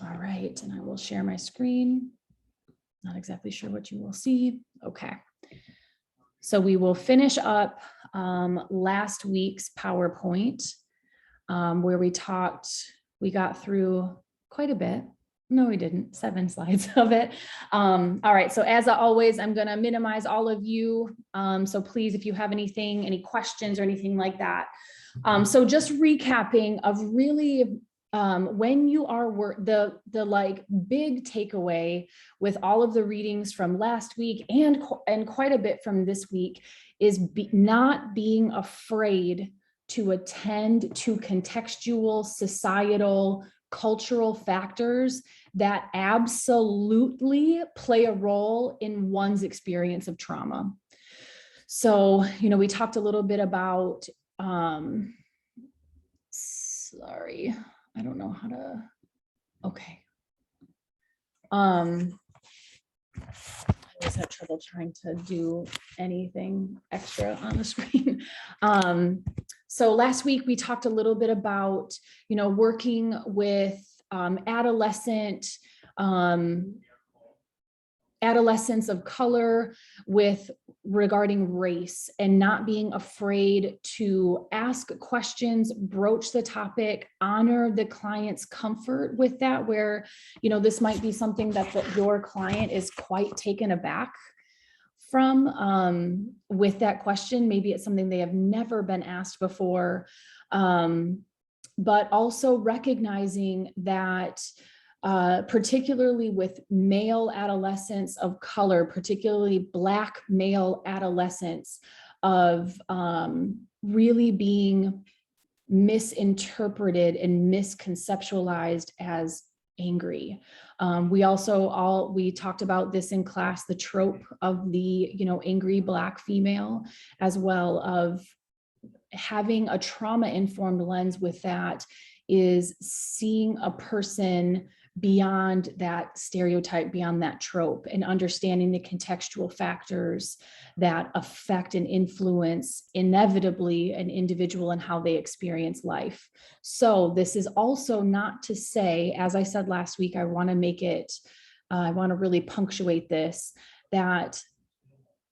All right, and I will share my screen. Not exactly sure what you will see. Okay. So we will finish up last week's PowerPoint where we got through quite a bit. No, we didn't, 7 slides of it. All right, so as always, I'm gonna minimize all of you. So please, if you have anything, any questions or anything like that. So just recapping of really when you are the like big takeaway with all of the readings from last week and quite a bit from this week is not being afraid to attend to contextual, societal, cultural factors that absolutely play a role in one's experience of trauma. So, you know, we talked a little bit about, sorry, I don't know how to, okay. I always have trouble trying to do anything extra on the screen. So last week we talked a little bit about, you know, working with adolescents of color regarding race and not being afraid to ask questions, broach the topic, honor the client's comfort with that, where, you know, this might be something that your client is quite taken aback from with that question. Maybe it's something they have never been asked before, but also recognizing that particularly with male adolescents of color, particularly Black male adolescents, of really being misinterpreted and misconceptualized as angry. We talked about this in class, the trope of the, you know, angry Black female, as well, of having a trauma-informed lens with that is seeing a person beyond that stereotype, beyond that trope, and understanding the contextual factors that affect and influence inevitably an individual and how they experience life. So this is also not to say, as I said last week, I want to really punctuate this, that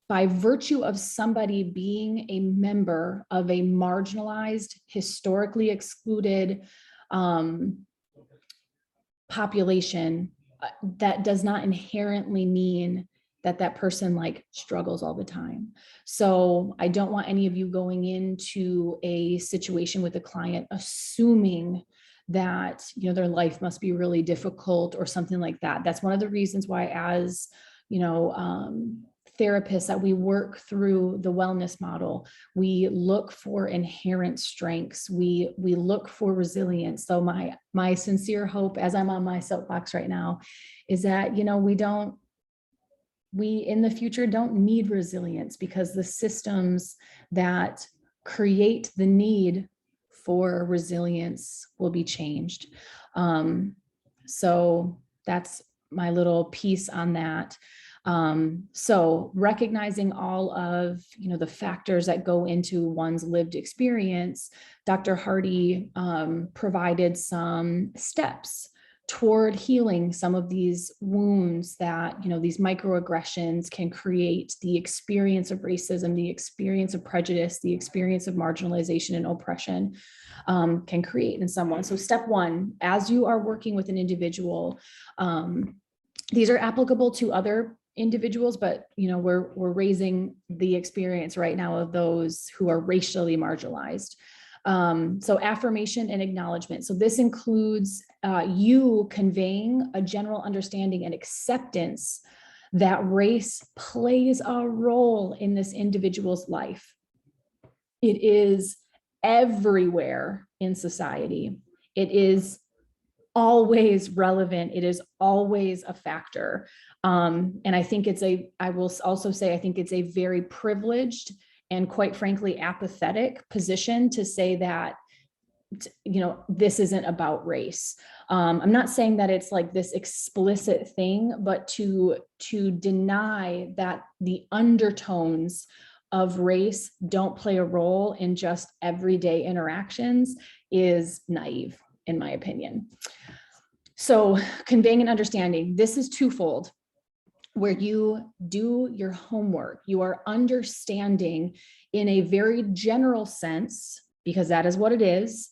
by virtue of somebody being a member of a marginalized, historically excluded population, that does not inherently mean that that person like struggles all the time. So I don't want any of you going into a situation with a client assuming that, you know, their life must be really difficult or something like that. That's one of the reasons why, as, you know, therapists, that we work through the wellness model. We look for inherent strengths. We look for resilience. So my sincere hope, as I'm on my soapbox right now, is that, you know, we in the future don't need resilience, because the systems that create the need for resilience will be changed. So that's my little piece on that. So recognizing all of, you know, the factors that go into one's lived experience, Dr. Hardy provided some steps toward healing some of these wounds that, you know, these microaggressions can create, the experience of racism, the experience of prejudice, the experience of marginalization and oppression can create in someone. So step one, as you are working with an individual, these are applicable to other individuals, but, you know, we're raising the experience right now of those who are racially marginalized. So affirmation and acknowledgement. So this includes you conveying a general understanding and acceptance that race plays a role in this individual's life. It is everywhere in society. It is always relevant. It is always a factor. And I think I will also say, I think it's a very privileged and, quite frankly, apathetic position to say that, you know, this isn't about race. I'm not saying that it's like this explicit thing, but to deny that the undertones of race don't play a role in just everyday interactions is naive, in my opinion. So conveying and understanding, this is twofold, where you do your homework. You are understanding in a very general sense, because that is what it is,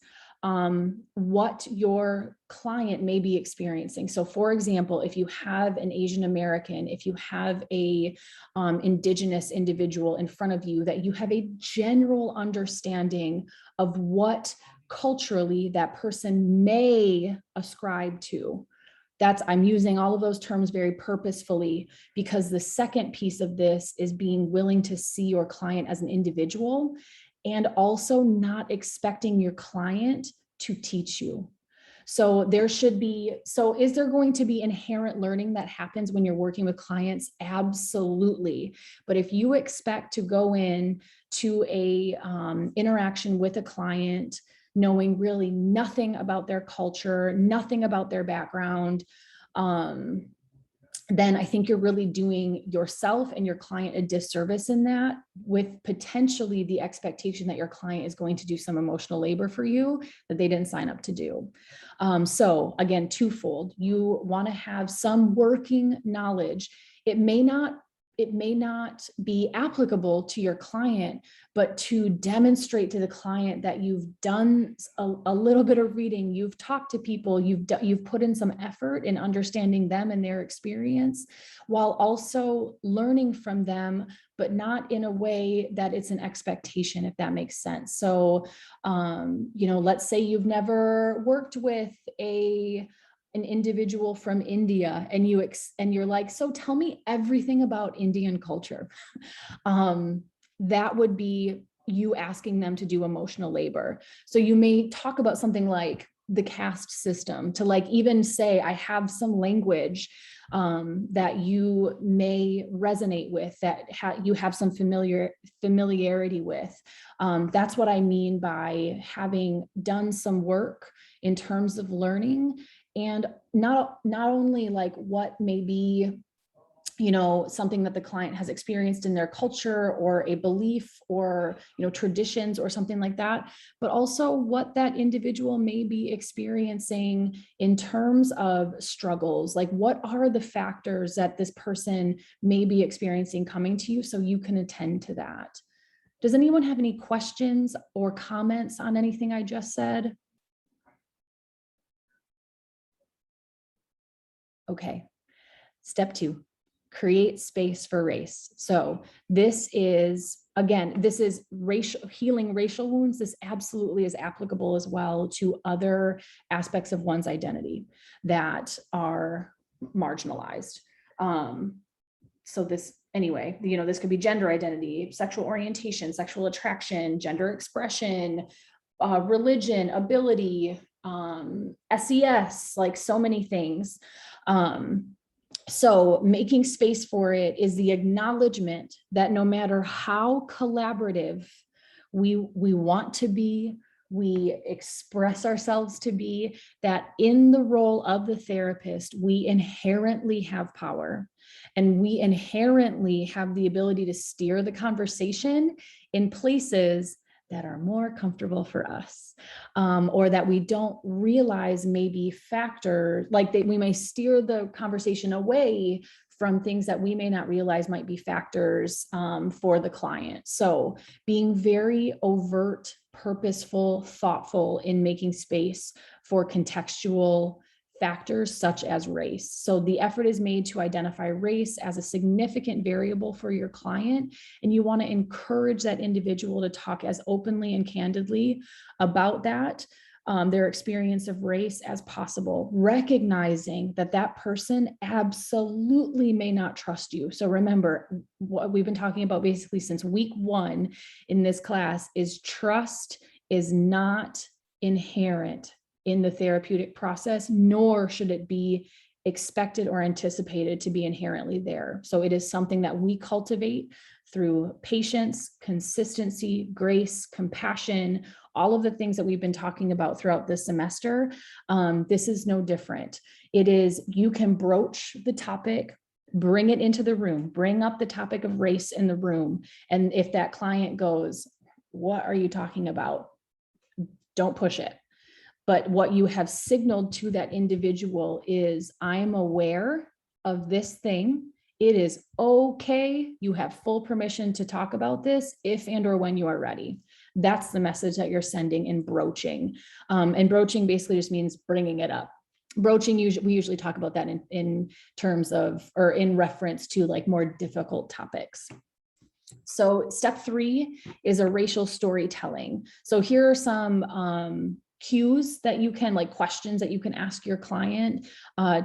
what your client may be experiencing. So for example, if you have an Asian American, if you have a Indigenous individual in front of you, that you have a general understanding of what culturally that person may ascribe to. I'm using all of those terms very purposefully, because the second piece of this is being willing to see your client as an individual, and also not expecting your client to teach you. So is there going to be inherent learning that happens when you're working with clients? Absolutely. But if you expect to go in to a interaction with a client knowing really nothing about their culture, nothing about their background, then I think you're really doing yourself and your client a disservice in that, with potentially the expectation that your client is going to do some emotional labor for you that they didn't sign up to do. So again, twofold. You want to have some working knowledge. It may not be applicable to your client, but to demonstrate to the client that you've done a little bit of reading, you've talked to people, you've put in some effort in understanding them and their experience, while also learning from them, but not in a way that it's an expectation, if that makes sense. So, let's say you've never worked with an individual from India, and you're like, so tell me everything about Indian culture. That would be you asking them to do emotional labor. So you may talk about something like the caste system, to like even say, I have some language that you may resonate with, that you have some familiarity with. That's what I mean by having done some work in terms of learning, and not only like what may be, something that the client has experienced in their culture, or a belief, or, traditions or something like that, but also what that individual may be experiencing in terms of struggles. Like, what are the factors that this person may be experiencing coming to you, so you can attend to that. Does anyone have any questions or comments on anything I just said? Okay. Step 2, create space for race. So this is healing racial wounds. This absolutely is applicable as well to other aspects of one's identity that are marginalized. So this, anyway, this could be gender identity, sexual orientation, sexual attraction, gender expression, religion, ability, SES, like so many things. So making space for it is the acknowledgement that no matter how collaborative we want to be, we express ourselves to be, that in the role of the therapist, we inherently have power, and we inherently have the ability to steer the conversation in places that are more comfortable for us, or that we don't realize maybe factors, like we may steer the conversation away from things that we may not realize might be factors for the client. So being very overt, purposeful, thoughtful in making space for contextual factors such as race. So the effort is made to identify race as a significant variable for your client, and you want to encourage that individual to talk as openly and candidly about that, their experience of race, as possible, recognizing that that person absolutely may not trust you. So remember, what we've been talking about basically since week 1 in this class is trust is not inherent in the therapeutic process, nor should it be expected or anticipated to be inherently there. So it is something that we cultivate through patience, consistency, grace, compassion, all of the things that we've been talking about throughout this semester. This is no different. It is, you can broach the topic, bring it into the room, bring up the topic of race in the room. And if that client goes, what are you talking about? Don't push it. But what you have signaled to that individual is, I'm aware of this thing. It is okay. You have full permission to talk about this if and or when you are ready. That's the message that you're sending in broaching. And broaching basically just means bringing it up. Broaching, we usually talk about that in terms of, or in reference to like more difficult topics. So step 3 is a racial storytelling. So here are some cues that you can, like questions that you can ask your client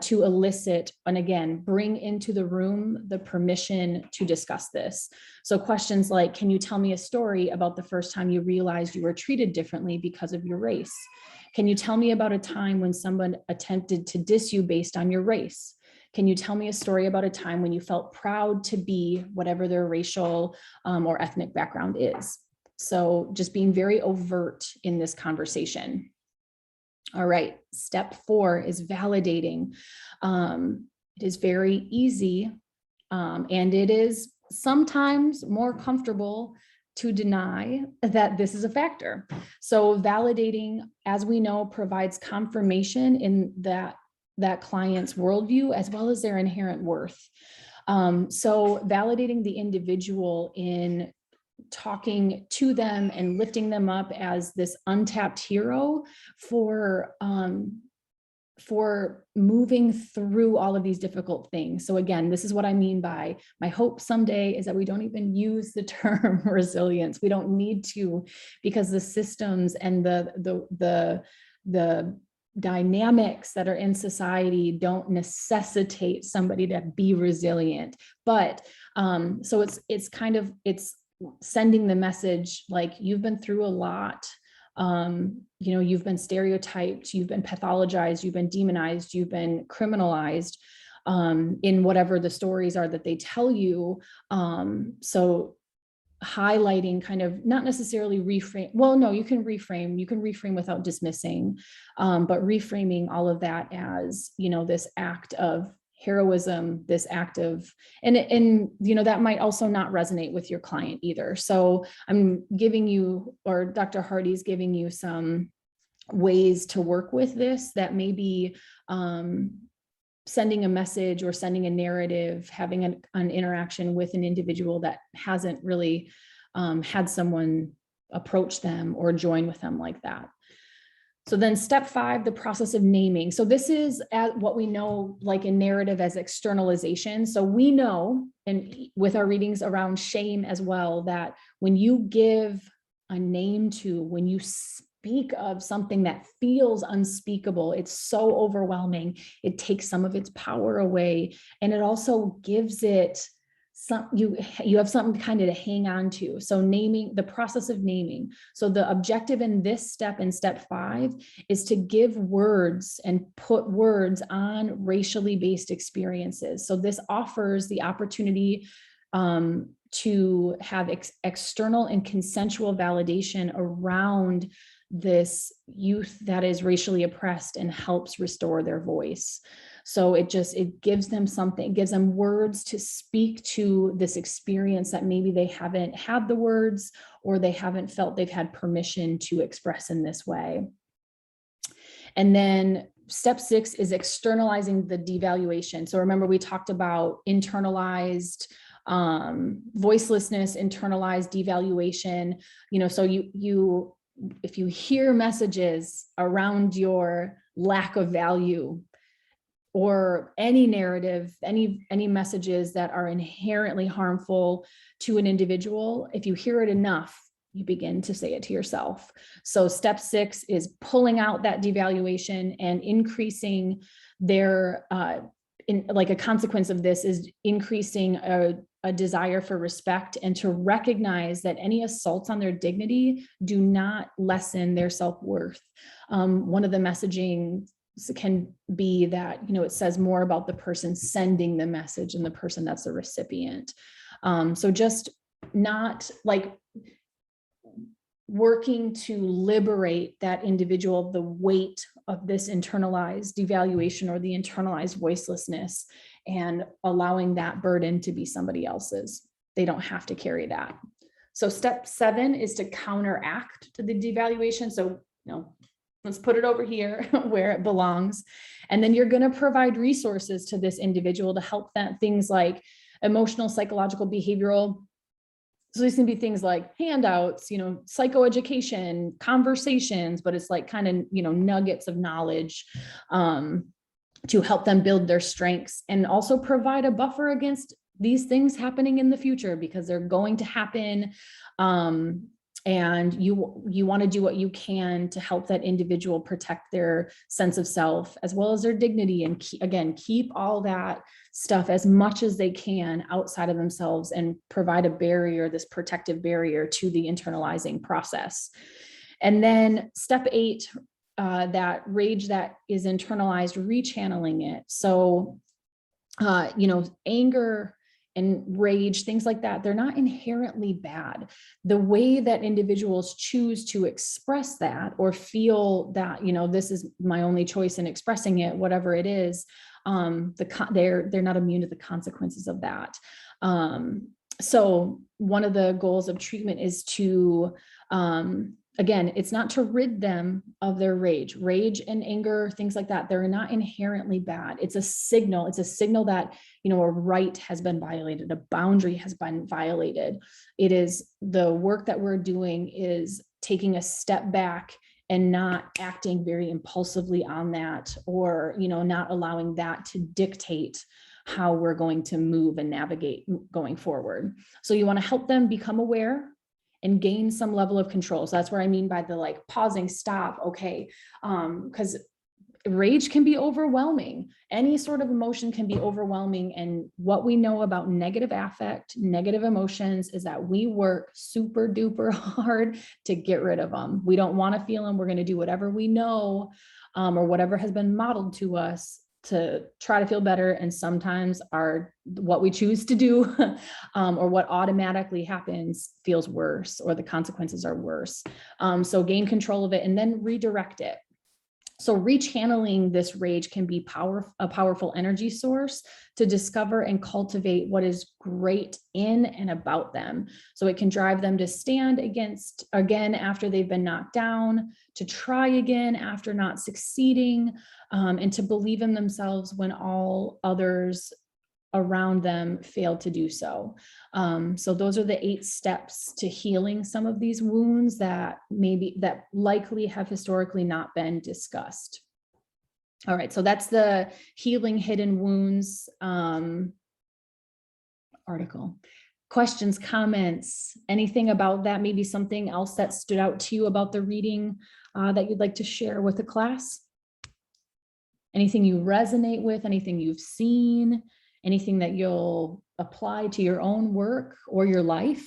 to elicit, and again, bring into the room the permission to discuss this. So questions like, can you tell me a story about the first time you realized you were treated differently because of your race? Can you tell me about a time when someone attempted to diss you based on your race? Can you tell me a story about a time when you felt proud to be whatever their racial or ethnic background is? So just being very overt in this conversation. All right, step 4 is validating. It is very easy and it is sometimes more comfortable to deny that this is a factor. So validating, as we know, provides confirmation in that client's worldview as well as their inherent worth. So validating the individual in talking to them and lifting them up as this untapped hero for moving through all of these difficult things. So again, this is what I mean by my hope someday is that we don't even use the term resilience. We don't need to, because the systems and the dynamics that are in society don't necessitate somebody to be resilient. But so it's sending the message like, you've been through a lot. You've been stereotyped, you've been pathologized, you've been demonized, you've been criminalized in whatever the stories are that they tell you. So highlighting, kind of not necessarily reframe. Well, no, you can reframe without dismissing, but reframing all of that as, this act of heroism, this act of, and that might also not resonate with your client either. So I'm giving you, or Dr. Hardy's giving you some ways to work with this that may be sending a message or sending a narrative, having an interaction with an individual that hasn't really had someone approach them or join with them like that. So then step 5, the process of naming. So this is what we know, like in narrative, as externalization. So we know, and with our readings around shame as well, that when you give a name to, when you speak of something that feels unspeakable, it's so overwhelming, it takes some of its power away. And it also gives it you have something kind of to hang on to. So naming, the process of naming. So the objective in this step, in step 5, is to give words and put words on racially based experiences. So this offers the opportunity to have external and consensual validation around this youth that is racially oppressed and helps restore their voice. So it gives them something, it gives them words to speak to this experience that maybe they haven't had the words, or they haven't felt they've had permission to express in this way. And then step 6 is externalizing the devaluation. So remember, we talked about internalized voicelessness, internalized devaluation. So if you hear messages around your lack of value, or any narrative, any messages that are inherently harmful to an individual, if you hear it enough, you begin to say it to yourself. So step 6 is pulling out that devaluation and increasing their, like a consequence of this is increasing a desire for respect, and to recognize that any assaults on their dignity do not lessen their self-worth. One of the messaging can be that, it says more about the person sending the message and the person that's the recipient. So just not like working to liberate that individual of the weight of this internalized devaluation or the internalized voicelessness, and allowing that burden to be somebody else's. They don't have to carry that. So step 7 is to counteract to the devaluation. So, Let's put it over here where it belongs. And then you're going to provide resources to this individual to help them, things like emotional, psychological, behavioral. So these can be things like handouts, psychoeducation, conversations, but it's like kind of, nuggets of knowledge to help them build their strengths, and also provide a buffer against these things happening in the future, because they're going to happen. And you want to do what you can to help that individual protect their sense of self as well as their dignity, and keep all that stuff as much as they can outside of themselves, and provide a barrier, this protective barrier to the internalizing process. And then step 8, that rage that is internalized, rechanneling it. So, anger and rage, things like that, they're not inherently bad. The way that individuals choose to express that, or feel that, this is my only choice in expressing it, whatever it is, they're not immune to the consequences of that. So one of the goals of treatment is to, again, it's not to rid them of their rage and anger, things like that. They're not inherently bad. It's a signal. It's a signal that, a right has been violated, a boundary has been violated. It is the work that we're doing is taking a step back and not acting very impulsively on that, or, not allowing that to dictate how we're going to move and navigate going forward. So you want to help them become aware and gain some level of control. So that's where I mean by the pausing, stop, okay. Because rage can be overwhelming. Any sort of emotion can be overwhelming. And what we know about negative affect, negative emotions, is that we work super duper hard to get rid of them. We don't want to feel them. We're going to do whatever we know, or whatever has been modeled to us to try to feel better. And sometimes what we choose to do, or what automatically happens, feels worse, or the consequences are worse. So gain control of it and then redirect it. So rechanneling this rage can be a powerful energy source to discover and cultivate what is great in and about them. So it can drive them to stand again after they've been knocked down, to try again after not succeeding, and to believe in themselves when all others around them failed to do so. So those are the 8 steps to healing some of these wounds that likely have historically not been discussed. All right, so that's the Healing Hidden Wounds article. Questions, comments, anything about that? Maybe something else that stood out to you about the reading that you'd like to share with the class? Anything you resonate with, anything you've seen, anything that you'll apply to your own work or your life?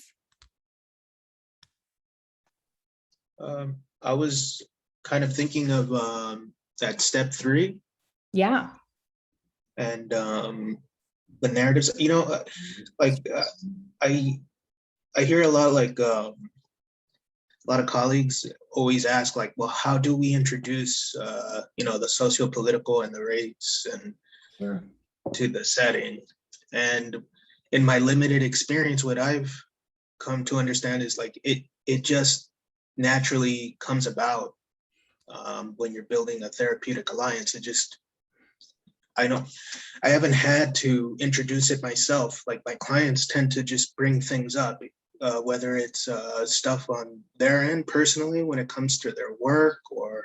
I was kind of thinking of that step 3. Yeah. And the narratives, I hear a lot of colleagues always ask, well, how do we introduce, the socio-political and the race and Sure. to the setting? And in my limited experience, what I've come to understand is it just naturally comes about when you're building a therapeutic alliance. I haven't had to introduce it myself. My clients tend to just bring things up, whether it's stuff on their end personally when it comes to their work or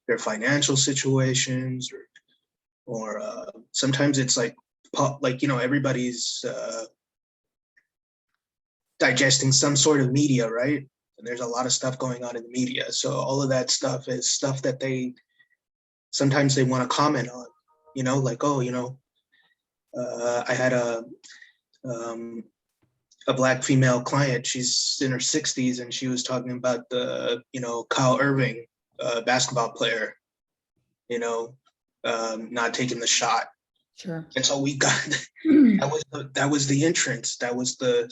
their financial situations, or sometimes it's everybody's digesting some sort of media, right? And there's a lot of stuff going on in the media. So all of that stuff is stuff that sometimes they want to comment on, I had a Black female client. She's in her 60s, and she was talking about the, Kyle Irving, basketball player, not taking the shot. Sure. And so we got that was the entrance. That was the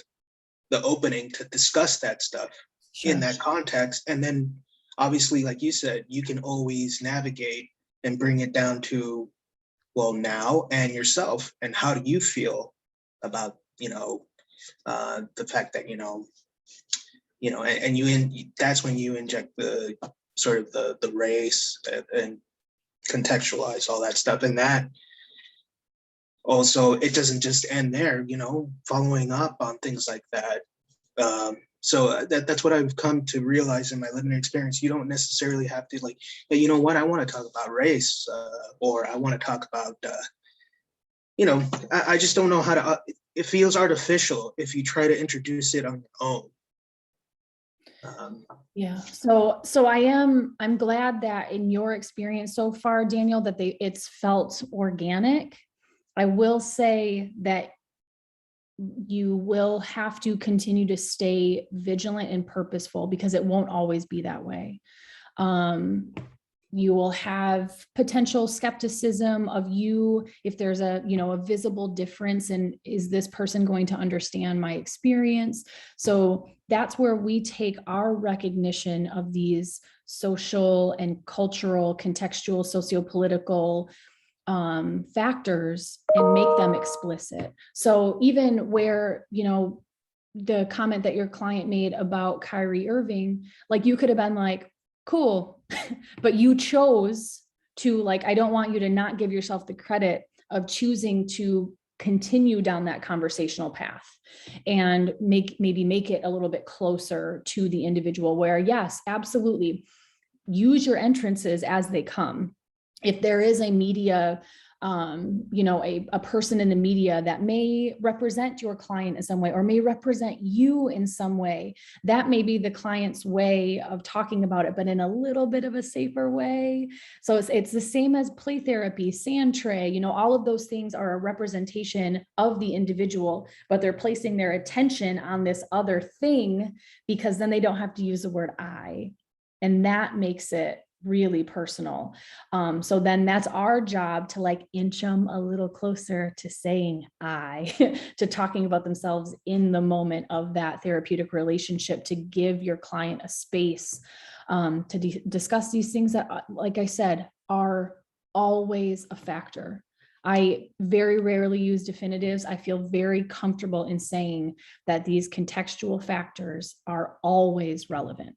opening to discuss that stuff. Sure. In that context. And then obviously, like you said, you can always navigate and bring it down to, well, now and yourself, and how do you feel about, the fact that, and that's when you inject the sort of the race and contextualize all that stuff. And that also, it doesn't just end there, following up on things like that. So that's what I've come to realize in my living experience. You don't necessarily have to like, hey, you know what, I want to talk about race, or I want to talk about, I just don't know how to, it feels artificial if you try to introduce it on your own. Yeah. So I'm glad that in your experience so far, Daniel, that it's felt organic. I will say that you will have to continue to stay vigilant and purposeful, because it won't always be that way. You will have potential skepticism of you if there's a visible difference in, is this person going to understand my experience? So that's where we take our recognition of these social and cultural, contextual, sociopolitical factors and make them explicit. So even where, the comment that your client made about Kyrie Irving, like you could have been like, cool, but you chose to I don't want you to not give yourself the credit of choosing to continue down that conversational path and maybe make it a little bit closer to the individual, where yes, absolutely, use your entrances as they come. If there is a media, a person in the media that may represent your client in some way, or may represent you in some way, that may be the client's way of talking about it, but in a little bit of a safer way. So it's the same as play therapy, sand tray, all of those things are a representation of the individual, but they're placing their attention on this other thing, because then they don't have to use the word I. And that makes it really personal. So then that's our job to inch them a little closer to saying I, to talking about themselves in the moment of that therapeutic relationship, to give your client a space to discuss these things that, like I said, are always a factor. I very rarely use definitives. I feel very comfortable in saying that these contextual factors are always relevant.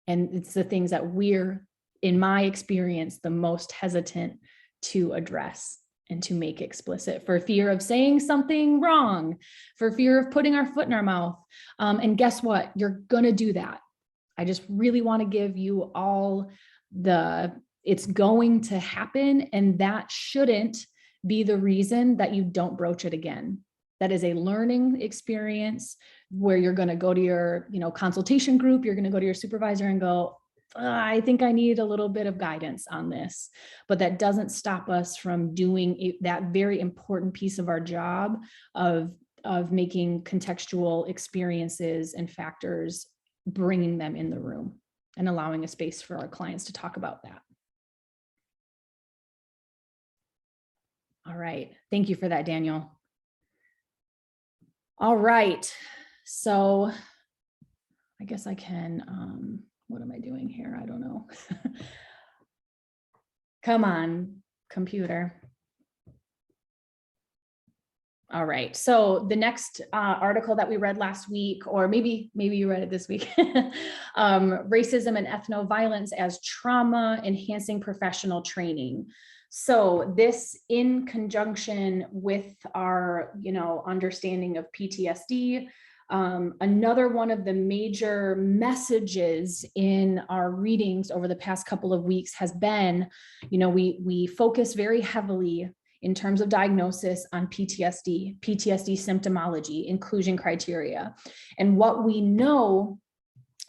And it's the things that we're, in my experience, the most hesitant to address and to make explicit, for fear of saying something wrong, for fear of putting our foot in our mouth. And guess what? You're going to do that. I just really want to give you all it's going to happen. And that shouldn't be the reason that you don't broach it again. That is a learning experience where you're going to go to your, consultation group, you're going to go to your supervisor and go, I think I need a little bit of guidance on this. But that doesn't stop us from doing that very important piece of our job of making contextual experiences and factors, bringing them in the room and allowing a space for our clients to talk about that. All right. Thank you for that, Daniel. All right, so I guess I can, what am I doing here? I don't know. Come on, computer. All right, so the next article that we read last week, or maybe you read it this week, Racism and Ethno-Violence as Trauma Enhancing Professional Training. So this, in conjunction with our, understanding of PTSD, another one of the major messages in our readings over the past couple of weeks has been, we focus very heavily in terms of diagnosis on PTSD symptomology, inclusion criteria. And what we know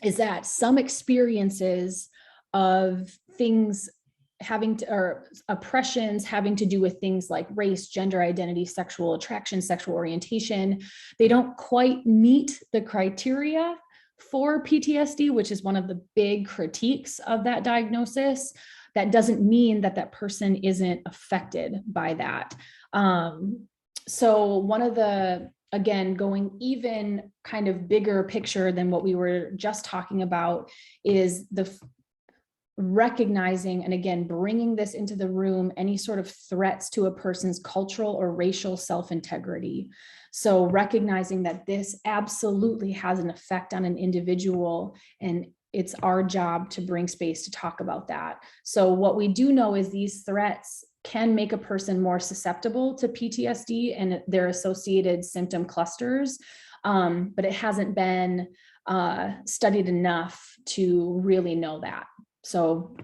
is that some experiences of things or oppressions having to do with things like race, gender identity, sexual attraction, sexual orientation, they don't quite meet the criteria for PTSD, which is one of the big critiques of that diagnosis. That doesn't mean that that person isn't affected by that. So one of the, again, going even kind of bigger picture than what we were just talking about, is the recognizing, and again, bringing this into the room, any sort of threats to a person's cultural or racial self-integrity. So recognizing that this absolutely has an effect on an individual, and it's our job to bring space to talk about that. So what we do know is these threats can make a person more susceptible to PTSD and their associated symptom clusters, but it hasn't been studied enough to really know that. So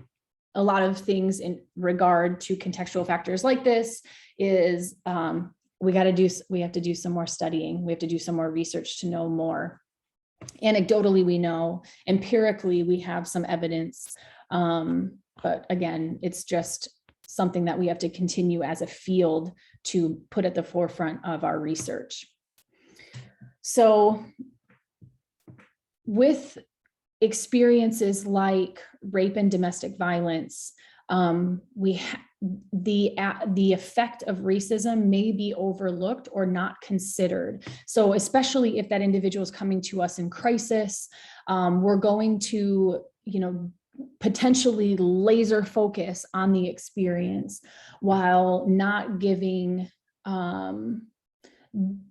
a lot of things in regard to contextual factors like this is we have to do some more studying. We have to do some more research to know more. Anecdotally, we know, empirically, we have some evidence, but again, it's just something that we have to continue as a field to put at the forefront of our research. So with experiences like rape and domestic violence, the effect of racism may be overlooked or not considered. So especially if that individual is coming to us in crisis, we're going to, potentially laser focus on the experience while not giving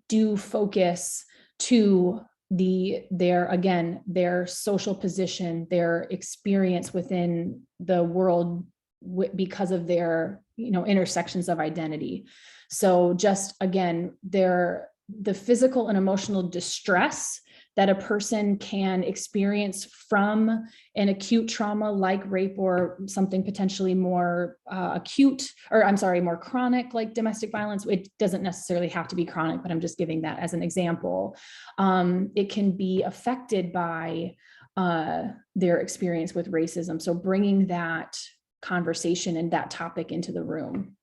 due focus to their social position, their experience within the world because of their, intersections of identity. So just again, the physical and emotional distress that a person can experience from an acute trauma like rape or something potentially more more chronic like domestic violence. It doesn't necessarily have to be chronic, but I'm just giving that as an example. It can be affected by their experience with racism. So bringing that conversation and that topic into the room.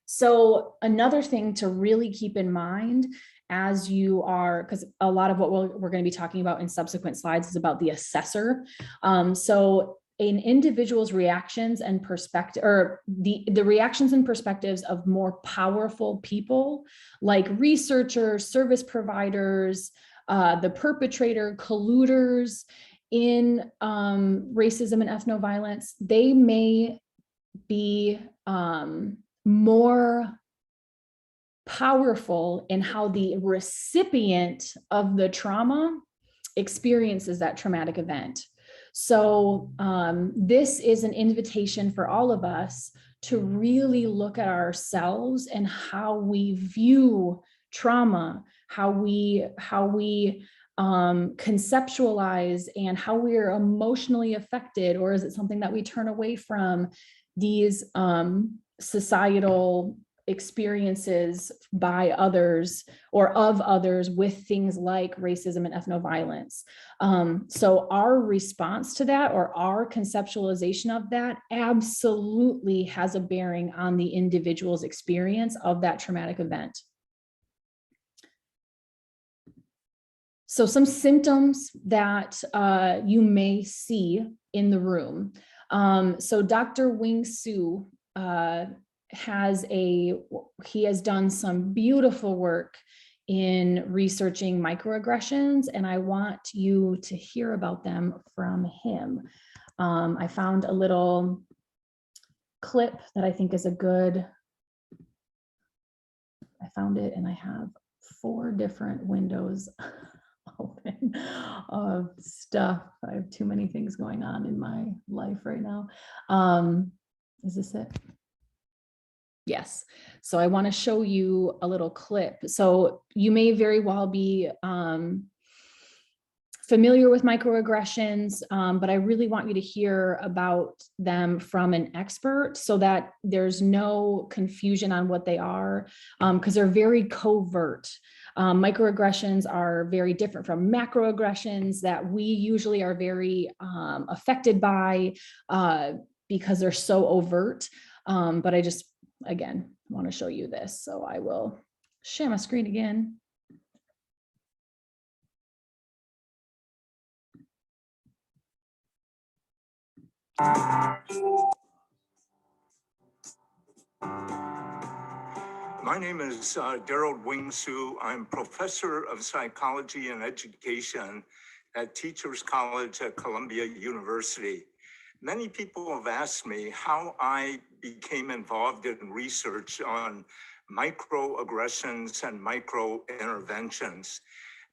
So another thing to really keep in mind as you are, because a lot of what we're going to be talking about in subsequent slides is about the assessor. So an individual's reactions and perspective, or the reactions and perspectives of more powerful people like researchers, service providers, the perpetrator, colluders in racism and ethnoviolence, they may be more powerful in how the recipient of the trauma experiences that traumatic event. So this is an invitation for all of us to really look at ourselves and how we view trauma, how we conceptualize and how we are emotionally affected, or is it something that we turn away from these societal experiences by others or of others with things like racism and ethnoviolence. So our response to that, or our conceptualization of that, absolutely has a bearing on the individual's experience of that traumatic event. So some symptoms that you may see in the room. So Dr. Wing Su he has done some beautiful work in researching microaggressions, and I want you to hear about them from him. I found a little clip that I think is I found it, and I have 4 different windows open of stuff. I have too many things going on in my life right now. Is this it? Yes. So I want to show you a little clip. So you may very well be familiar with microaggressions, but I really want you to hear about them from an expert so that there's no confusion on what they are, because they're very covert. Microaggressions are very different from macroaggressions that we usually are very affected by because they're so overt. But I just, again, want to show you this. So I will share my screen again. My name is Daryl Wing Su. I'm professor of psychology and education at Teachers College at Columbia University. Many people have asked me how I became involved in research on microaggressions and microinterventions.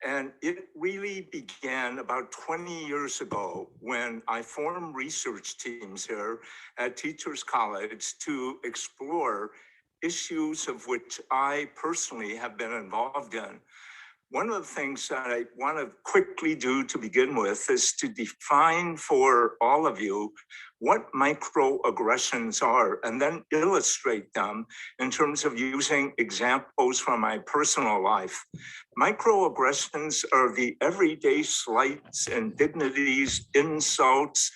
And it really began about 20 years ago when I formed research teams here at Teachers College to explore issues of which I personally have been involved in. One of the things that I want to quickly do to begin with is to define for all of you what microaggressions are, and then illustrate them in terms of using examples from my personal life. Microaggressions are the everyday slights, indignities, insults,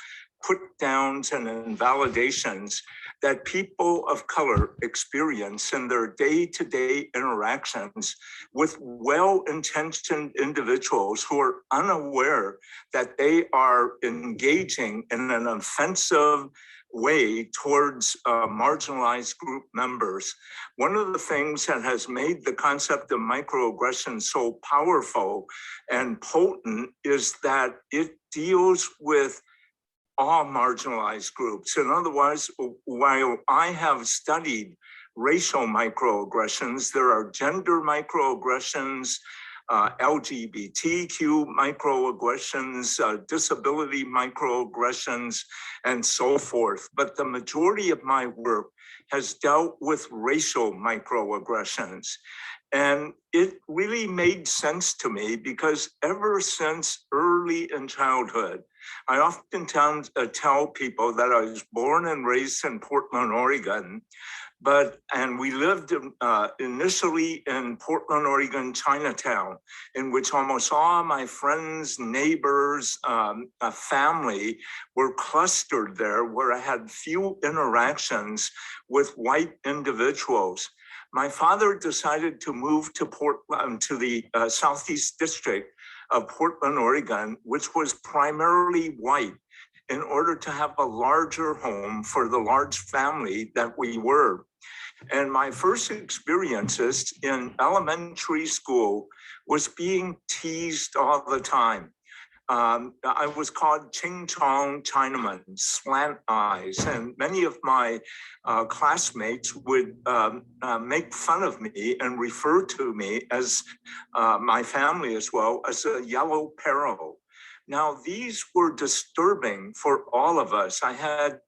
put downs, and invalidations that people of color experience in their day-to-day interactions with well-intentioned individuals who are unaware that they are engaging in an offensive way towards marginalized group members. One of the things that has made the concept of microaggression so powerful and potent is that it deals with all marginalized groups. In other words, while I have studied racial microaggressions, there are gender microaggressions, LGBTQ microaggressions, disability microaggressions, and so forth. But the majority of my work has dealt with racial microaggressions. And it really made sense to me because ever since early in childhood, I often tell people that I was born and raised in Portland, Oregon, and we lived initially in Portland, Oregon, Chinatown, in which almost all my friends, neighbors, family were clustered there, where I had few interactions with white individuals. My father decided to move to Portland, to the Southeast District of Portland, Oregon, which was primarily white, in order to have a larger home for the large family that we were. And my first experiences in elementary school was being teased all the time. I was called Ching Chong Chinaman, slant eyes, and many of my classmates would make fun of me and refer to me as my family as well as a yellow peril. Now, these were disturbing for all of us. I had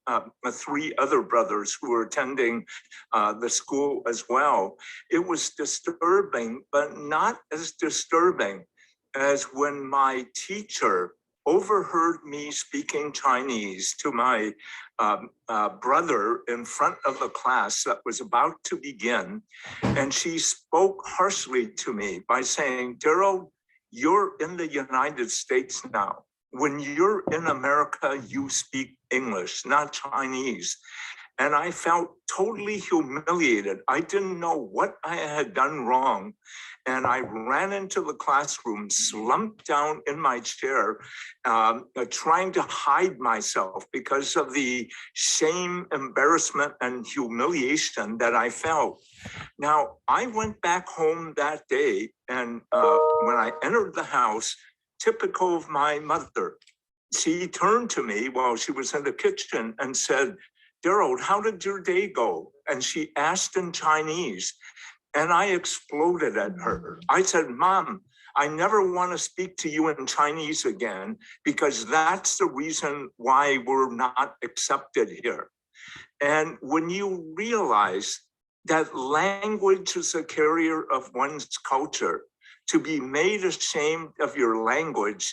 3 other brothers who were attending the school as well. It was disturbing, but not as disturbing as when my teacher overheard me speaking Chinese to my brother in front of the class that was about to begin. And she spoke harshly to me by saying, "Daryl, you're in the United States now. When you're in America, you speak English, not Chinese." And I felt totally humiliated. I didn't know what I had done wrong. And I ran into the classroom, slumped down in my chair, trying to hide myself because of the shame, embarrassment, and humiliation that I felt. Now, I went back home that day, and when I entered the house, typical of my mother, she turned to me while she was in the kitchen and said, "Daryl, how did your day go?" And she asked in Chinese. And I exploded at her. I said, "Mom, I never want to speak to you in Chinese again, because that's the reason why we're not accepted here." And when you realize that language is a carrier of one's culture, to be made ashamed of your language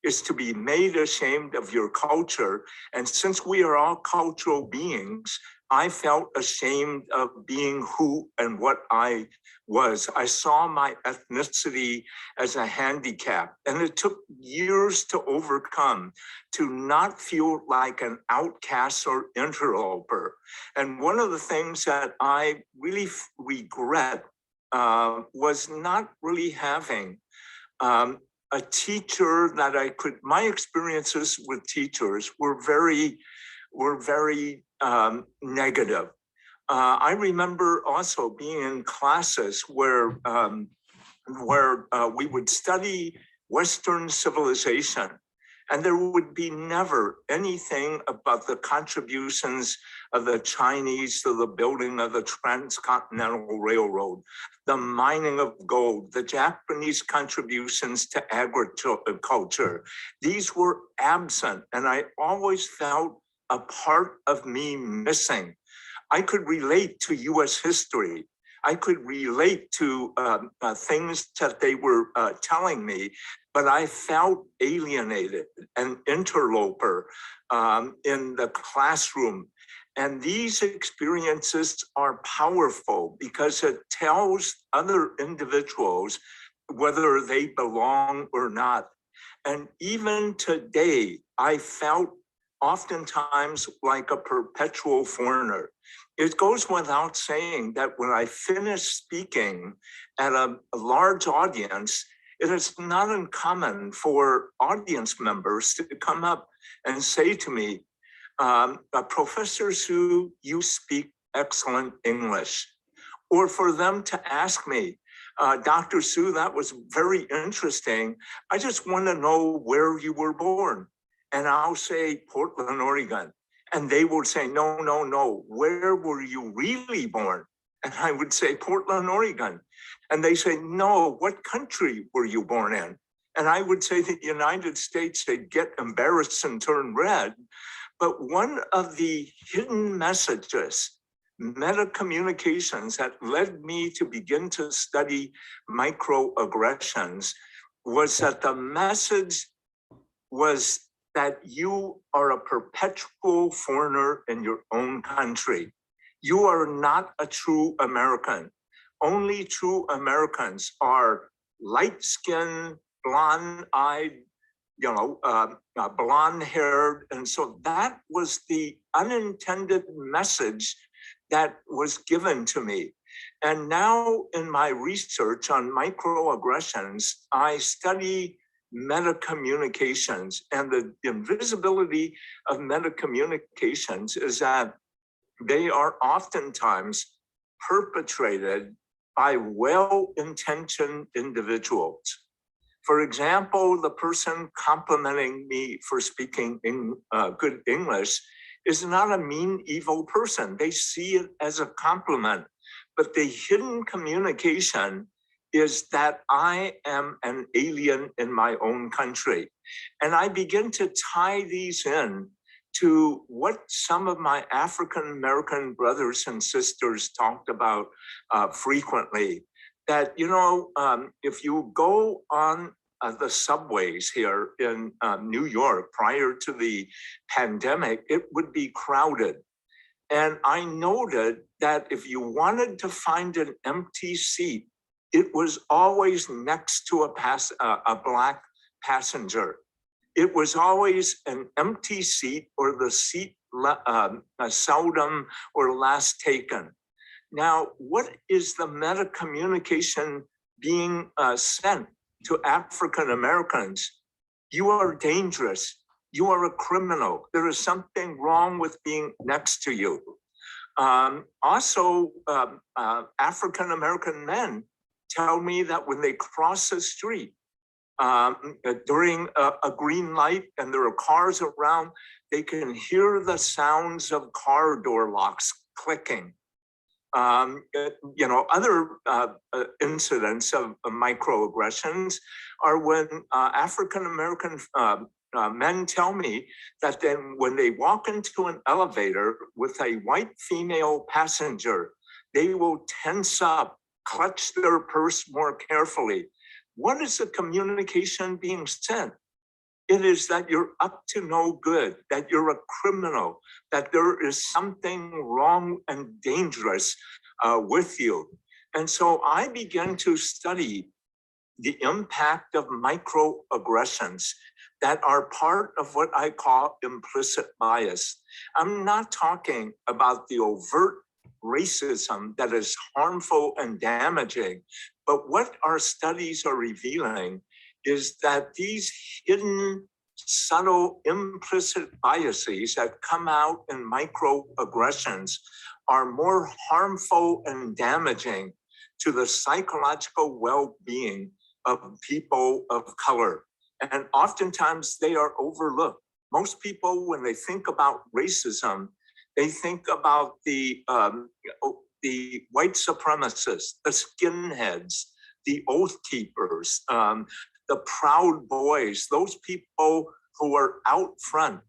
is to be made ashamed of your culture. And since we are all cultural beings, I felt ashamed of being who and what I was. I saw my ethnicity as a handicap, and it took years to overcome, to not feel like an outcast or interloper. And one of the things that I really regret was not really having a teacher that I could, my experiences with teachers were very negative. I remember also being in classes where we would study Western civilization. And there would be never anything about the contributions of the Chinese to the building of the Transcontinental Railroad, the mining of gold, the Japanese contributions to agriculture. These were absent, and I always felt a part of me missing. I could relate to US history. I could relate to things that they were telling me, but I felt alienated, an interloper in the classroom. And these experiences are powerful because it tells other individuals whether they belong or not. And even today, I felt oftentimes like a perpetual foreigner. It goes without saying that when I finish speaking at a large audience, it is not uncommon for audience members to come up and say to me, Professor Su, you speak excellent English. Or for them to ask me, Dr. Su, that was very interesting. I just want to know where you were born. And I'll say, Portland, Oregon. And they would say, no, no, no, where were you really born? And I would say, Portland, Oregon. And they say, no, what country were you born in? And I would say the United States. They'd get embarrassed and turn red. But one of the hidden messages, meta communications that led me to begin to study microaggressions was that the message was that you are a perpetual foreigner in your own country. You are not a true American. Only true Americans are light-skinned, blonde-eyed, blonde-haired. And so that was the unintended message that was given to me. And now in my research on microaggressions, I study meta communications, and the invisibility of meta communications is that they are oftentimes perpetrated by well-intentioned individuals. For example, the person complimenting me for speaking in good English is not a mean, evil person. They see it as a compliment, but the hidden communication is that I am an alien in my own country. And I begin to tie these in to what some of my African-American brothers and sisters talked about frequently, that, if you go on the subways here in New York prior to the pandemic, it would be crowded. And I noted that if you wanted to find an empty seat, it was always next to a Black passenger. It was always an empty seat or the seat seldom or last taken. Now, what is the meta communication being sent to African Americans? You are dangerous. You are a criminal. There is something wrong with being next to you. Also, African American men tell me that when they cross the street during a green light and there are cars around, they can hear the sounds of car door locks clicking. Other incidents of microaggressions are when African American men tell me that then when they walk into an elevator with a white female passenger, they will tense up, clutch their purse more carefully. What is the communication being sent? It is that you're up to no good, that you're a criminal, that there is something wrong and dangerous with you. And so I began to study the impact of microaggressions that are part of what I call implicit bias. I'm not talking about the overt racism that is harmful and damaging, but what our studies are revealing is that these hidden, subtle, implicit biases that come out in microaggressions are more harmful and damaging to the psychological well-being of people of color. And oftentimes they are overlooked. Most people, when they think about racism, they think about the white supremacists, the skinheads, the oath keepers, the proud boys, those people who are out front.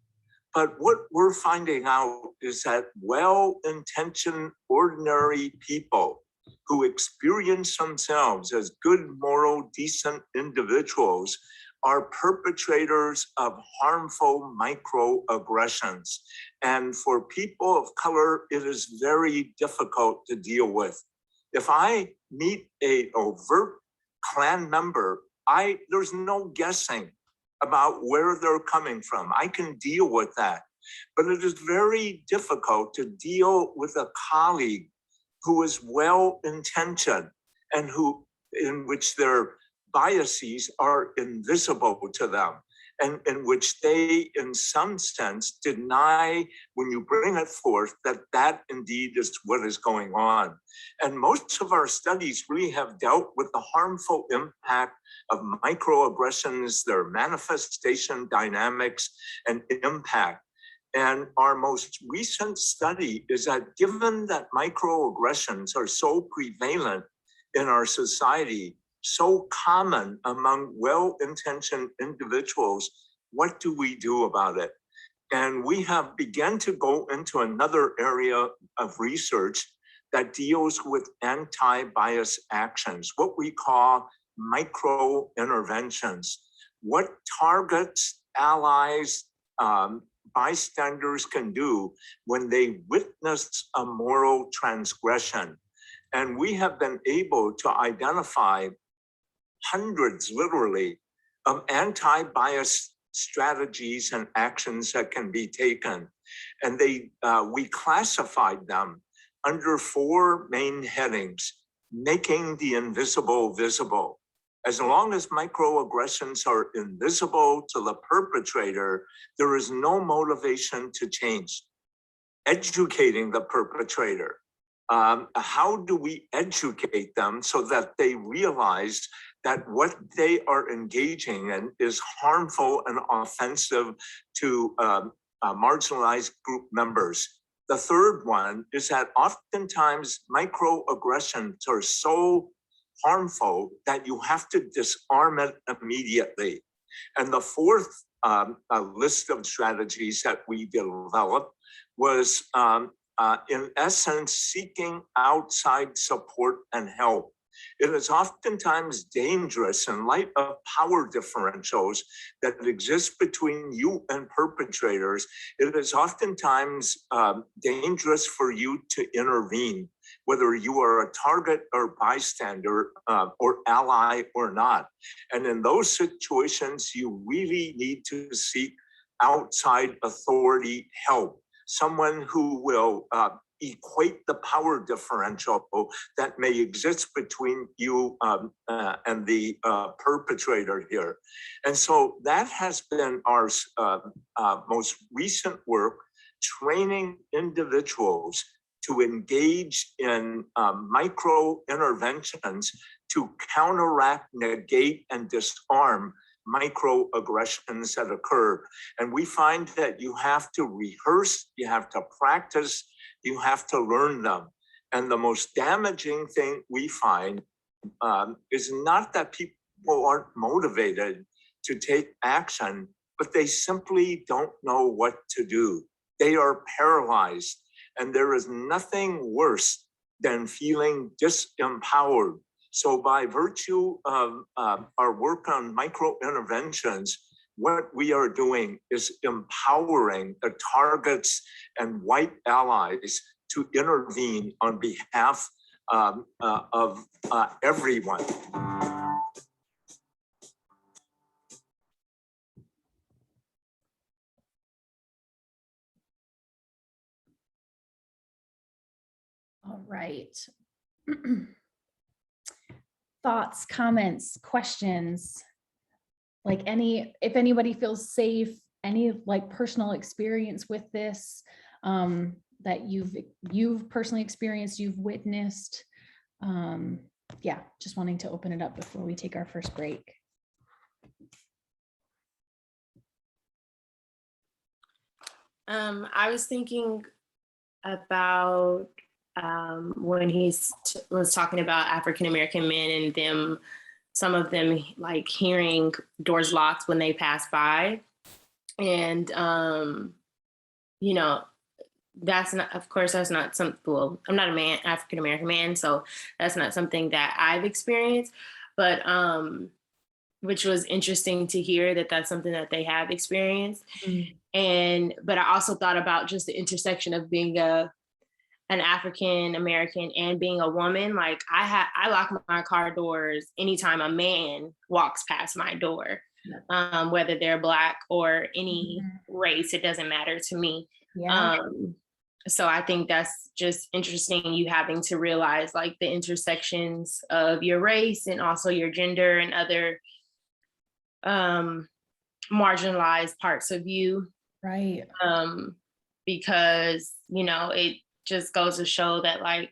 But what we're finding out is that well-intentioned, ordinary people who experience themselves as good, moral, decent individuals are perpetrators of harmful microaggressions. And for people of color, it is very difficult to deal with. If I meet an overt Klan member, there's no guessing about where they're coming from. I can deal with that. But it is very difficult to deal with a colleague who is well-intentioned and in which their biases are invisible to them, and in which they, in some sense, deny when you bring it forth that indeed is what is going on. And most of our studies really have dealt with the harmful impact of microaggressions, their manifestation dynamics and impact. And our most recent study is that given that microaggressions are so prevalent in our society, so common among well-intentioned individuals, what do we do about it? And we have begun to go into another area of research that deals with anti-bias actions, what we call micro-interventions. What targets, allies, bystanders can do when they witness a moral transgression. And we have been able to identify hundreds, literally, of anti-bias strategies and actions that can be taken. And we classified them under 4 main headings: making the invisible visible. As long as microaggressions are invisible to the perpetrator, there is no motivation to change. Educating the perpetrator. How do we educate them so that they realize that what they are engaging in is harmful and offensive to marginalized group members? The third one is that oftentimes microaggressions are so harmful that you have to disarm it immediately. And the fourth list of strategies that we developed was, in essence, seeking outside support and help. It is oftentimes dangerous in light of power differentials that exist between you and perpetrators. It is oftentimes dangerous for you to intervene, whether you are a target or bystander or ally or not. And in those situations, you really need to seek outside authority help, someone who will equate the power differential that may exist between you and the perpetrator here. And so that has been our most recent work, training individuals to engage in micro interventions to counteract, negate, and disarm microaggressions that occur. And we find that you have to rehearse, you have to practice, you have to learn them. And the most damaging thing we find is not that people aren't motivated to take action, but they simply don't know what to do. They are paralyzed. And there is nothing worse than feeling disempowered. So by virtue of our work on micro interventions, what we are doing is empowering the targets and white allies to intervene on behalf of everyone. All right. Thoughts, comments, questions, like if anybody feels safe, any like personal experience with this that you've personally experienced, you've witnessed. Yeah, just wanting to open it up before we take our first break. I was thinking about when was talking about African American men and them, some of them like hearing doors locked when they pass by, and you know, that's not, of course, that's not some. Well, I'm not a man, African American man, so that's not something that I've experienced, but which was interesting to hear that that's something that they have experienced. But I also thought about just the intersection of being an African American and being a woman. Like I lock my car doors anytime a man walks past my door, whether they're Black or any race, it doesn't matter to me. Yeah. So I think that's just interesting, you having to realize like the intersections of your race and also your gender and other marginalized parts of you. Right. Because, it just goes to show that like,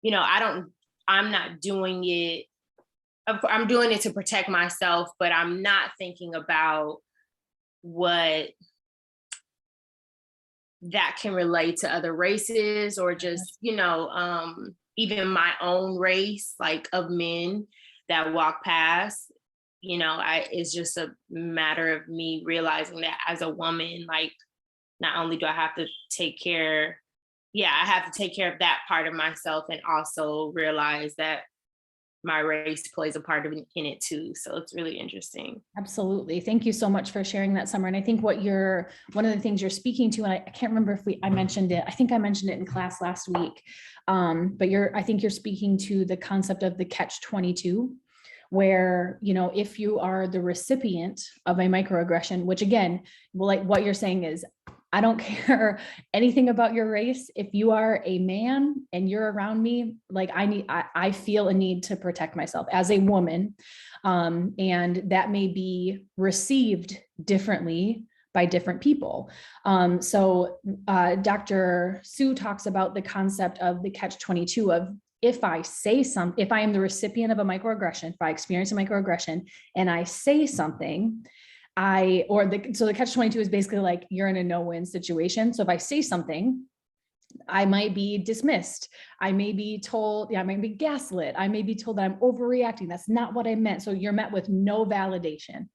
I'm not doing it. I'm doing it to protect myself, but I'm not thinking about what that can relate to other races or just, even my own race, like of men that walk past, it's just a matter of me realizing that as a woman, like, not only do I have to take care, I have to take care of that part of myself and also realize that my race plays a part in it too. So it's really interesting. Absolutely. Thank you so much for sharing that, Summer. And I think one of the things you're speaking to, and I can't remember if I mentioned it. I think I mentioned it in class last week. But I think you're speaking to the concept of the catch-22, where, if you are the recipient of a microaggression, which again, like what you're saying is, I don't care anything about your race. If you are a man and you're around me, like I feel a need to protect myself as a woman. And that may be received differently by different people. So Dr. Sue talks about the concept of the catch-22 of, if I am the recipient of a microaggression, if I experience a microaggression and I say something, so the catch-22 is basically like, you're in a no-win situation. So if I say something, I might be dismissed. I may be told, I might be gaslit. I may be told that I'm overreacting. That's not what I meant. So you're met with no validation.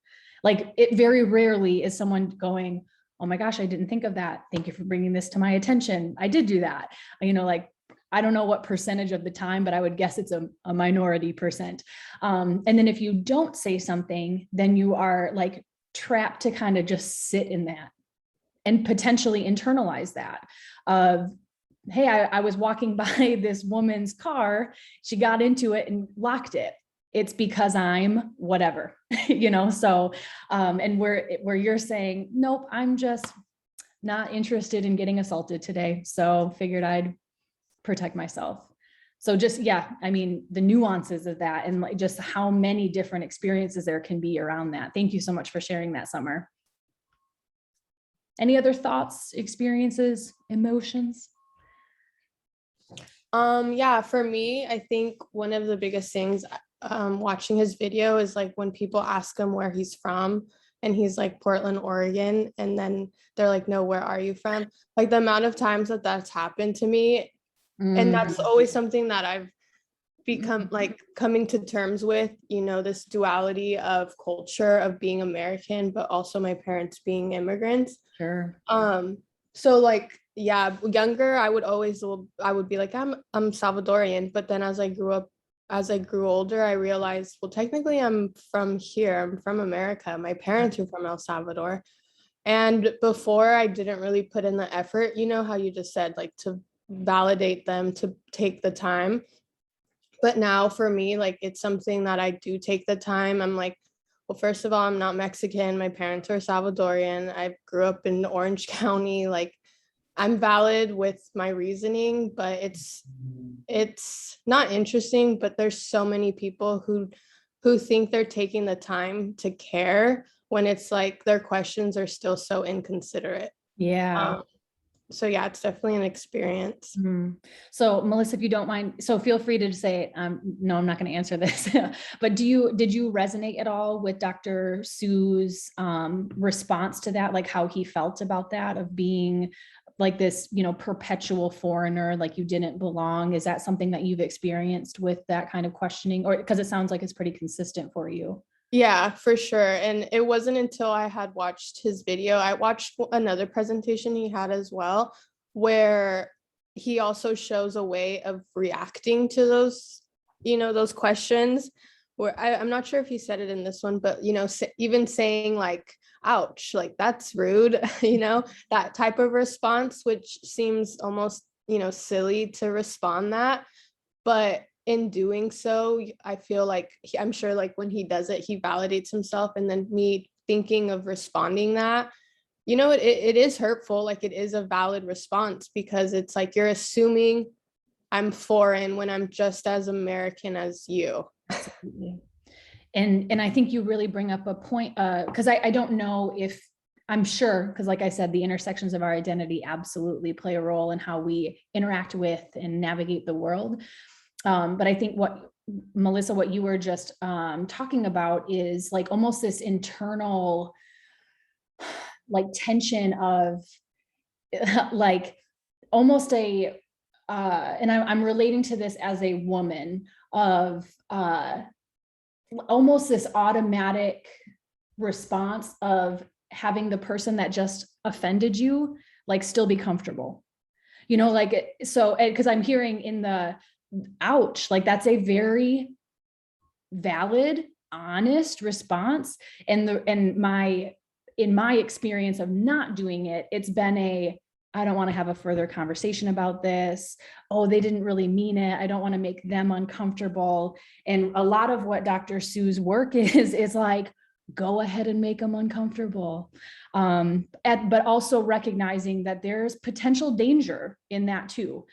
Like, it very rarely is someone going, oh my gosh, I didn't think of that. Thank you for bringing this to my attention. I did do that. Like, I don't know what percentage of the time, but I would guess it's a minority percent. And then if you don't say something, then you are like trapped to kind of just sit in that and potentially internalize that of, hey, I was walking by this woman's car, she got into it and locked it. It's because I'm whatever, so, and where you're saying, nope, I'm just not interested in getting assaulted today. So figured I'd protect myself. So just, the nuances of that and like just how many different experiences there can be around that. Thank you so much for sharing that, Summer. Any other thoughts, experiences, emotions? For me, I think one of the biggest things watching his video is like when people ask him where he's from and he's like Portland, Oregon, and then they're like, no, where are you from? Like the amount of times that's happened to me. And that's always something that I've become like coming to terms with, this duality of culture of being American, but also my parents being immigrants. Sure. So like, younger, I would be like, I'm Salvadorian. But then as I grew older, I realized, well, technically I'm from here. I'm from America. My parents are from El Salvador. And before, I didn't really put in the effort, how you just said, like to validate them, to take the time. But now for me, like, it's something that I do take the time. I'm like, well, first of all, I'm not Mexican. My parents are Salvadorian. I grew up in Orange County. Like, I'm valid with my reasoning, but it's not interesting. But there's so many people who think they're taking the time to care when it's like their questions are still so inconsiderate. Yeah. so yeah, it's definitely an experience. Mhm. So Melissa, if you don't mind, so feel free to say, no, I'm not going to answer this, but did you resonate at all with Dr. Sue's response to that? Like how he felt about that, of being like this, perpetual foreigner, like you didn't belong? Is that something that you've experienced with that kind of questioning, or because it sounds like it's pretty consistent for you? Yeah, for sure. And it wasn't until I had watched his video, I watched another presentation he had as well, where he also shows a way of reacting to those, those questions, where I'm not sure if he said it in this one, but, even saying like, ouch, like that's rude, that type of response, which seems almost, silly to respond that. But in doing so, I feel like I'm sure like when he does it, he validates himself. And then me thinking of responding that, it is hurtful. Like it is a valid response, because it's like you're assuming I'm foreign when I'm just as American as you. Absolutely. And I think you really bring up a point, because I don't know if, I'm sure, because like I said, the intersections of our identity absolutely play a role in how we interact with and navigate the world. But I think Melissa, what you were just talking about is like almost this internal like tension of like almost and I'm relating to this as a woman, of almost this automatic response of having the person that just offended you like still be comfortable, like so, because I'm hearing in the ouch, like that's a very valid, honest response. And in my experience of not doing it, it's been I don't want to have a further conversation about this. Oh, they didn't really mean it. I don't want to make them uncomfortable. And a lot of what Dr. Sue's work is like, go ahead and make them uncomfortable. But also recognizing that there's potential danger in that too.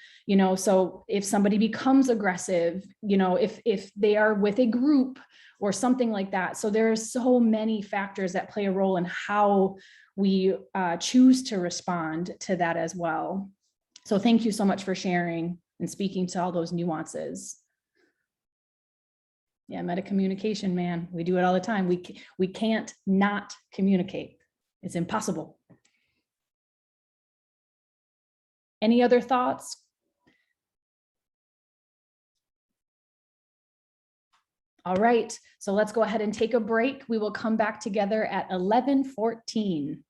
So if somebody becomes aggressive, if they are with a group or something like that. So there's so many factors that play a role in how we choose to respond to that as well. So thank you so much for sharing and speaking to all those nuances. Yeah, metacommunication, man. We do it all the time. We can't not communicate. It's impossible. Any other thoughts? All right, so let's go ahead and take a break. We will come back together at 11:14.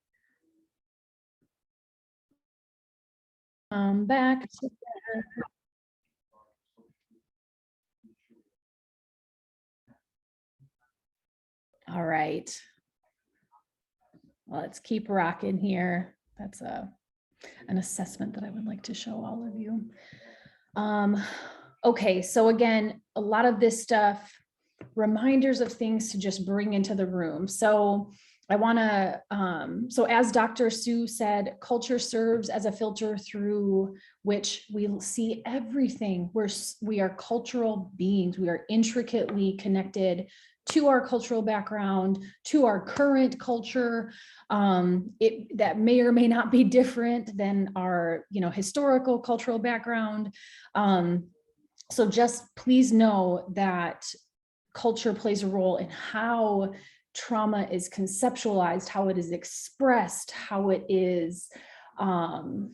Back. All right. Well, let's keep rocking here. That's an assessment that I would like to show all of you. Okay, so again, a lot of this stuff, reminders of things to just bring into the room. So I want to, so as Dr. Sue said, culture serves as a filter through which we see everything. We are cultural beings. We are intricately connected to our cultural background, to our current culture, that may or may not be different than our, historical cultural background. So just please know that culture plays a role in how trauma is conceptualized, how it is expressed, how it is thought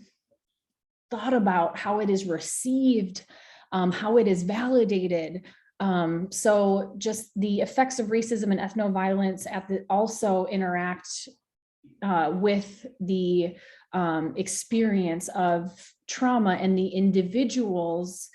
about, how it is received, how it is validated. So just the effects of racism and ethnoviolence also interact with the experience of trauma and the individual's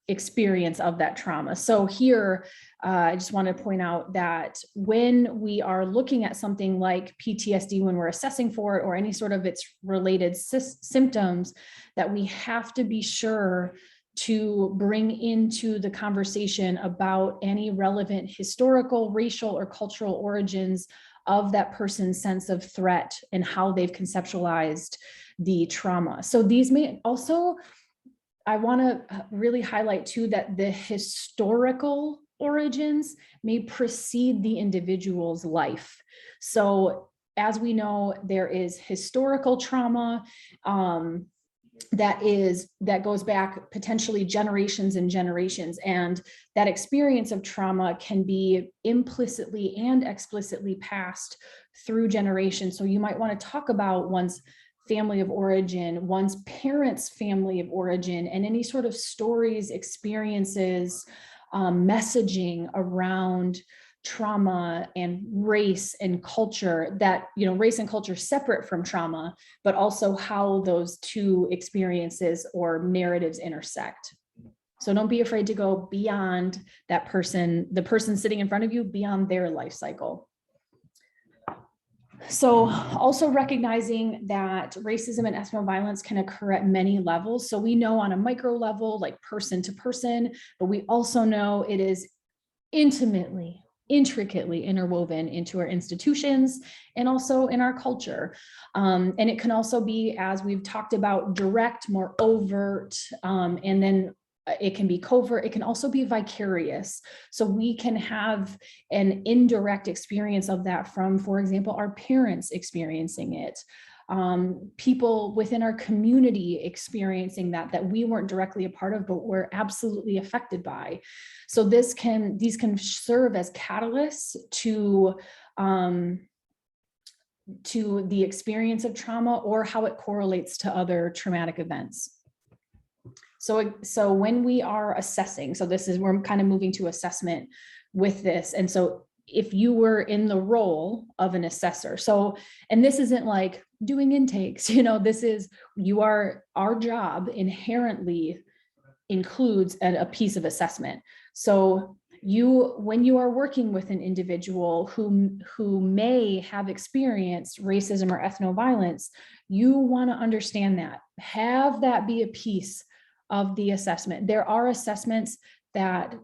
experience of that trauma. So here, I just want to point out that when we are looking at something like PTSD, when we're assessing for it or any sort of its related symptoms, that we have to be sure to bring into the conversation about any relevant historical, racial, or cultural origins of that person's sense of threat and how they've conceptualized the trauma. So these may also, I want to really highlight too, that the historical origins may precede the individual's life. So as we know, there is historical trauma that goes back potentially generations and generations. And that experience of trauma can be implicitly and explicitly passed through generations. So you might want to talk about one's family of origin, one's parents' family of origin, and any sort of stories, experiences, messaging around trauma and race and culture, that, you know, race and culture separate from trauma, but also how those two experiences or narratives intersect. So don't be afraid to go beyond that person, the person sitting in front of you, beyond their life cycle. So also recognizing that racism and ethnoviolence can occur at many levels. So we know on a micro level, like person to person, but we also know it is intricately interwoven into our institutions and also in our culture. And it can also be, as we've talked about, direct, more overt, and then it can be covert. It can also be vicarious. So we can have an indirect experience of that from, for example, our parents experiencing it, people within our community experiencing that we weren't directly a part of, but were absolutely affected by. So these can serve as catalysts to the experience of trauma or how it correlates to other traumatic events. So when we are assessing, so this is, we're kind of moving to assessment with this. And so if you were in the role of an assessor, so, and this isn't like doing intakes, you know, this is, our job inherently includes a piece of assessment. So when you are working with an individual who may have experienced racism or ethnoviolence, you want to understand that, have that be a piece of the assessment. There are assessments that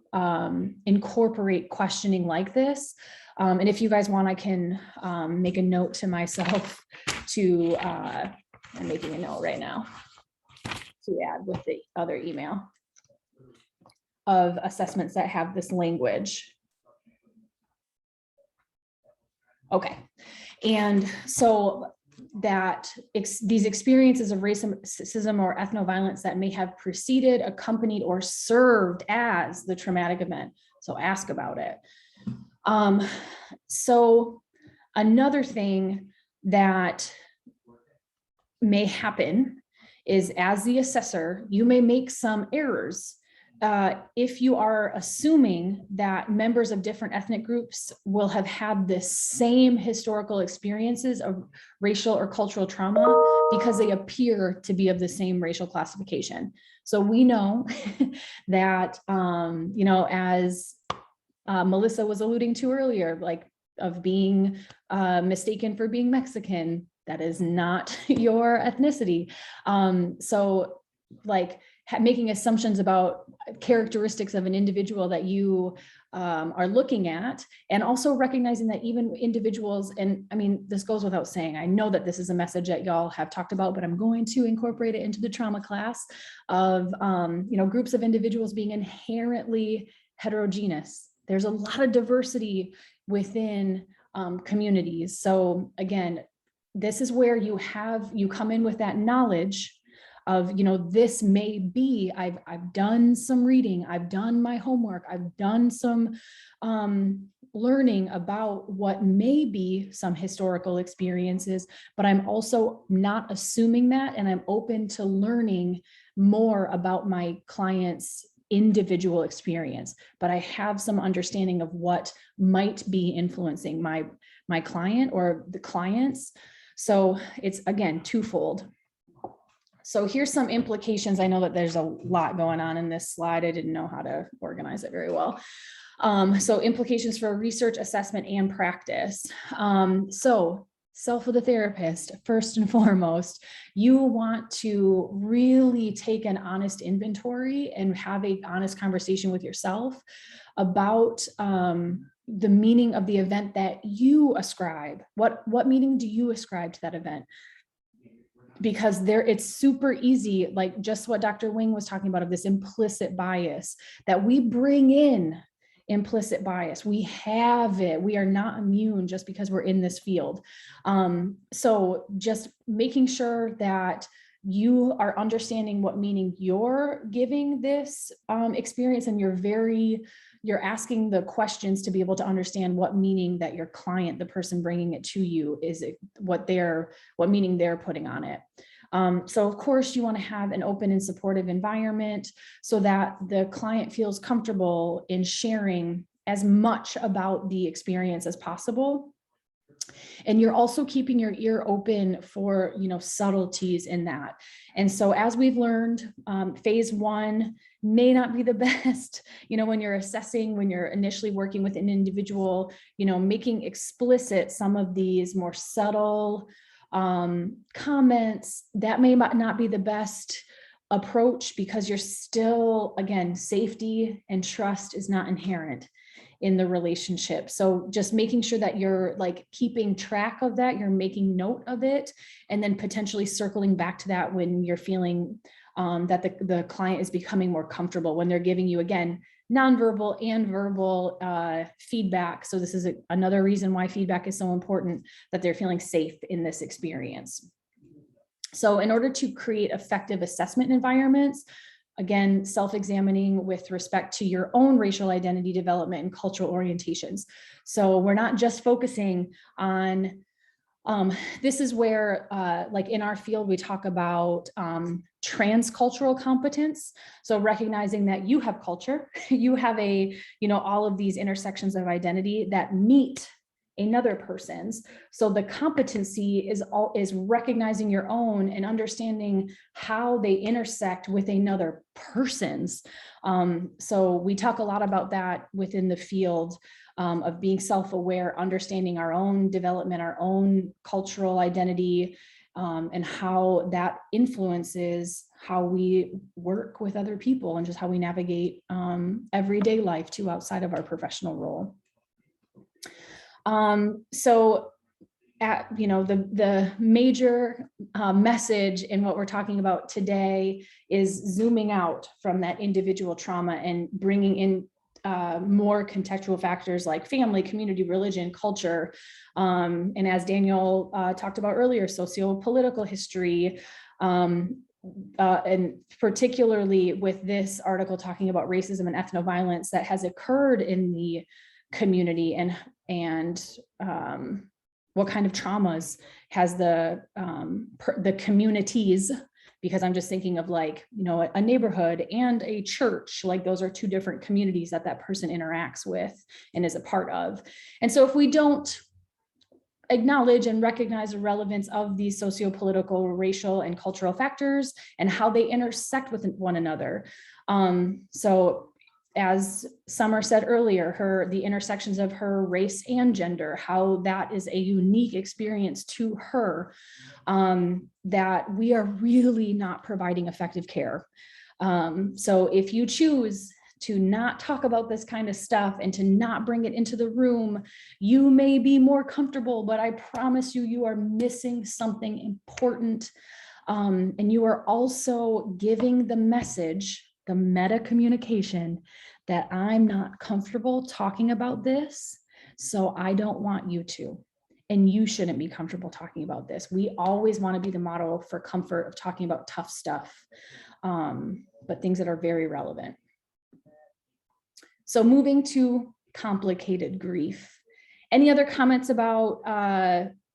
incorporate questioning like this. And if you guys want, I can make a note to myself to, I'm making a note right now to add with the other email of assessments that have this language. Okay. And so these experiences of racism or ethnoviolence that may have preceded, accompanied, or served as the traumatic event. So ask about it. So another thing that may happen is, as the assessor, you may make some errors if you are assuming that members of different ethnic groups will have had the same historical experiences of racial or cultural trauma because they appear to be of the same racial classification. So we know that, you know, as Melissa was alluding to earlier, like of being mistaken for being Mexican, that is not your ethnicity. So like making assumptions about characteristics of an individual that you are looking at, and also recognizing that even individuals, and I mean, this goes without saying, I know that this is a message that y'all have talked about, but I'm going to incorporate it into the trauma class of, you know, groups of individuals being inherently heterogeneous. There's a lot of diversity within communities. So again, this is where you come in with that knowledge of, you know, this may be, I've done some reading, I've done my homework, I've done some learning about what may be some historical experiences, but I'm also not assuming that, and I'm open to learning more about my client's individual experience, but I have some understanding of what might be influencing my client or the clients. So it's, again, twofold. So here's some implications. I know that there's a lot going on in this slide. I didn't know how to organize it very well. So implications for research, assessment, and practice. So self of the therapist, first and foremost, you want to really take an honest inventory and have an honest conversation with yourself about the meaning of the event that you ascribe. What meaning do you ascribe to that event? Because it's super easy, like just what Dr. Wing was talking about, of this implicit bias that we bring in implicit bias. We have it. We are not immune just because we're in this field. So just making sure that you are understanding what meaning you're giving this experience, and you're asking the questions to be able to understand what meaning that your client, the person bringing it to you, is what meaning they're putting on it. So of course you want to have an open and supportive environment so that the client feels comfortable in sharing as much about the experience as possible. And you're also keeping your ear open for, subtleties in that. And so as we've learned, phase one may not be the best, when you're assessing, when you're initially working with an individual, making explicit some of these more subtle comments, that may not be the best approach, because you're still, again, safety and trust is not inherent in the relationship. So just making sure that you're keeping track of that, you're making note of it, and then potentially circling back to that when you're feeling that the client is becoming more comfortable, when they're giving you, again, nonverbal and verbal feedback. So this is another reason why feedback is so important, that they're feeling safe in this experience. So in order to create effective assessment environments, again, self-examining with respect to your own racial identity development and cultural orientations. So we're not just focusing on, this is where, in our field, we talk about transcultural competence. So recognizing that you have culture, you have all of these intersections of identity that meet another person's. So the competency is recognizing your own and understanding how they intersect with another person's. So we talk a lot about that within the field of being self-aware, understanding our own development, our own cultural identity, and how that influences how we work with other people and just how we navigate everyday life too, outside of our professional role. So the major message in what we're talking about today is zooming out from that individual trauma and bringing in more contextual factors like family, community, religion, culture, and as Daniel talked about earlier, socio-political history, and particularly with this article talking about racism and ethnoviolence that has occurred in the community, and what kind of traumas has the communities, because I'm just thinking of a neighborhood and a church, those are two different communities that person interacts with and is a part of. And so if we don't acknowledge and recognize the relevance of these socio-political, racial, and cultural factors and how they intersect with one another. So as Summer said earlier, the intersections of her race and gender, how that is a unique experience to her, that we are really not providing effective care. So if you choose to not talk about this kind of stuff and to not bring it into the room, you may be more comfortable, but I promise you, you are missing something important. And you are also giving the message, the meta communication, that I'm not comfortable talking about this, so I don't want you to, and you shouldn't be comfortable talking about this. We always want to be the model for comfort of talking about tough stuff, but things that are very relevant. So moving to complicated grief. Any other comments about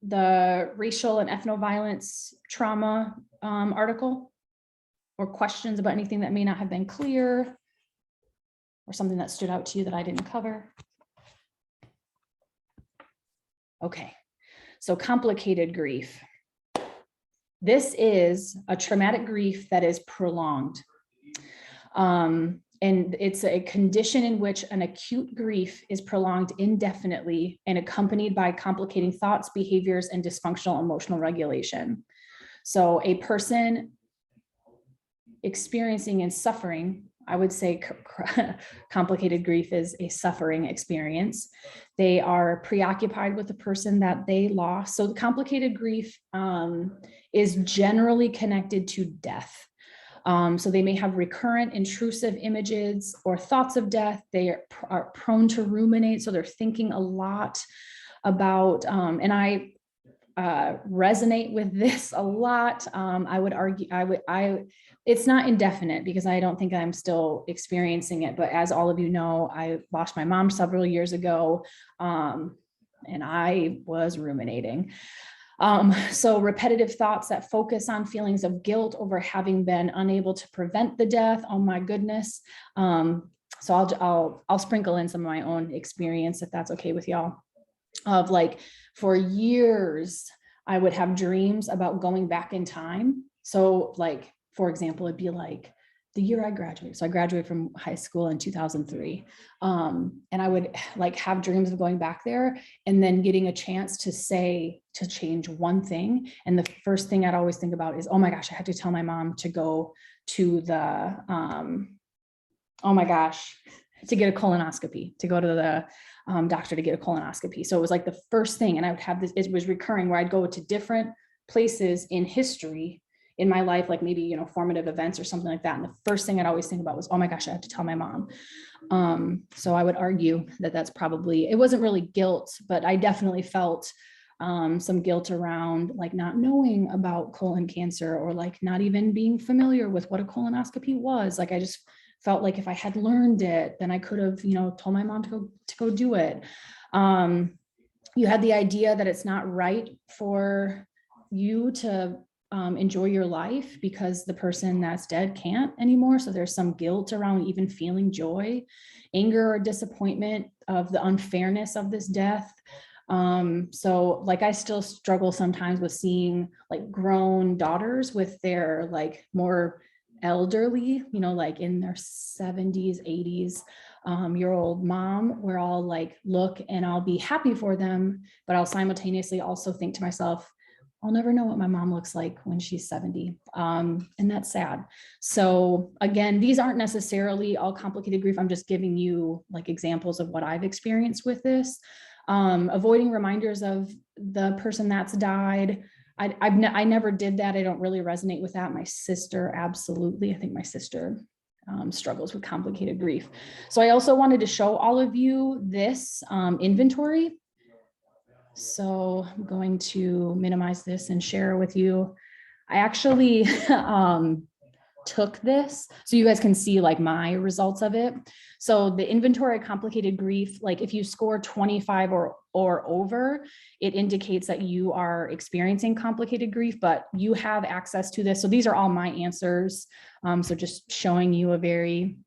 the racial and ethnoviolence trauma article, or questions about anything that may not have been clear, or something that stood out to you that I didn't cover? Okay, so complicated grief. This is a traumatic grief that is prolonged. And it's a condition in which an acute grief is prolonged indefinitely and accompanied by complicating thoughts, behaviors, and dysfunctional emotional regulation. So a person experiencing and suffering, I would say complicated grief is a suffering experience. They are preoccupied with the person that they lost. So the complicated grief is generally connected to death. So they may have recurrent intrusive images or thoughts of death. They are prone to ruminate. So they're thinking a lot about, and I resonate with this a lot. I would argue, it's not indefinite because I don't think I'm still experiencing it. But as all of you know, I lost my mom several years ago, and I was ruminating. So repetitive thoughts that focus on feelings of guilt over having been unable to prevent the death. Oh my goodness. So I'll sprinkle in some of my own experience, if that's okay with y'all. Of like, for years, I would have dreams about going back in time. So like, for example, it'd be like the year I graduated. So I graduated from high school in 2003. And I would like have dreams of going back there and then getting a chance to change one thing. And the first thing I'd always think about is, oh my gosh, I had to tell my mom to go to the, oh my gosh, to get a colonoscopy, to go to the doctor to get a colonoscopy. So it was like the first thing, and I would have this, it was recurring where I'd go to different places in history in my life, like maybe, you know, formative events or something like that. And the first thing I'd always think about was, oh my gosh, I have to tell my mom. So I would argue that that's probably, it wasn't really guilt, but I definitely felt some guilt around like not knowing about colon cancer, or like not even being familiar with what a colonoscopy was. Like I just felt like if I had learned it, then I could have, you know, told my mom to go do it. You had the idea that it's not right for you to enjoy your life because the person that's dead can't anymore. So there's some guilt around even feeling joy, anger, or disappointment of the unfairness of this death. So like I still struggle sometimes with seeing like grown daughters with their like more elderly, you know, like in their 70s, 80s, year old mom, where I'll like look and I'll be happy for them, but I'll simultaneously also think to myself, I'll never know what my mom looks like when she's 70. And that's sad. So again, these aren't necessarily all complicated grief. I'm just giving you like examples of what I've experienced with this. Avoiding reminders of the person that's died. I never did that. I don't really resonate with that. My sister, absolutely. I think my sister struggles with complicated grief. So I also wanted to show all of you this inventory. So I'm going to minimize this and share with you. I actually took this so you guys can see like my results of it. So the inventory of complicated grief, like if you score 25 or over, it indicates that you are experiencing complicated grief, but you have access to this. So these are all my answers. So just showing you a very,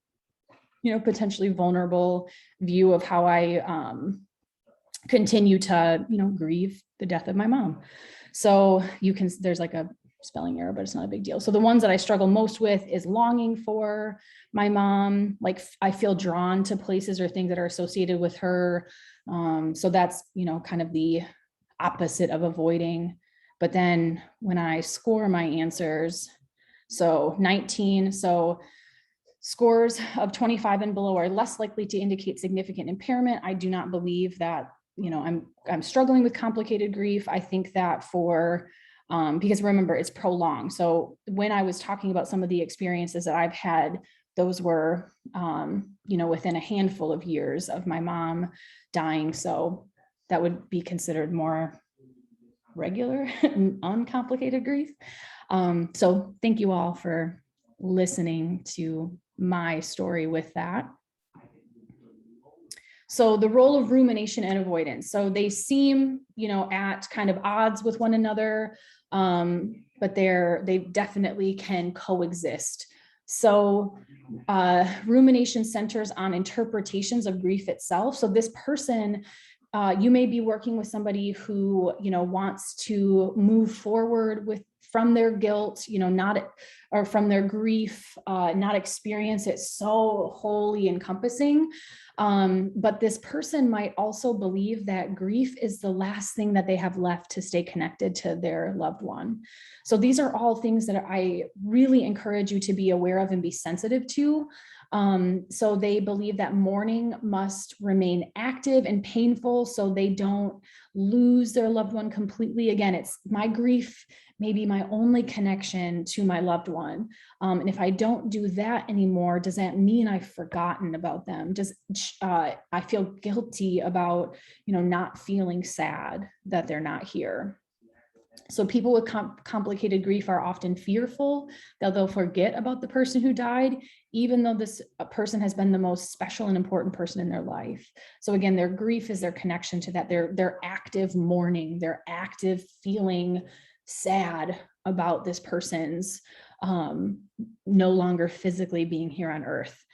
you know, potentially vulnerable view of how I continue to, you know, grieve the death of my mom. So you can, there's like a spelling error, but it's not a big deal. So the ones that I struggle most with is longing for my mom. Like I feel drawn to places or things that are associated with her. So that's, you know, kind of the opposite of avoiding. But then when I score my answers, so 19, so scores of 25 and below are less likely to indicate significant impairment. I do not believe that, you know, I'm struggling with complicated grief. I think that for because remember, it's prolonged. So when I was talking about some of the experiences that I've had, those were, you know, within a handful of years of my mom dying. So that would be considered more regular, uncomplicated grief. So thank you all for listening to my story with that. So the role of rumination and avoidance. So they seem, you know, at kind of odds with one another, but they definitely can coexist. So rumination centers on interpretations of grief itself. So this person, you may be working with somebody who, you know, wants to move forward from their guilt, you know, or from their grief, not experience it so wholly encompassing. But this person might also believe that grief is the last thing that they have left to stay connected to their loved one. So these are all things that I really encourage you to be aware of and be sensitive to. So they believe that mourning must remain active and painful so they don't lose their loved one completely. Again, it's my grief maybe my only connection to my loved one. And if I don't do that anymore, does that mean I've forgotten about them? I feel guilty about, not feeling sad that they're not here. So people with complicated grief are often fearful that they'll forget about the person who died, even though this person has been the most special and important person in their life. So again, their grief is their connection to that. Their active mourning, their active feeling sad about this person's no longer physically being here on earth.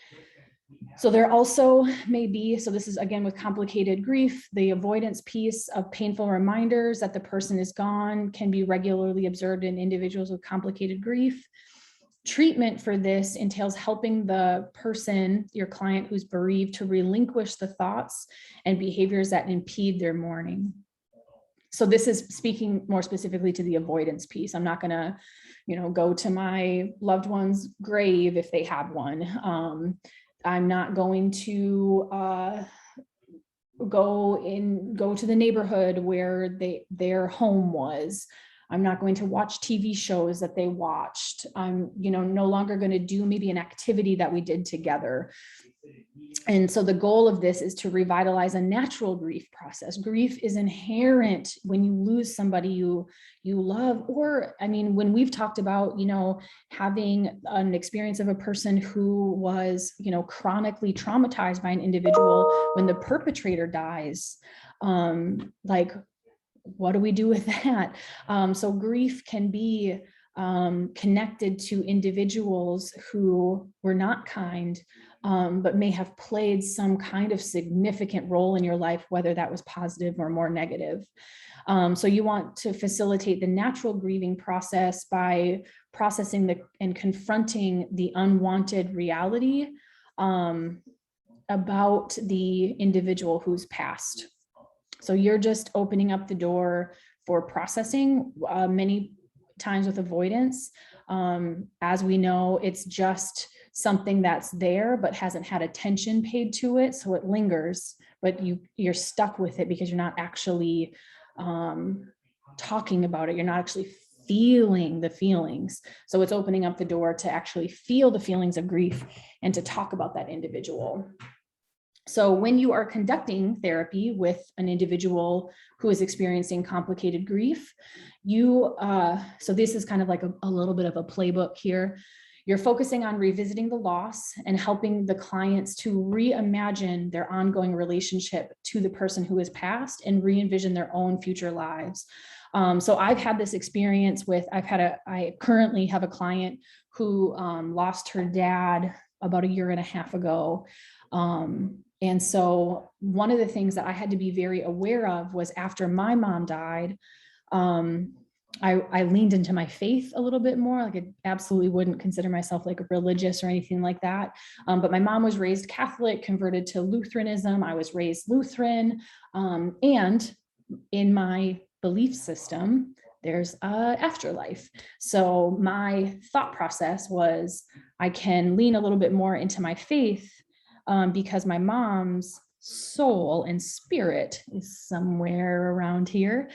So there also may be, so this is again with complicated grief, the avoidance piece of painful reminders that the person is gone can be regularly observed in individuals with complicated grief. Treatment for this entails helping the person, your client who's bereaved, to relinquish the thoughts and behaviors that impede their mourning. So this is speaking more specifically to the avoidance piece. I'm not going to, go to my loved one's grave if they have one. I'm not going to go to the neighborhood where their home was. I'm not going to watch TV shows that they watched. I'm, no longer going to do maybe an activity that we did together. And so the goal of this is to revitalize a natural grief process. Grief is inherent when you lose somebody you love, or, when we've talked about, having an experience of a person who was, chronically traumatized by an individual, when the perpetrator dies, what do we do with that? So grief can be connected to individuals who were not kind, but may have played some kind of significant role in your life, whether that was positive or more negative. So you want to facilitate the natural grieving process by processing and confronting the unwanted reality about the individual who's passed. So you're just opening up the door for processing. Many times with avoidance, as we know, it's just something that's there but hasn't had attention paid to it, so it lingers, but you're stuck with it because you're not actually talking about it. You're not actually feeling the feelings. So it's opening up the door to actually feel the feelings of grief and to talk about that individual. So when you are conducting therapy with an individual who is experiencing complicated grief, so this is kind of like a little bit of a playbook here. You're focusing on revisiting the loss and helping the clients to reimagine their ongoing relationship to the person who has passed and re-envision their own future lives. So I've had this experience I currently have a client who lost her dad about 1.5 years ago. And so one of the things that I had to be very aware of was after my mom died, I leaned into my faith a little bit more. Like, I absolutely wouldn't consider myself like religious or anything like that. But my mom was raised Catholic, converted to Lutheranism. I was raised Lutheran. And in my belief system, there's an afterlife. So my thought process was, I can lean a little bit more into my faith because my mom's soul and spirit is somewhere around here.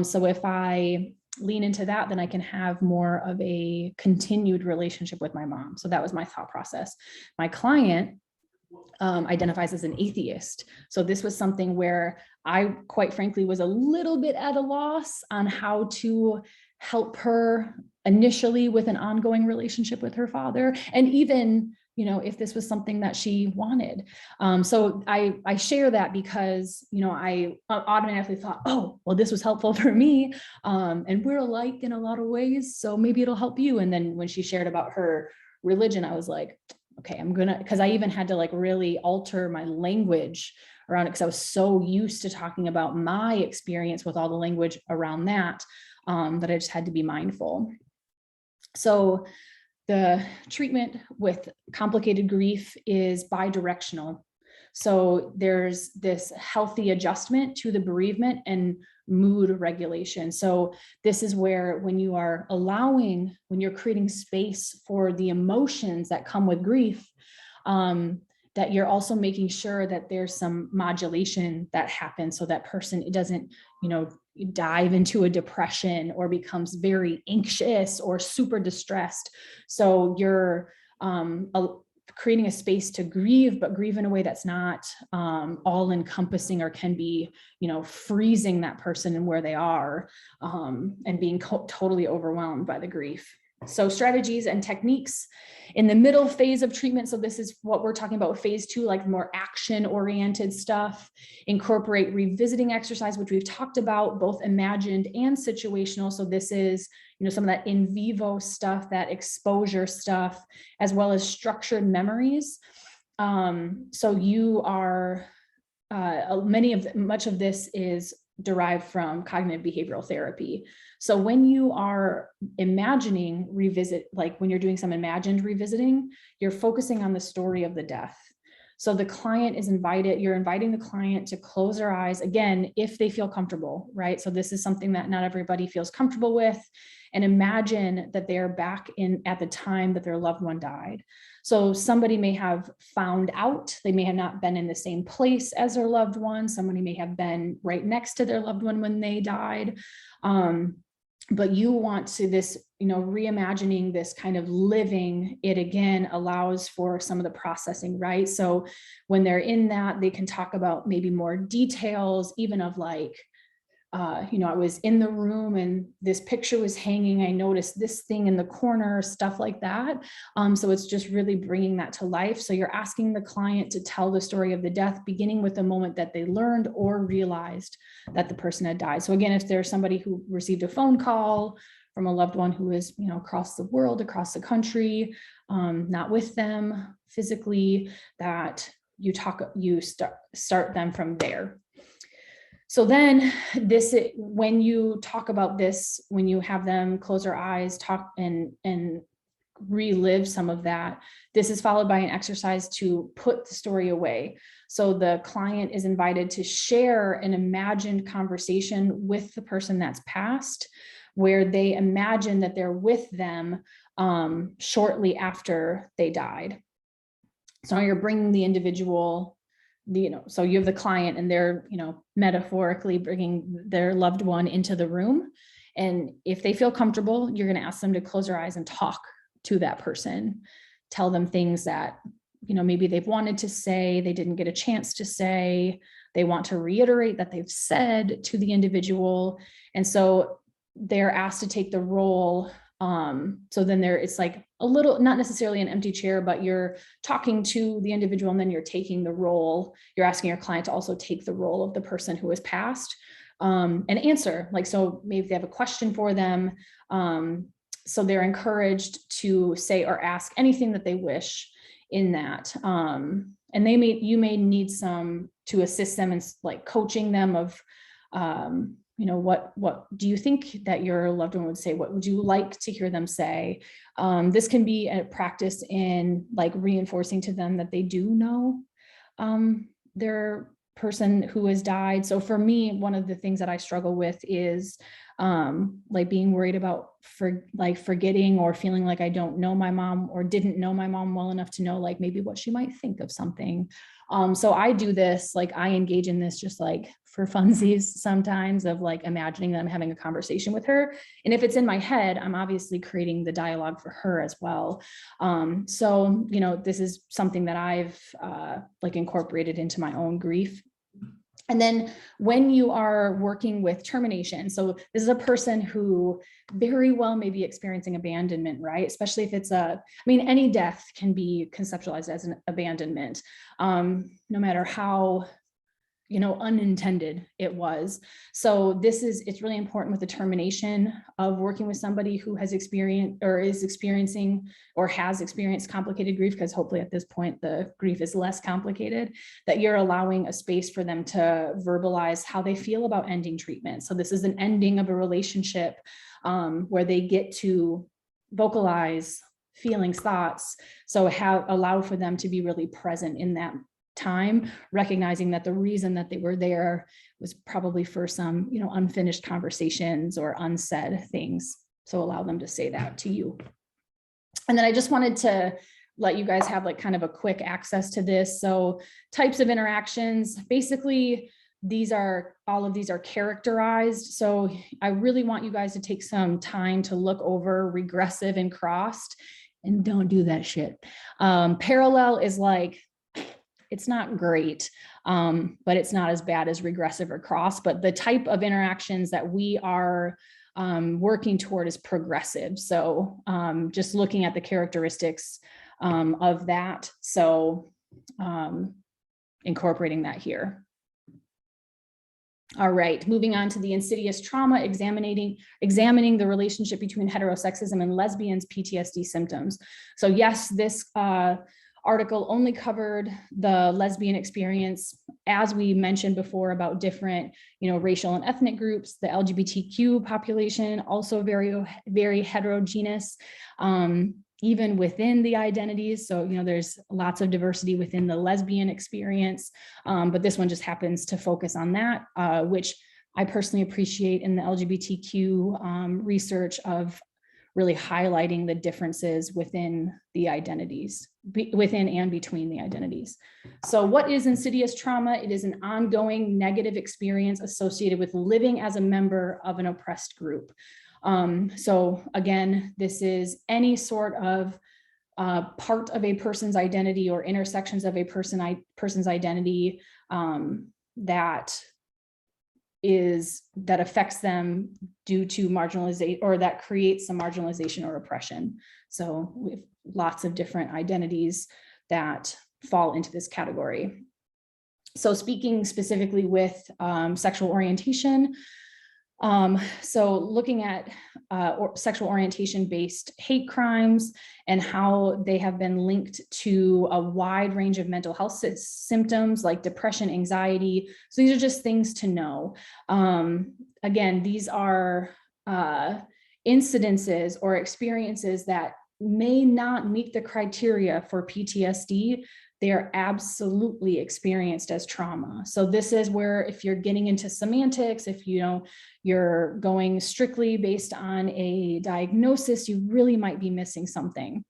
So if I lean into that, then I can have more of a continued relationship with my mom. So that was my thought process. My client identifies as an atheist. So this was something where I, quite frankly, was a little bit at a loss on how to help her initially with an ongoing relationship with her father, and even, if this was something that she wanted. So I share that because, I automatically thought, oh, well, this was helpful for me. And we're alike in a lot of ways, so maybe it'll help you. And then when she shared about her religion, I was like, okay, because I even had to like really alter my language around it, because I was so used to talking about my experience with all the language around that, that I just had to be mindful. So the treatment with complicated grief is bi-directional. So there's this healthy adjustment to the bereavement and mood regulation. So this is where when you're creating space for the emotions that come with grief, that you're also making sure that there's some modulation that happens, so that person, it doesn't, dive into a depression or becomes very anxious or super distressed. So you're creating a space to grieve, but grieve in a way that's not all encompassing, or can be, freezing that person and where they are, and being totally overwhelmed by the grief. So strategies and techniques in the middle phase of treatment. So this is what we're talking about, phase 2, like more action oriented stuff. Incorporate revisiting exercise, which we've talked about, both imagined and situational. So this is, some of that in vivo stuff, that exposure stuff, as well as structured memories. So you are, much of this is derived from cognitive behavioral therapy. So when you are imagining like when you're doing some imagined revisiting, you're focusing on the story of the death. So the client is you're inviting the client to close their eyes, again, if they feel comfortable, right? So this is something that not everybody feels comfortable with, and imagine that they're back at the time that their loved one died. So somebody may have found out, they may have not been in the same place as their loved one. Somebody may have been right next to their loved one when they died. But you want to reimagining this kind of living it again allows for some of the processing, right? So when they're in that, they can talk about maybe more details, even of like, I was in the room and this picture was hanging. I noticed this thing in the corner, stuff like that. So it's just really bringing that to life. So you're asking the client to tell the story of the death, beginning with the moment that they learned or realized that the person had died. So again, if there's somebody who received a phone call from a loved one who is, across the world, across the country, not with them physically, that you start them from there. So then when you talk about this, when you have them close their eyes, talk and relive some of that, this is followed by an exercise to put the story away. So the client is invited to share an imagined conversation with the person that's passed, where they imagine that they're with them shortly after they died. So you're bringing the individual, so you have the client and they're, metaphorically bringing their loved one into the room. And if they feel comfortable, you're going to ask them to close their eyes and talk to that person, tell them things that, maybe they've wanted to say, they didn't get a chance to say, they want to reiterate that they've said to the individual. And so they're asked to take the role. So then it's like a little, not necessarily an empty chair, but you're talking to the individual and then you're taking the role. You're asking your client to also take the role of the person who has passed, and answer. Like, so maybe they have a question for them. So they're encouraged to say or ask anything that they wish in that. And you may need some to assist them in like coaching them of, what do you think that your loved one would say? What would you like to hear them say? This can be a practice in like reinforcing to them that they do know their person who has died. So for me, one of the things that I struggle with is like being worried about forgetting or feeling like I don't know my mom or didn't know my mom well enough to know like maybe what she might think of something. So I do this, like I engage in this just like for funsies sometimes of like imagining that I'm having a conversation with her. And if it's in my head, I'm obviously creating the dialogue for her as well. So, this is something that I've like incorporated into my own grief. And then when you are working with termination, so this is a person who very well may be experiencing abandonment, right? Especially if it's any death can be conceptualized as an abandonment, no matter how, unintended it was. So it's really important with the termination of working with somebody who has experienced or is experiencing or has experienced complicated grief, because hopefully at this point the grief is less complicated, that you're allowing a space for them to verbalize how they feel about ending treatment. So this is an ending of a relationship where they get to vocalize feelings, thoughts. So allow for them to be really present in that time, recognizing that the reason that they were there was probably for some, unfinished conversations or unsaid things. So allow them to say that to you. And then I just wanted to let you guys have like kind of a quick access to this. So types of interactions, basically all of these are characterized. So I really want you guys to take some time to look over regressive and crossed, and don't do that shit. Parallel is like, it's not great, but it's not as bad as regressive or cross. But the type of interactions that we are working toward is progressive. So just looking at the characteristics of that. So incorporating that here. All right, moving on to the insidious trauma, examining the relationship between heterosexism and lesbians' PTSD symptoms. So yes, this article only covered the lesbian experience, as we mentioned before, about different, racial and ethnic groups. The LGBTQ population also very heterogeneous, even within the identities. So, there's lots of diversity within the lesbian experience, but this one just happens to focus on that, which I personally appreciate in the LGBTQ research of really highlighting the differences within the identities, within and between the identities. So what is insidious trauma? It is an ongoing negative experience associated with living as a member of an oppressed group. So again, this is any sort of part of a person's identity or intersections of a person's identity that affects them due to marginalization, or that creates some marginalization or oppression. So we have lots of different identities that fall into this category. So speaking specifically with sexual orientation, so looking at sexual orientation-based hate crimes and how they have been linked to a wide range of mental health symptoms like depression, anxiety. So these are just things to know. Again, these are incidences or experiences that may not meet the criteria for PTSD. They are absolutely experienced as trauma. So this is where, if you're getting into semantics, if you're going strictly based on a diagnosis, you really might be missing something.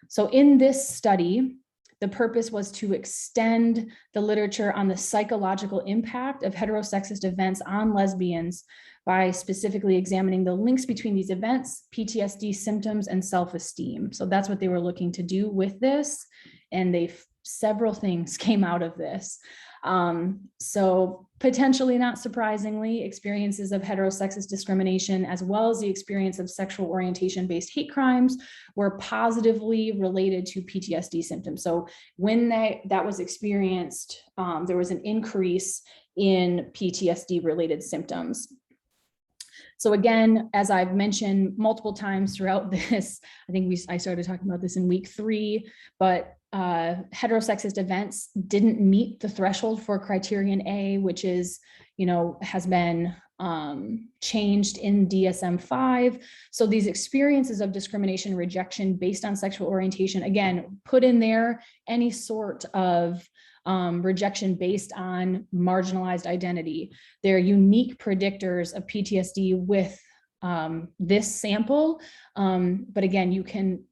So in this study, the purpose was to extend the literature on the psychological impact of heterosexist events on lesbians by specifically examining the links between these events, PTSD symptoms, and self-esteem. So that's what they were looking to do with this. And several things came out of this. So potentially not surprisingly, experiences of heterosexist discrimination, as well as the experience of sexual orientation-based hate crimes, were positively related to PTSD symptoms. So when that was experienced, there was an increase in PTSD-related symptoms. So again, as I've mentioned multiple times throughout this, I think I started talking about this in week 3, but heterosexist events didn't meet the threshold for criterion A, which is, has been changed in DSM-5. So these experiences of discrimination, rejection based on sexual orientation, again, put in there any sort of rejection based on marginalized identity. They're unique predictors of PTSD with this sample. But again, you can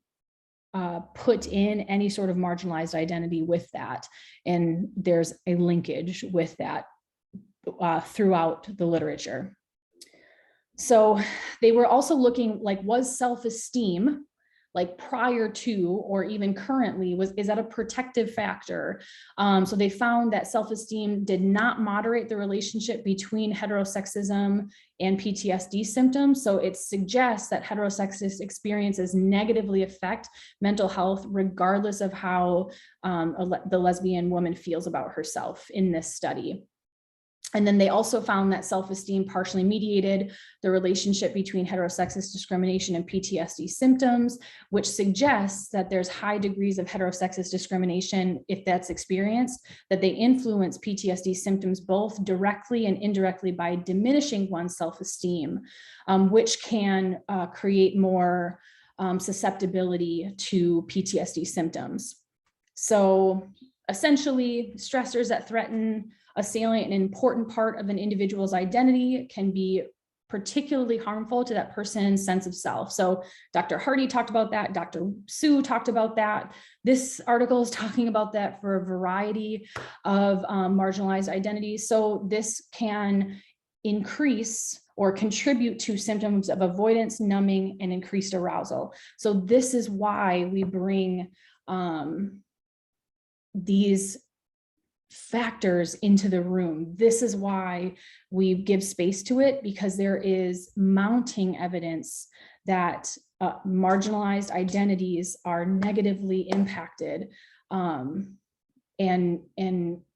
put in any sort of marginalized identity with that. And there's a linkage with that throughout the literature. So they were also looking, like, was self-esteem, like prior to or even currently, is that a protective factor? So they found that self-esteem did not moderate the relationship between heterosexism and PTSD symptoms. So it suggests that heterosexist experiences negatively affect mental health, regardless of how the lesbian woman feels about herself in this study. And then they also found that self-esteem partially mediated the relationship between heterosexist discrimination and PTSD symptoms, which suggests that there's high degrees of heterosexist discrimination, if that's experienced, that they influence PTSD symptoms both directly and indirectly by diminishing one's self-esteem, which can create more susceptibility to PTSD symptoms. So essentially, stressors that threaten a salient and important part of an individual's identity can be particularly harmful to that person's sense of self. So Dr. Hardy talked about that. Dr. Sue talked about that. This article is talking about that for a variety of marginalized identities. So this can increase or contribute to symptoms of avoidance, numbing, and increased arousal. So this is why we bring these factors into the room. This is why we give space to it, because there is mounting evidence that marginalized identities are negatively impacted and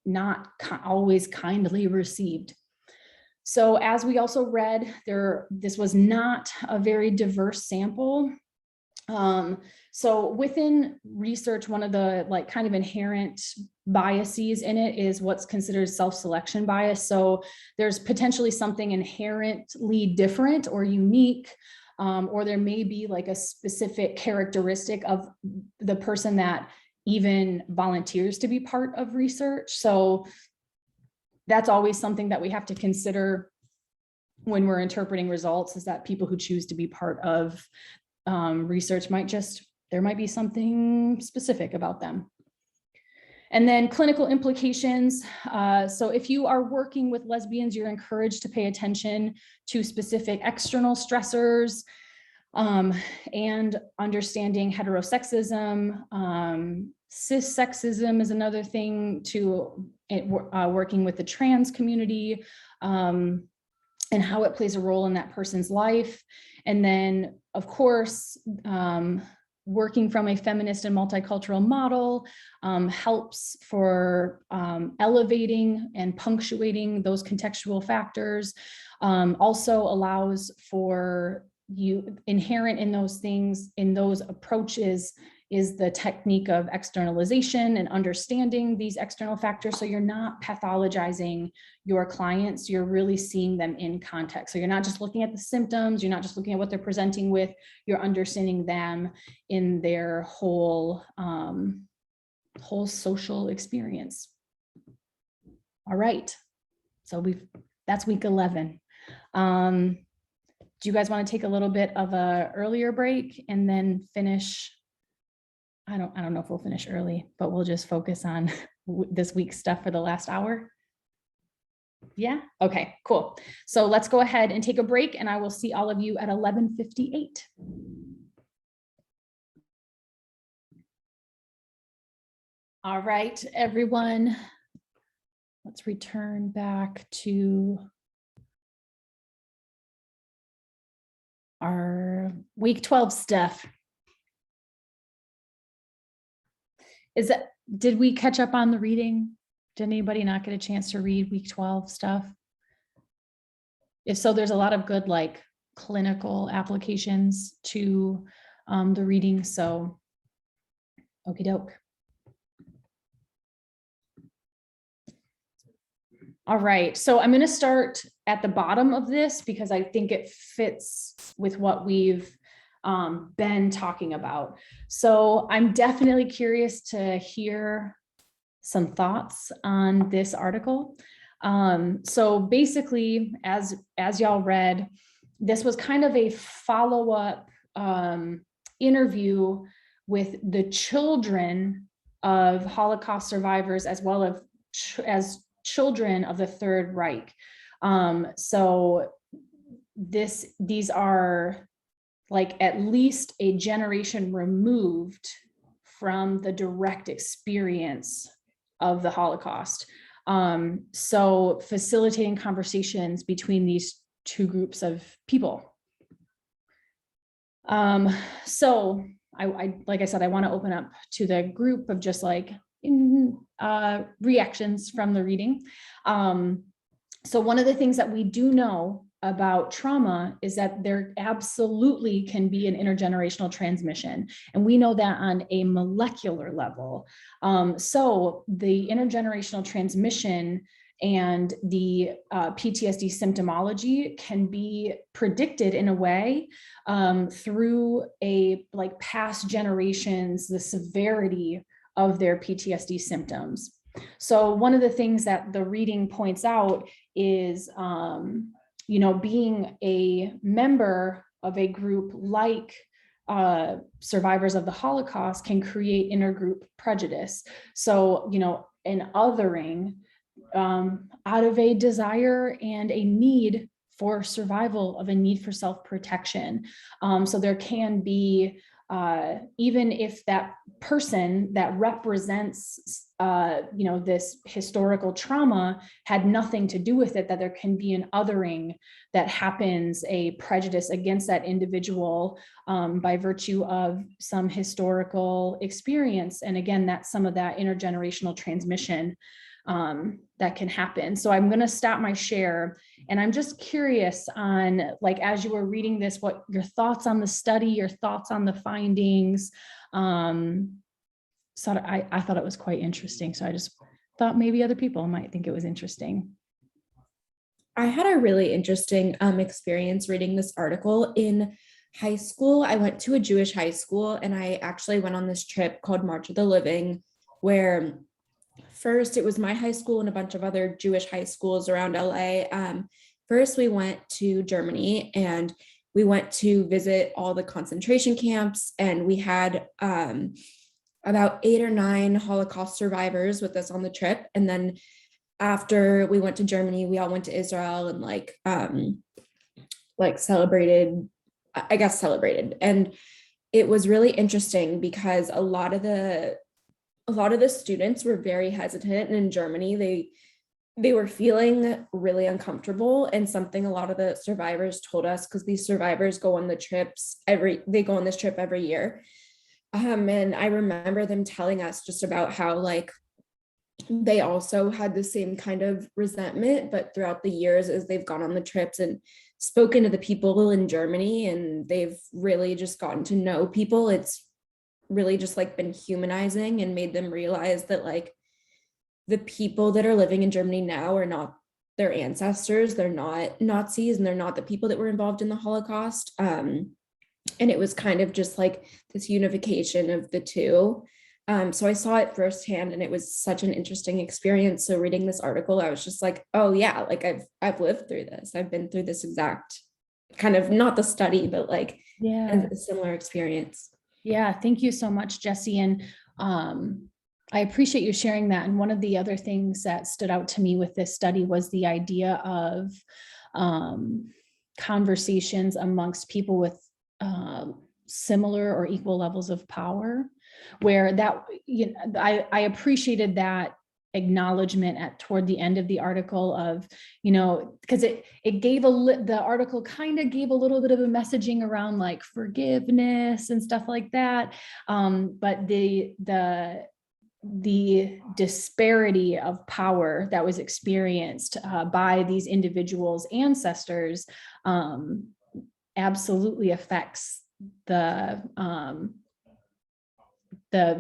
not always kindly received. So as we also read, this was not a very diverse sample. So within research, one of the kind of inherent biases in it is what's considered self-selection bias. So there's potentially something inherently different or unique, or there may be a specific characteristic of the person that even volunteers to be part of research. So that's always something that we have to consider when we're interpreting results, is that people who choose to be part of research there might be something specific about them. And then clinical implications. So if you are working with lesbians, you're encouraged to pay attention to specific external stressors and understanding heterosexism. Cissexism is another thing to working with the trans community and how it plays a role in that person's life. And then, of course, working from a feminist and multicultural model helps for elevating and punctuating those contextual factors. Also allows for inherent in those things, in those approaches, is the technique of externalization and understanding these external factors. So you're not pathologizing your clients, you're really seeing them in context. So you're not just looking at the symptoms, you're not just looking at what they're presenting with, you're understanding them in their whole social experience. All right, so that's week 11. Do you guys want to take a little bit of a earlier break and then finish? I don't know if we'll finish early, but we'll just focus on this week's stuff for the last hour. Yeah, okay, cool. So let's go ahead and take a break, and I will see all of you at 11:58. All right, everyone, let's return back to our week 12 stuff. Did we catch up on the reading? Did anybody not get a chance to read week 12 stuff? If so, there's a lot of good clinical applications to the reading. So, okie doke. All right, so I'm going to start at the bottom of this because I think it fits with what we've been talking about. So I'm definitely curious to hear some thoughts on this article. So basically, as y'all read, this was kind of a follow-up interview with the children of Holocaust survivors, as well as children of the Third Reich. So these are at least a generation removed from the direct experience of the Holocaust. So facilitating conversations between these two groups of people. So I like I said, I want to open up to the group of just reactions from the reading. So one of the things that we do know about trauma is that there absolutely can be an intergenerational transmission. And we know that on a molecular level. So the intergenerational transmission and the PTSD symptomology can be predicted in a way through past generations, the severity of their PTSD symptoms. So one of the things that the reading points out is being a member of a group like survivors of the Holocaust can create intergroup prejudice. So, an othering out of a desire and a need for survival, of a need for self-protection. So there can be, even if that person that represents, this historical trauma had nothing to do with it, that there can be an othering that happens, a prejudice against that individual by virtue of some historical experience. And again, that's some of that intergenerational transmission that can happen. So I'm going to stop my share, and I'm just curious on, like, as you were reading this, what your thoughts on the study, your thoughts on the findings. So I thought it was quite interesting. So I just thought maybe other people might think it was interesting. I had a really interesting experience reading this article. In high school, I went to a Jewish high school, and I actually went on this trip called March of the Living, where first it was my high school and a bunch of other Jewish high schools around LA. First, we went to Germany, and we went to visit all the concentration camps, and we had about 8 or 9 Holocaust survivors with us on the trip. And then after we went to Germany, we all went to Israel and celebrated. And it was really interesting because a lot of the students were very hesitant. And in Germany, they were feeling really uncomfortable. And something a lot of the survivors told us, because these survivors go on the trips they go on this trip every year. And I remember them telling us just about how they also had the same kind of resentment, but throughout the years, as they've gone on the trips and spoken to the people in Germany, and they've really just gotten to know people, it's really just been humanizing and made them realize that the people that are living in Germany now are not their ancestors. They're not Nazis, and they're not the people that were involved in the Holocaust. And it was kind of just this unification of the two. So I saw it firsthand, and it was such an interesting experience. So reading this article, I was just oh yeah, I've lived through this. I've been through this exact kind of, not the study, but a similar experience. Yeah, thank you so much, Jessie. And I appreciate you sharing that. And one of the other things that stood out to me with this study was the idea of conversations amongst people with similar or equal levels of power, where that, I appreciated that acknowledgement toward the end of the article of, because it gave the article kind of gave a little bit of a messaging around forgiveness and stuff like that. But the disparity of power that was experienced by these individuals' ancestors absolutely affects the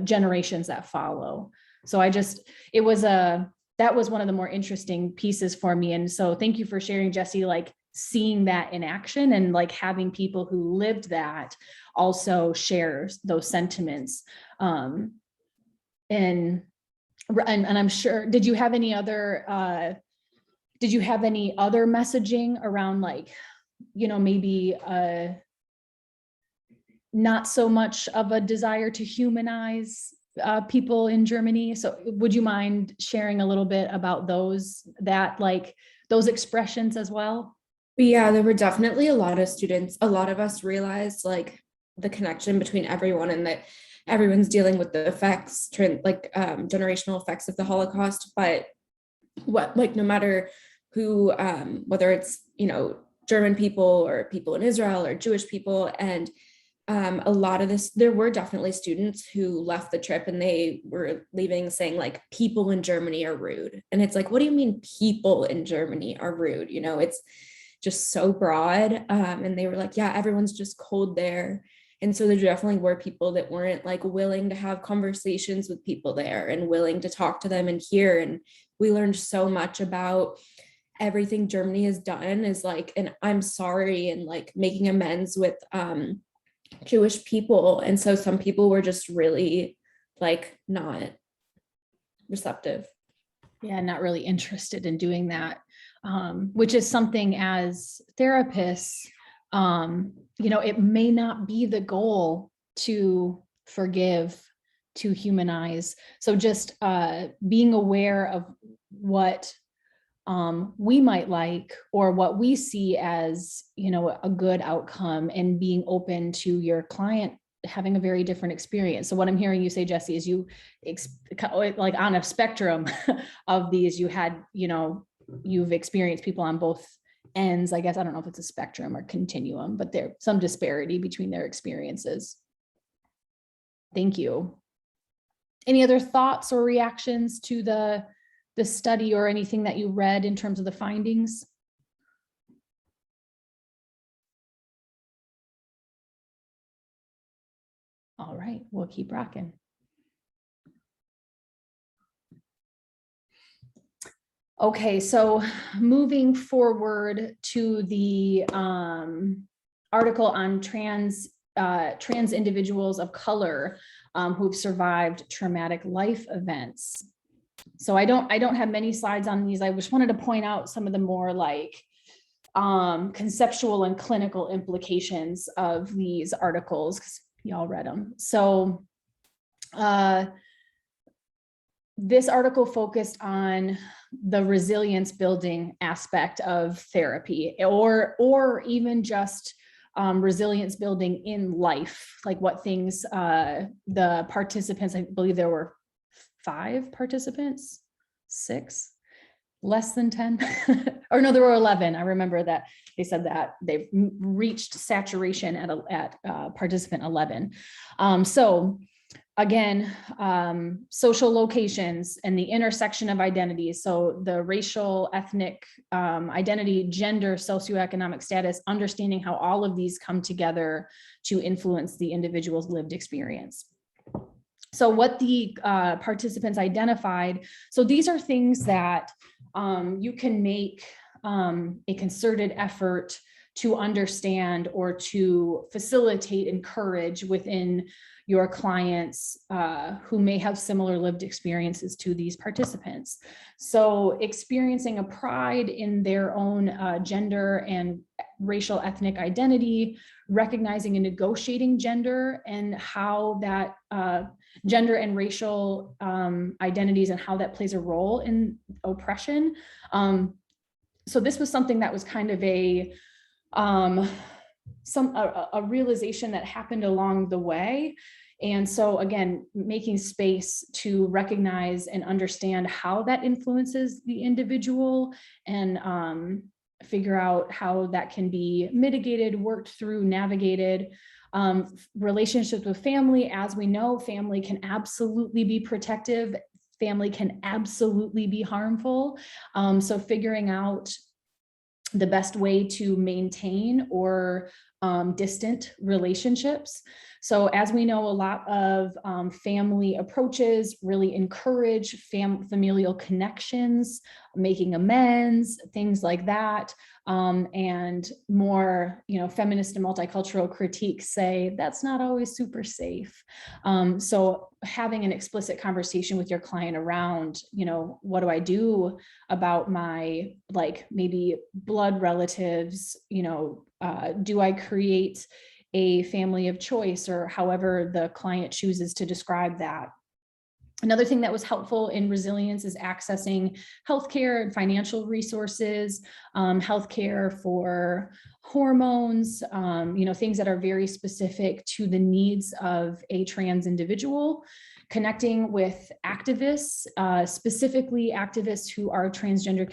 generations that follow. So that was one of the more interesting pieces for me. And so thank you for sharing, Jessie, seeing that in action, and having people who lived that also share those sentiments. And I'm sure, did you have any other messaging around maybe not so much of a desire to humanize people in Germany? So would you mind sharing a little bit about those expressions as well? Yeah, there were definitely a lot of students. A lot of us realized the connection between everyone, and that everyone's dealing with the effects, generational effects of the Holocaust. But no matter who, whether it's, German people or people in Israel or Jewish people, and a lot of this, there were definitely students who left the trip and they were leaving saying people in Germany are rude. And it's what do you mean people in Germany are rude? It's just so broad. And they were yeah, everyone's just cold there. And so there definitely were people that weren't willing to have conversations with people there and willing to talk to them and hear. And we learned so much about everything Germany has done is an I'm sorry, and making amends with Jewish people. And so some people were just really not receptive. Yeah, not really interested in doing that, which is something as therapists, it may not be the goal to forgive, to humanize. So just being aware of what we might like, or what we see as, a good outcome, and being open to your client having a very different experience. So what I'm hearing you say, Jesse, is like on a spectrum of these, you've experienced people on both ends. I guess, I don't know if it's a spectrum or continuum, but there's some disparity between their experiences. Thank you. Any other thoughts or reactions to the study, or anything that you read in terms of the findings? All right, we'll keep rocking. Okay, so moving forward to the article on trans individuals of color who've survived traumatic life events. So I don't have many slides on these. I just wanted to point out some of the more like conceptual and clinical implications of these articles, because y'all read them. So this article focused on the resilience building aspect of therapy, or even just resilience building in life, like what things the participants, I believe there were 5 participants, 6, less than 10, or no, there were 11. I remember that they said that they've reached saturation at participant 11. So again, social locations and the intersection of identities. So the racial, ethnic identity, gender, socioeconomic status, understanding how all of these come together to influence the individual's lived experience. So what the participants identified, so these are things that you can make a concerted effort to understand or to facilitate, encourage within your clients who may have similar lived experiences to these participants. So experiencing a pride in their own gender and racial ethnic identity, recognizing and negotiating gender and how that gender and racial identities and how that plays a role in oppression. So this was something that was kind of a realization that happened along the way. And so again, making space to recognize and understand how that influences the individual, and figure out how that can be mitigated, worked through, navigated. Relationships with family, as we know, family can absolutely be protective. Family can absolutely be harmful. So figuring out the best way to maintain or distant relationships. So as we know, a lot of family approaches really encourage familial connections, making amends, things like that. And more, feminist and multicultural critiques say that's not always super safe. So having an explicit conversation with your client around, what do I do about my, maybe blood relatives, do I create a family of choice, or however the client chooses to describe that. Another thing that was helpful in resilience is accessing healthcare and financial resources, healthcare for hormones, things that are very specific to the needs of a trans individual. Connecting with activists, specifically activists who are transgender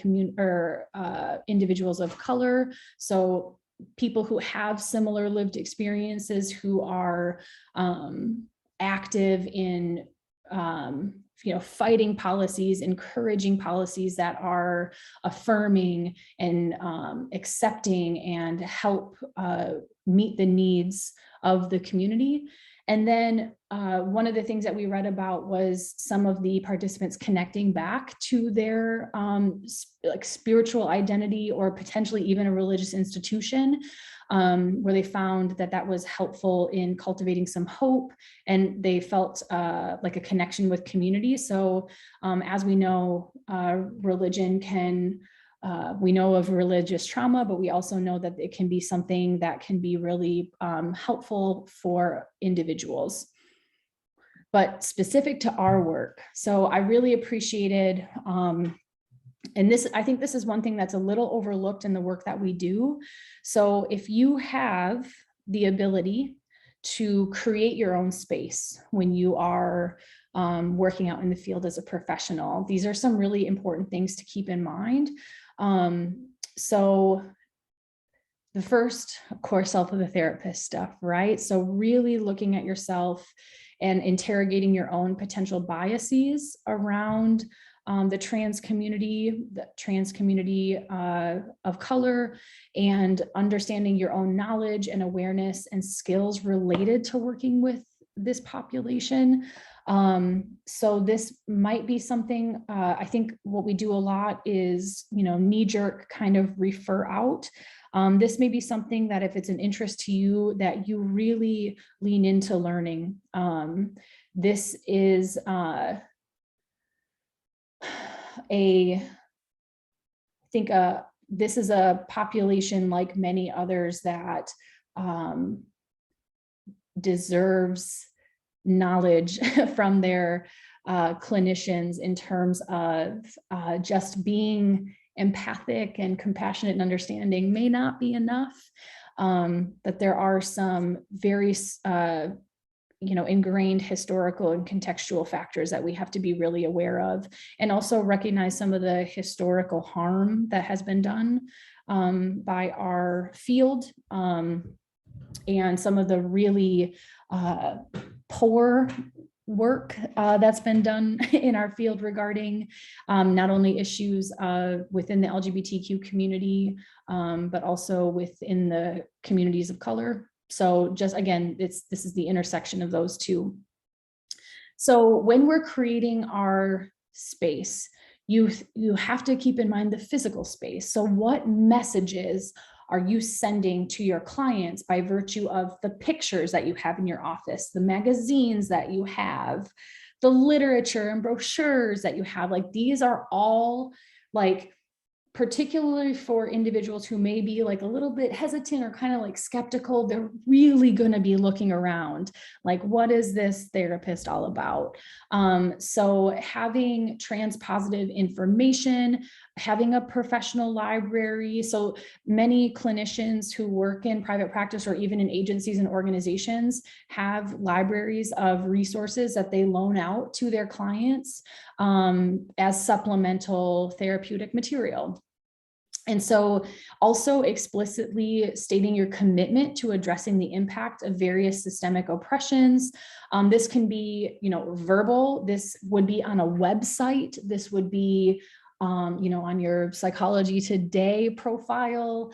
individuals of color. So people who have similar lived experiences, who are active in fighting policies, encouraging policies that are affirming and accepting and help meet the needs of the community. And then one of the things that we read about was some of the participants connecting back to their spiritual identity, or potentially even a religious institution. where they found that that was helpful in cultivating some hope, and they felt like a connection with community. So as we know, religion can, we know of religious trauma, but we also know that it can be something that can be really helpful for individuals. But specific to our work, so I really appreciated, and this, I think this is one thing that's a little overlooked in the work that we do. So if you have the ability to create your own space when you are working out in the field as a professional, these are some really important things to keep in mind. So the first, of course, self of the therapist stuff, right? So really looking at yourself and interrogating your own potential biases around the trans community of color, and understanding your own knowledge and awareness and skills related to working with this population. So this might be something, I think what we do a lot is, knee-jerk kind of refer out. This may be something that if it's an interest to you, that you really lean into learning. This is I think this is a population like many others that deserves knowledge from their clinicians in terms of just being empathic and compassionate and understanding may not be enough, but there are some very ingrained historical and contextual factors that we have to be really aware of, and also recognize some of the historical harm that has been done by our field, and some of the really poor work that's been done in our field regarding not only issues within the LGBTQ community, but also within the communities of color. So just again, this is the intersection of those two. So when we're creating our space, you have to keep in mind the physical space. So what messages are you sending to your clients by virtue of the pictures that you have in your office, the magazines that you have, the literature and brochures that you have? Like, these are all, like, particularly for individuals who may be like a little bit hesitant or kind of like skeptical, they're really going to be looking around, like, what is this therapist all about? So having trans positive information, having a professional library. So many clinicians who work in private practice or even in agencies and organizations have libraries of resources that they loan out to their clients as supplemental therapeutic material. And so also explicitly stating your commitment to addressing the impact of various systemic oppressions. This can be, verbal. This would be on a website. This would be on your Psychology Today profile.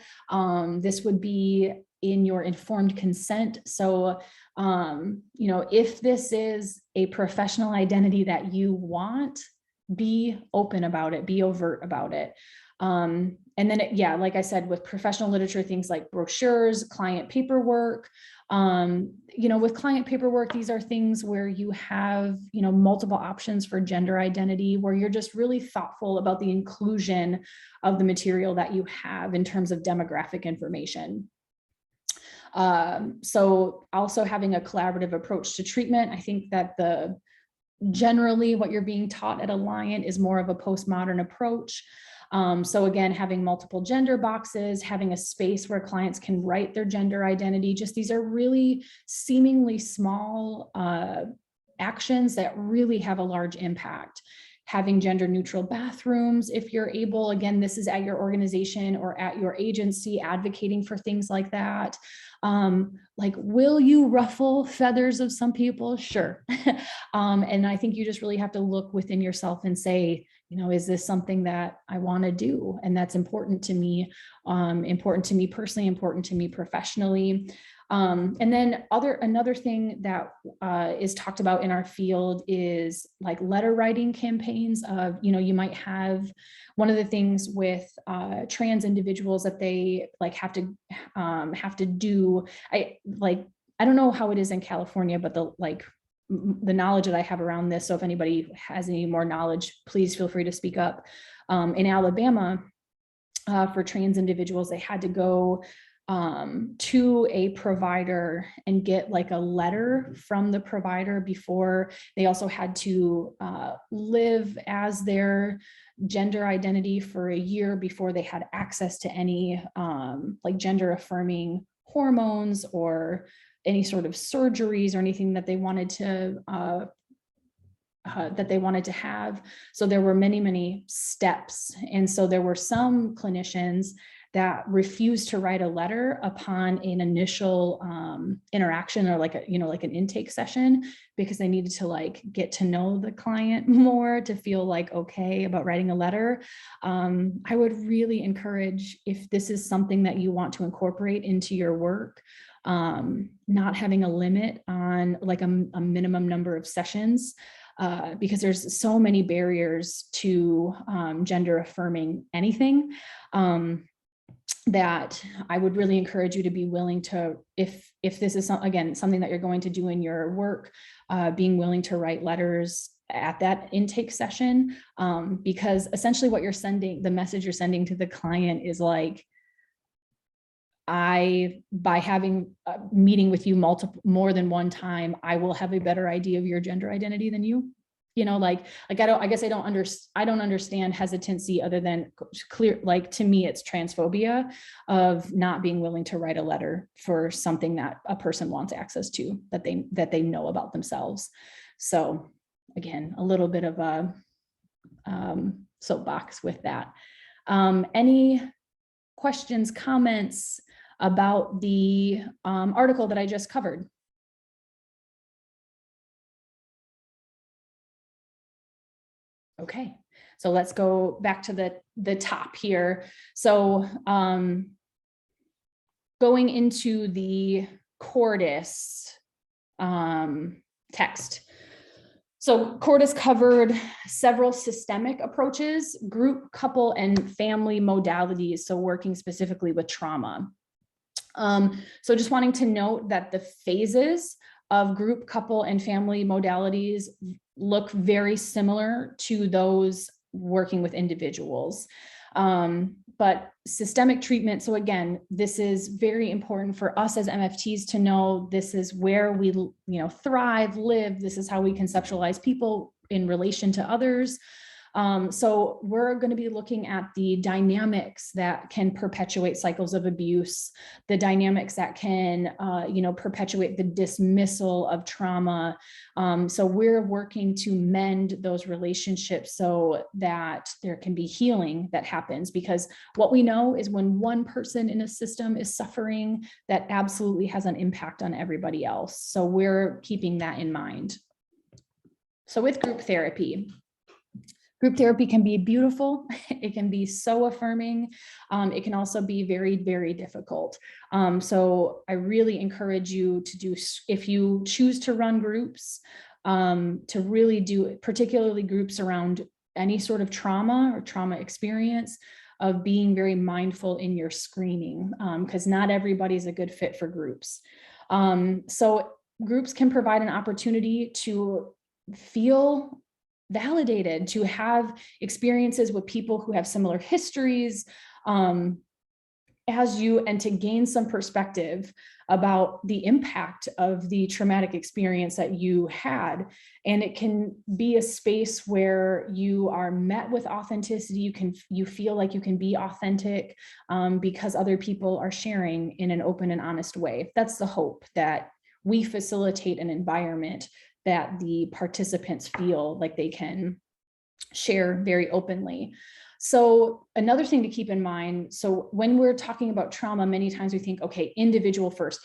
This would be in your informed consent. So, if this is a professional identity that you want, be open about it, be overt about it. And then, like I said, with professional literature, things like brochures, client paperwork, with client paperwork, these are things where you have, multiple options for gender identity, where you're just really thoughtful about the inclusion of the material that you have in terms of demographic information. So also having a collaborative approach to treatment. I think that generally what you're being taught at Alliant is more of a postmodern approach. So again, having multiple gender boxes, having a space where clients can write their gender identity, just these are really seemingly small actions that really have a large impact. Having gender neutral bathrooms, if you're able, again, this is at your organization or at your agency, advocating for things like that. Like, will you ruffle feathers of some people? Sure. And I think you just really have to look within yourself and say, is this something that I want to do? And that's important to me personally, important to me professionally. And then another thing that is talked about in our field is like letter writing campaigns of, you might have one of the things with trans individuals that they like have to do. I don't know how it is in California, but the knowledge that I have around this. So if anybody has any more knowledge, please feel free to speak up. In Alabama, for trans individuals, they had to go to a provider and get like a letter from the provider before. They also had to live as their gender identity for a year before they had access to any like gender affirming hormones or any sort of surgeries or anything that they wanted to have. So there were many, many steps. And so there were some clinicians that refused to write a letter upon an initial interaction or like an intake session, because they needed to like get to know the client more to feel like okay about writing a letter. I would really encourage, if this is something that you want to incorporate into your work, not having a limit on like a minimum number of sessions, because there's so many barriers to gender affirming anything, that I would really encourage you to be willing to, if this is something that you're going to do in your work, being willing to write letters at that intake session, because essentially what you're sending, the message you're sending to the client is like, by having a meeting with you more than one time, I will have a better idea of your gender identity than you. I don't understand hesitancy other than clear, like to me, it's transphobia of not being willing to write a letter for something that a person wants access to, that they know about themselves. So again, a little bit of a soapbox with that. Any questions, comments about the article that I just covered? Okay, so let's go back to the top here. So going into the Cordis text. So Cordis covered several systemic approaches, group, couple, and family modalities, so working specifically with trauma. So just wanting to note that the phases of group, couple, and family modalities look very similar to those working with individuals. But systemic treatment, so again, this is very important for us as MFTs to know. This is where we thrive, live. This is how we conceptualize people in relation to others. So we're going to be looking at the dynamics that can perpetuate cycles of abuse, the dynamics that can, perpetuate the dismissal of trauma. So we're working to mend those relationships so that there can be healing that happens, because what we know is when one person in a system is suffering, that absolutely has an impact on everybody else. So we're keeping that in mind. So with group therapy can be beautiful. It can be so affirming. It can also be very, very difficult. So I really encourage you to do, if you choose to run groups, to really do, particularly groups around any sort of trauma or trauma experience, of being very mindful in your screening, because not everybody's a good fit for groups. So groups can provide an opportunity to feel validated, to have experiences with people who have similar histories as you, and to gain some perspective about the impact of the traumatic experience that you had. And it can be a space where you are met with authenticity. You feel like you can be authentic because other people are sharing in an open and honest way. That's the hope, that we facilitate an environment that the participants feel like they can share very openly. So another thing to keep in mind, so when we're talking about trauma, many times we think, okay, individual first,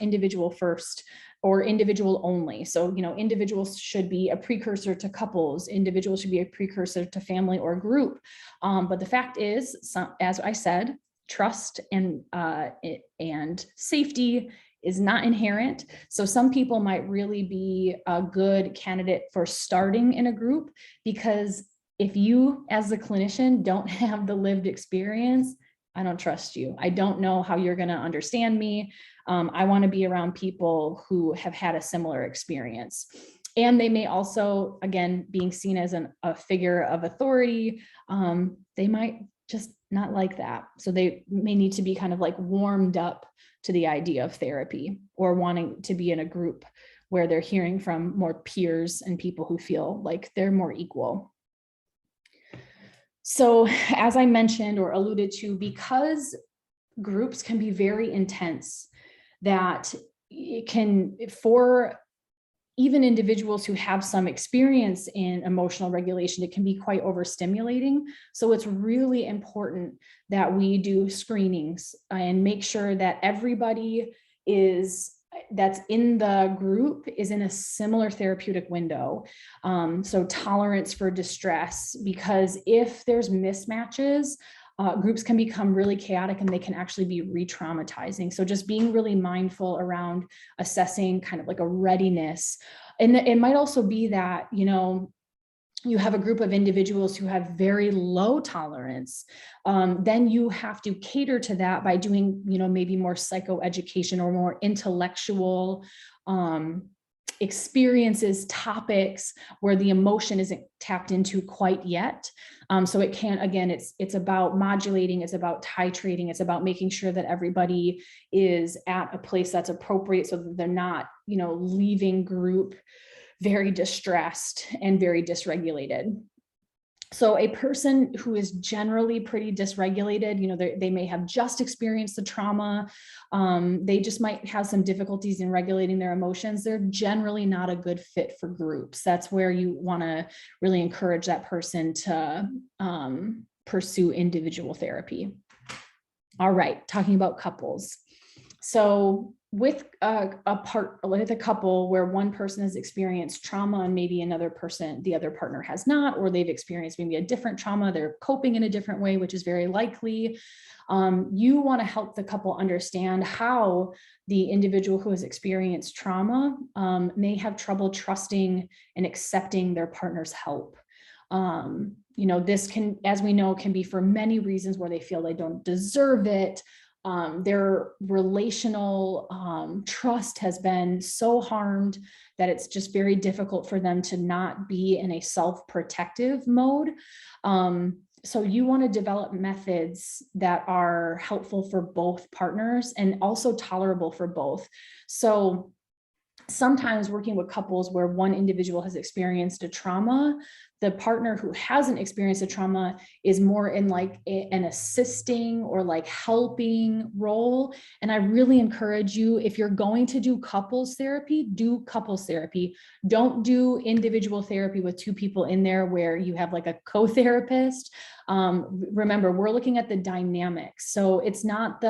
or individual only. So, individuals should be a precursor to couples, individuals should be a precursor to family or group. But the fact is, as I said, trust and safety is not inherent. So some people might really be a good candidate for starting in a group, because if you as the clinician don't have the lived experience, I don't trust you. I don't know how you're going to understand me. I want to be around people who have had a similar experience. And they may also, again, being seen as a figure of authority, they might just not like that. So they may need to be kind of like warmed up to the idea of therapy, or wanting to be in a group where they're hearing from more peers and people who feel like they're more equal. So as I mentioned or alluded to, because groups can be very intense, that it can, for even individuals who have some experience in emotional regulation, it can be quite overstimulating. So it's really important that we do screenings and make sure that everybody that's in the group is in a similar therapeutic window. So tolerance for distress, because if there's mismatches, groups can become really chaotic and they can actually be re-traumatizing. So just being really mindful around assessing kind of like a readiness. And it might also be that, you have a group of individuals who have very low tolerance. Then you have to cater to that by doing, maybe more psychoeducation or more intellectual experiences, topics where the emotion isn't tapped into quite yet. So it can, again, it's about modulating, it's about titrating, it's about making sure that everybody is at a place that's appropriate so that they're not, leaving group very distressed and very dysregulated. So a person who is generally pretty dysregulated, they may have just experienced the trauma. They just might have some difficulties in regulating their emotions. They're generally not a good fit for groups. That's where you want to really encourage that person to pursue individual therapy. All right, talking about couples. So with a couple where one person has experienced trauma and maybe the other partner has not, or they've experienced maybe a different trauma, they're coping in a different way, which is very likely. You want to help the couple understand how the individual who has experienced trauma may have trouble trusting and accepting their partner's help. This can, as we know, can be for many reasons, where they feel they don't deserve it. Their relational trust has been so harmed that it's just very difficult for them to not be in a self-protective mode. So you want to develop methods that are helpful for both partners and also tolerable for both. So sometimes working with couples where one individual has experienced a trauma, the partner who hasn't experienced a trauma is more in like an assisting or like helping role. And I really encourage you, if you're going to do couples therapy, do couples therapy. Don't do individual therapy with two people in there where you have like a co-therapist. Remember, we're looking at the dynamics. So it's not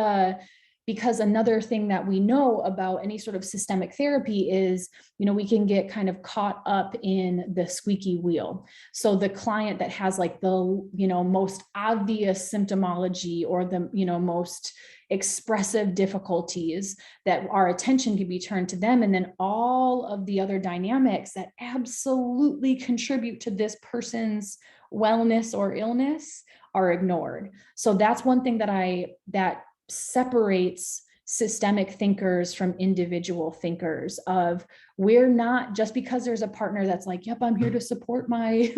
because another thing that we know about any sort of systemic therapy is, we can get kind of caught up in the squeaky wheel. So the client that has like the, most obvious symptomology or the, most expressive difficulties, that our attention can be turned to them. And then all of the other dynamics that absolutely contribute to this person's wellness or illness are ignored. So that's one thing that separates systemic thinkers from individual thinkers. Of, we're not, just because there's a partner that's like, yep, I'm here to support my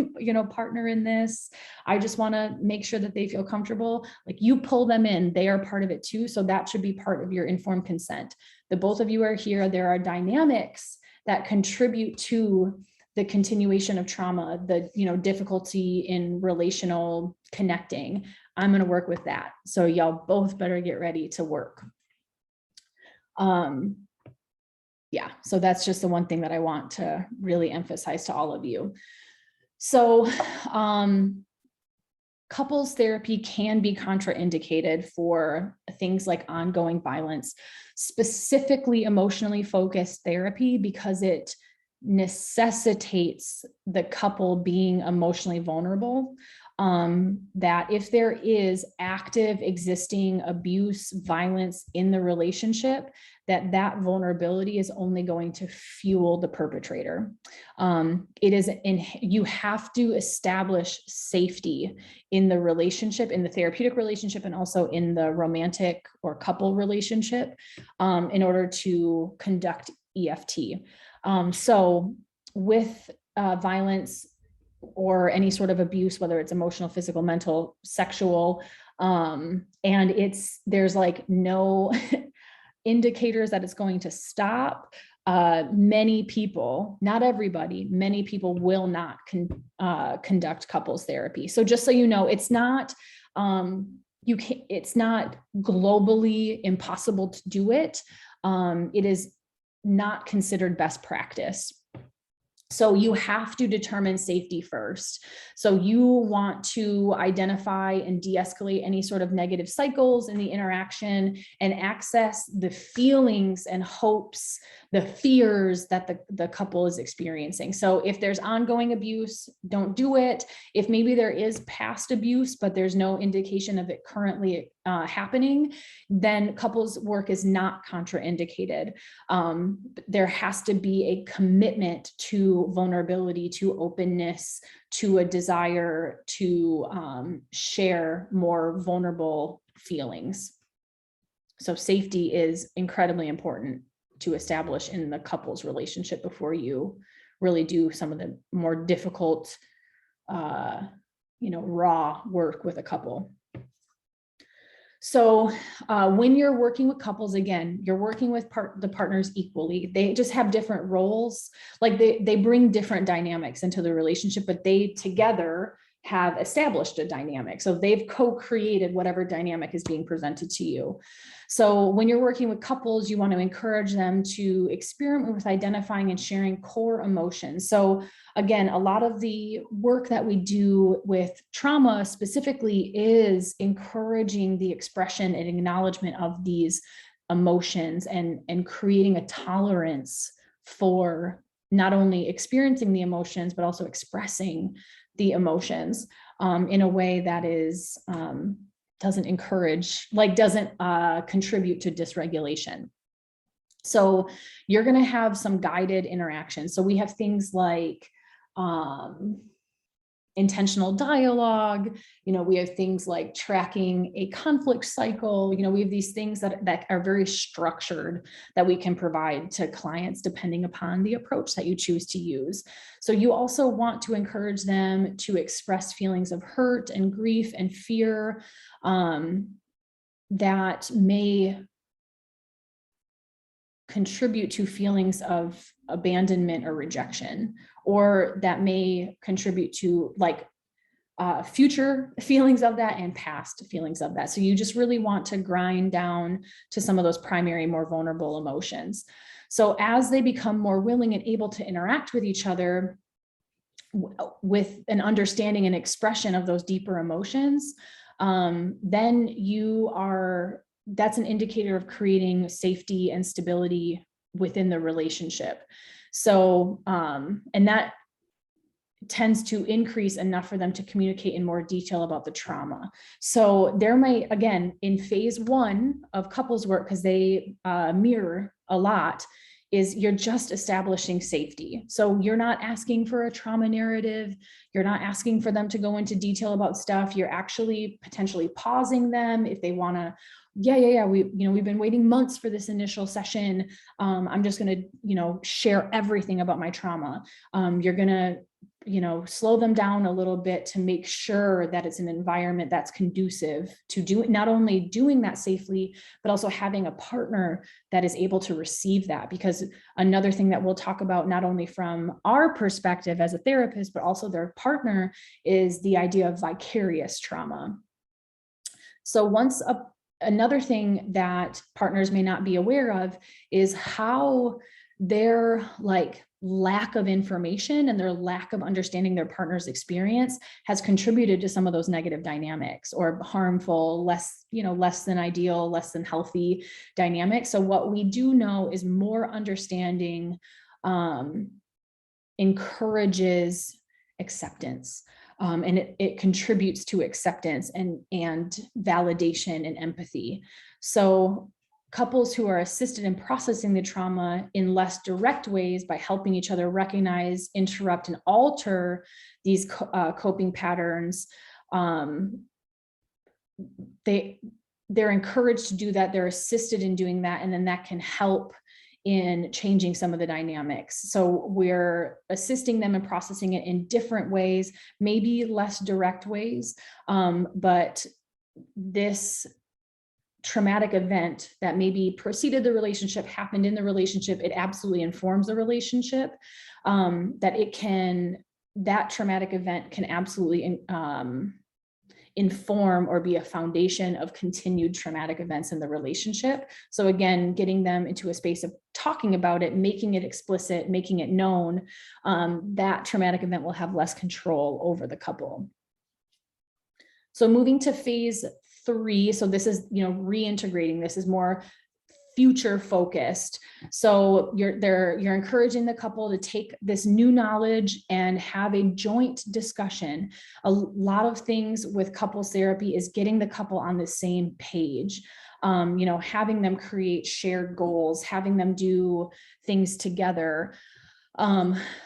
partner in this, I just want to make sure that they feel comfortable. Like, you pull them in, they are part of it too. So that should be part of your informed consent. The both of you are here. There are dynamics that contribute to the continuation of trauma, the difficulty in relational connecting. I'm going to work with that. So y'all both better get ready to work. Yeah, so that's just the one thing that I want to really emphasize to all of you. So couples therapy can be contraindicated for things like ongoing violence, specifically emotionally focused therapy, because it necessitates the couple being emotionally vulnerable. that if there is active existing abuse, violence in the relationship, that vulnerability is only going to fuel the perpetrator. You have to establish safety in the relationship, in the therapeutic relationship, and also in the romantic or couple relationship, in order to conduct EFT. So with violence or any sort of abuse, whether it's emotional, physical, mental, sexual, and there's like no indicators that it's going to stop. Many people, not everybody, many people will not conduct couples therapy. So just so you know, it's not it's not globally impossible to do it. It is not considered best practice. So you have to determine safety first. So you want to identify and de-escalate any sort of negative cycles in the interaction and access the feelings and hopes, the fears that the couple is experiencing. So if there's ongoing abuse, don't do it. If maybe there is past abuse, but there's no indication of it currently happening, then couples work is not contraindicated. There has to be a commitment to vulnerability, to openness, to a desire to share more vulnerable feelings. So safety is incredibly important to establish in the couple's relationship before you really do some of the more difficult, raw work with a couple. So when you're working with couples, again, you're working with the partners equally. They just have different roles. Like they bring different dynamics into the relationship, but they together have established a dynamic. So they've co-created whatever dynamic is being presented to you. So when you're working with couples, you want to encourage them to experiment with identifying and sharing core emotions. So again, a lot of the work that we do with trauma specifically is encouraging the expression and acknowledgement of these emotions and creating a tolerance for not only experiencing the emotions, but also expressing the emotions in a way that is doesn't contribute to dysregulation. So you're going to have some guided interactions. So we have things like intentional dialogue, we have things like tracking a conflict cycle, we have these things that are very structured that we can provide to clients depending upon the approach that you choose to use. So you also want to encourage them to express feelings of hurt and grief and fear that may contribute to feelings of abandonment or rejection, or that may contribute to future feelings of that and past feelings of that. So you just really want to grind down to some of those primary, more vulnerable emotions. So as they become more willing and able to interact with each other with an understanding and expression of those deeper emotions, then that's an indicator of creating safety and stability within the relationship. So, and that tends to increase enough for them to communicate in more detail about the trauma. So there might, again, in phase one of couples work, because they mirror a lot, is you're just establishing safety. So you're not asking for a trauma narrative. You're not asking for them to go into detail about stuff. You're actually potentially pausing them if they want to, we've been waiting months for this initial session. I'm just going to, share everything about my trauma. You're going to, slow them down a little bit to make sure that it's an environment that's conducive to not only doing that safely, but also having a partner that is able to receive that. Because another thing that we'll talk about, not only from our perspective as a therapist, but also their partner, is the idea of vicarious trauma. So another thing that partners may not be aware of is how their lack of information and their lack of understanding their partner's experience has contributed to some of those negative dynamics or harmful, less than ideal, less than healthy dynamics. So what we do know is more understanding encourages acceptance. And it contributes to acceptance and validation and empathy. So couples who are assisted in processing the trauma in less direct ways by helping each other recognize, interrupt, and alter these coping patterns, they're encouraged to do that. They're assisted in doing that, and then that can help in changing some of the dynamics. So we're assisting them in processing it in different ways, maybe less direct ways, but this traumatic event that maybe preceded the relationship, happened in the relationship, it absolutely informs the relationship, that traumatic event can absolutely inform or be a foundation of continued traumatic events in the relationship. So again, getting them into a space of talking about it, making it explicit, making it known, that traumatic event will have less control over the couple. So moving to phase 3, so this is, reintegrating. This is more future focused. So you're encouraging the couple to take this new knowledge and have a joint discussion. A lot of things with couples therapy is getting the couple on the same page. Having them create shared goals, having them do things together.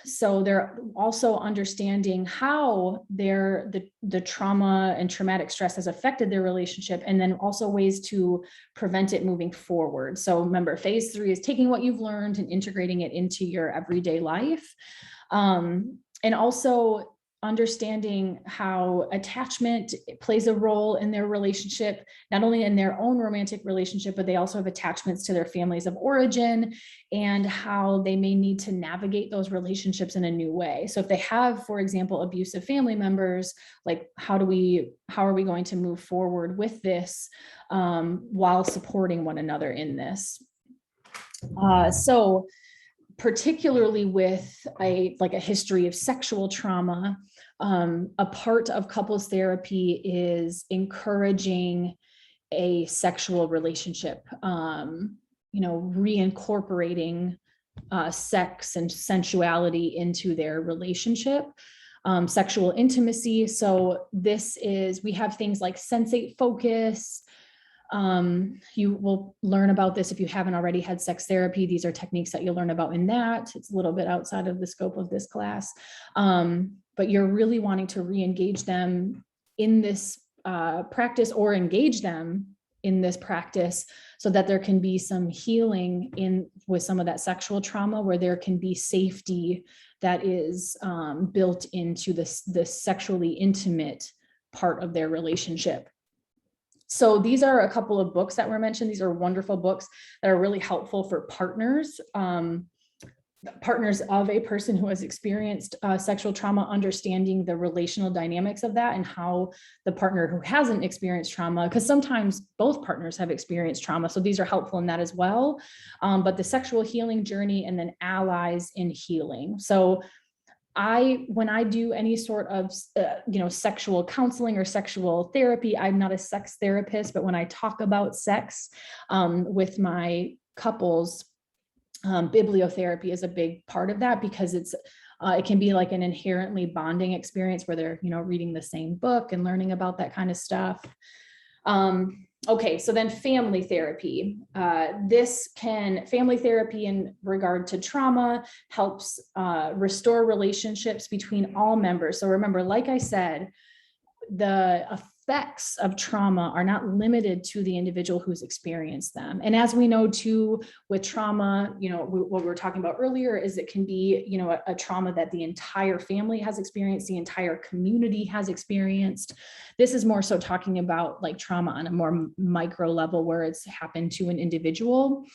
So they're also understanding how the trauma and traumatic stress has affected their relationship, and then also ways to prevent it moving forward. So remember, phase 3 is taking what you've learned and integrating it into your everyday life. And also understanding how attachment plays a role in their relationship, not only in their own romantic relationship, but they also have attachments to their families of origin, and how they may need to navigate those relationships in a new way. So if they have, for example, abusive family members, like how are we going to move forward with this while supporting one another in this? So particularly with a history of sexual trauma, a part of couples therapy is encouraging a sexual relationship, reincorporating sex and sensuality into their relationship, sexual intimacy. So we have things like sensate focus. You will learn about this if you haven't already had sex therapy. These are techniques that you'll learn about in that. It's a little bit outside of the scope of this class, but you're really wanting to re-engage them in this practice, or engage them in this practice, so that there can be some healing with some of that sexual trauma, where there can be safety that is built into the sexually intimate part of their relationship. So these are a couple of books that were mentioned. These are wonderful books that are really helpful for partners of a person who has experienced sexual trauma, understanding the relational dynamics of that, and how the partner who hasn't experienced trauma, because sometimes both partners have experienced trauma, so these are helpful in that as well. But the sexual healing journey, and then allies in healing. So when I do any sort of, sexual counseling or sexual therapy, I'm not a sex therapist, but when I talk about sex with my couples, bibliotherapy is a big part of that, because it can be like an inherently bonding experience where they're, reading the same book and learning about that kind of stuff. Okay, so then family therapy. Family therapy in regard to trauma helps restore relationships between all members. So remember, like I said, the effects of trauma are not limited to the individual who's experienced them. And as we know too, with trauma, what we were talking about earlier is it can be, a trauma that the entire family has experienced, the entire community has experienced. This is more so talking about like trauma on a more micro level, where it's happened to an individual.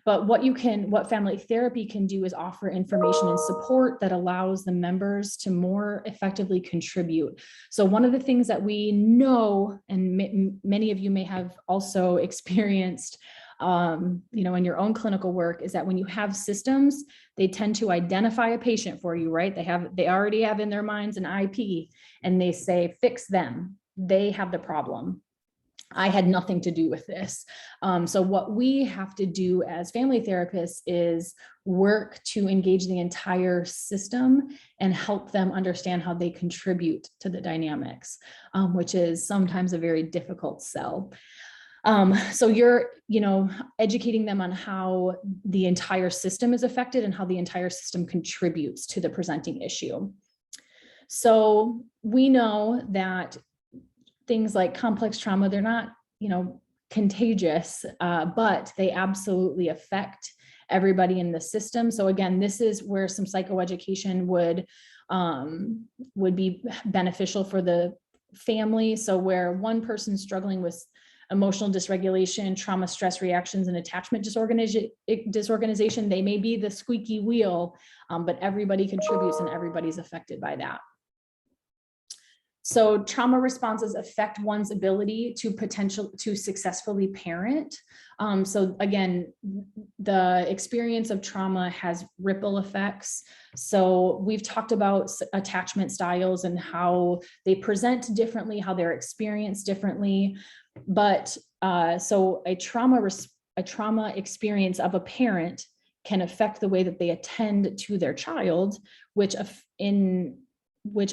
But what family therapy can do is offer information and support that allows the members to more effectively contribute. So one of the things that we know, and many of you may have also experienced, in your own clinical work, is that when you have systems, they tend to identify a patient for you, right? They already have in their minds an IP, and they say, fix them. They have the problem. I had nothing to do with this. So what we have to do as family therapists is work to engage the entire system and help them understand how they contribute to the dynamics, which is sometimes a very difficult sell. So you're, educating them on how the entire system is affected and how the entire system contributes to the presenting issue. So we know that things like complex trauma, they're not, contagious, but they absolutely affect everybody in the system. So again, this is where some psychoeducation would be beneficial for the family. So where one person's struggling with emotional dysregulation, trauma, stress reactions, and attachment disorganization, they may be the squeaky wheel, but everybody contributes and everybody's affected by that. So trauma responses affect one's ability to successfully parent. So again, the experience of trauma has ripple effects. So we've talked about attachment styles and how they present differently, how they're experienced differently. But so a trauma experience of a parent can affect the way that they attend to their child, which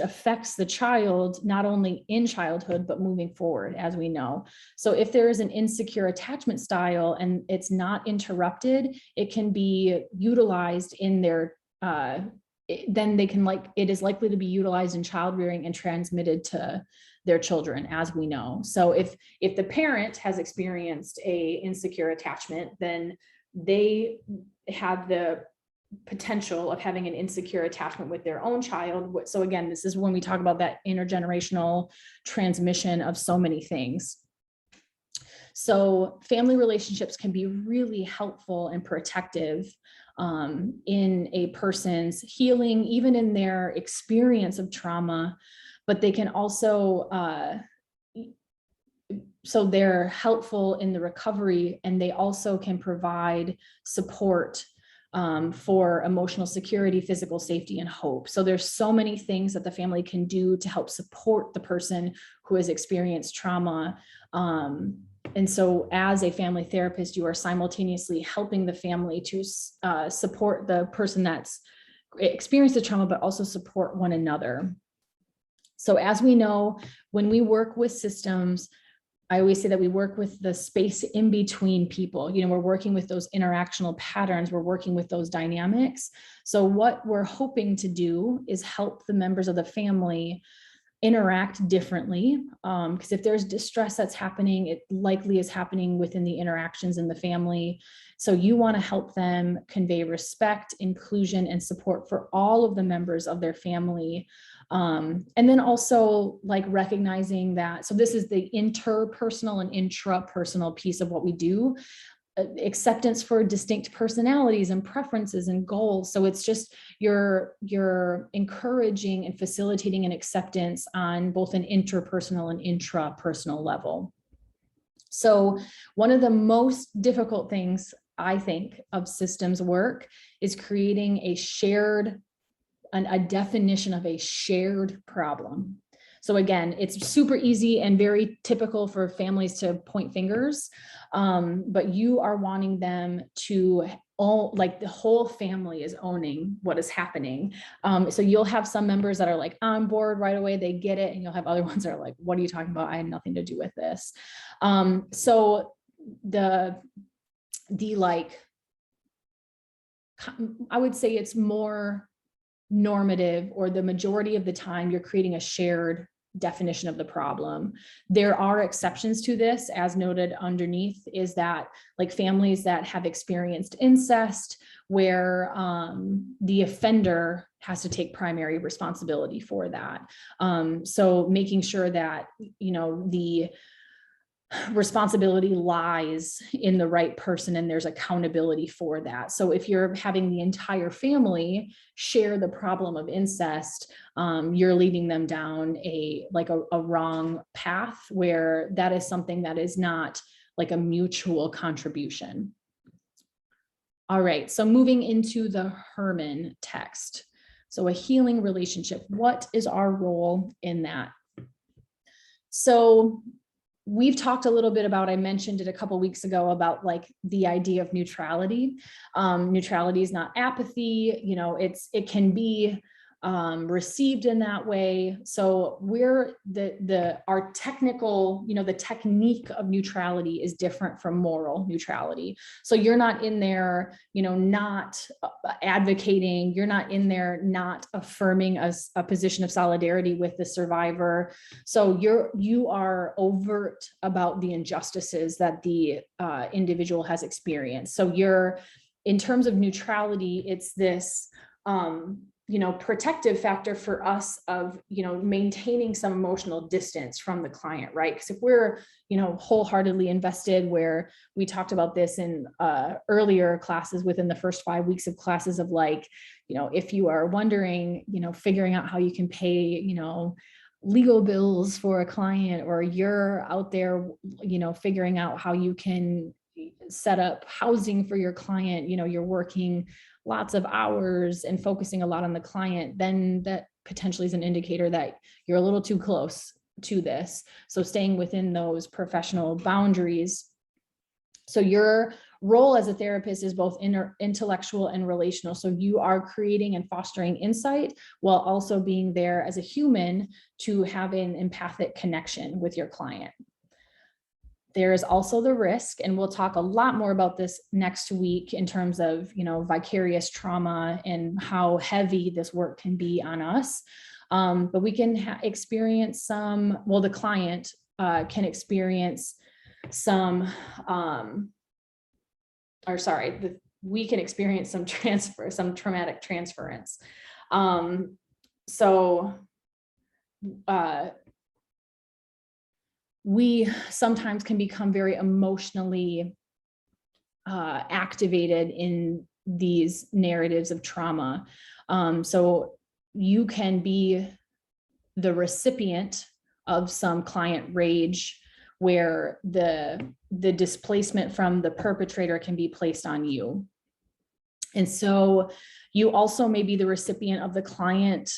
affects the child not only in childhood, but moving forward, as we know. So if there is an insecure attachment style and it's not interrupted, it can be utilized in their, then they can it is likely to be utilized in child rearing and transmitted to their children, as we know. So if the parent has experienced a insecure attachment, then they have the potential of having an insecure attachment with their own child. So again, this is when we talk about that intergenerational transmission of so many things. So family relationships can be really helpful and protective in a person's healing, even in their experience of trauma, but they can also, so they're helpful in the recovery, and they also can provide support for emotional security, physical safety, and hope. So there's so many things that the family can do to help support the person who has experienced trauma. And so as a family therapist, you are simultaneously helping the family to support the person that's experienced the trauma, but also support one another. So as we know, when we work with systems, I always say that we work with the space in between people. We're working with those interactional patterns. We're working with those dynamics. So what we're hoping to do is help the members of the family interact differently. Because if there's distress that's happening, it likely is happening within the interactions in the family. So you want to help them convey respect, inclusion, and support for all of the members of their family. And then also recognizing that, so this is the interpersonal and intrapersonal piece of what we do, acceptance for distinct personalities and preferences and goals. So it's just you're encouraging and facilitating an acceptance on both an interpersonal and intrapersonal level. So one of the most difficult things I think of systems work is creating a definition of a shared problem. So again, it's super easy and very typical for families to point fingers, but you are wanting them to the whole family is owning what is happening. So you'll have some members that are on board right away, they get it, and you'll have other ones that are what are you talking about? I had nothing to do with this. So I would say it's more normative, or the majority of the time you're creating a shared definition of the problem. There are exceptions to this, as noted underneath, is that families that have experienced incest, where the offender has to take primary responsibility for that. So making sure that, the responsibility lies in the right person and there's accountability for that. So if you're having the entire family share the problem of incest, you're leading them down a wrong path, where that is something that is not a mutual contribution. All right, so moving into the Herman text. So a healing relationship, what is our role in that? So we've talked a little bit about, I mentioned it a couple weeks ago, about like the idea of neutrality. Neutrality is not apathy, you know, it can be received in that way. So we're our technical, you know, the technique of neutrality is different from moral neutrality. So you're not in there, you know, not advocating, you're not in there not affirming a position of solidarity with the survivor. So you are overt about the injustices that the individual has experienced. So you're, in terms of neutrality, it's this you know, protective factor for us of, you know, maintaining some emotional distance from the client, right? Because if we're, you know, wholeheartedly invested, where we talked about this in earlier classes within the first 5 weeks of classes, of like, you know, if you are wondering, you know, figuring out how you can pay, you know, legal bills for a client, or you're out there, you know, figuring out how you can set up housing for your client, you know, you're working lots of hours and focusing a lot on the client, then that potentially is an indicator that you're a little too close to this. So staying within those professional boundaries. So your role as a therapist is both intellectual and relational. So you are creating and fostering insight while also being there as a human to have an empathic connection with your client. There is also the risk, and we'll talk a lot more about this next week in terms of, you know, vicarious trauma and how heavy this work can be on us. But we can experience some, well, the client can experience some, we can experience some traumatic transference. We sometimes can become very emotionally activated in these narratives of trauma. So you can be the recipient of some client rage, where the displacement from the perpetrator can be placed on you. And so you also may be the recipient of the client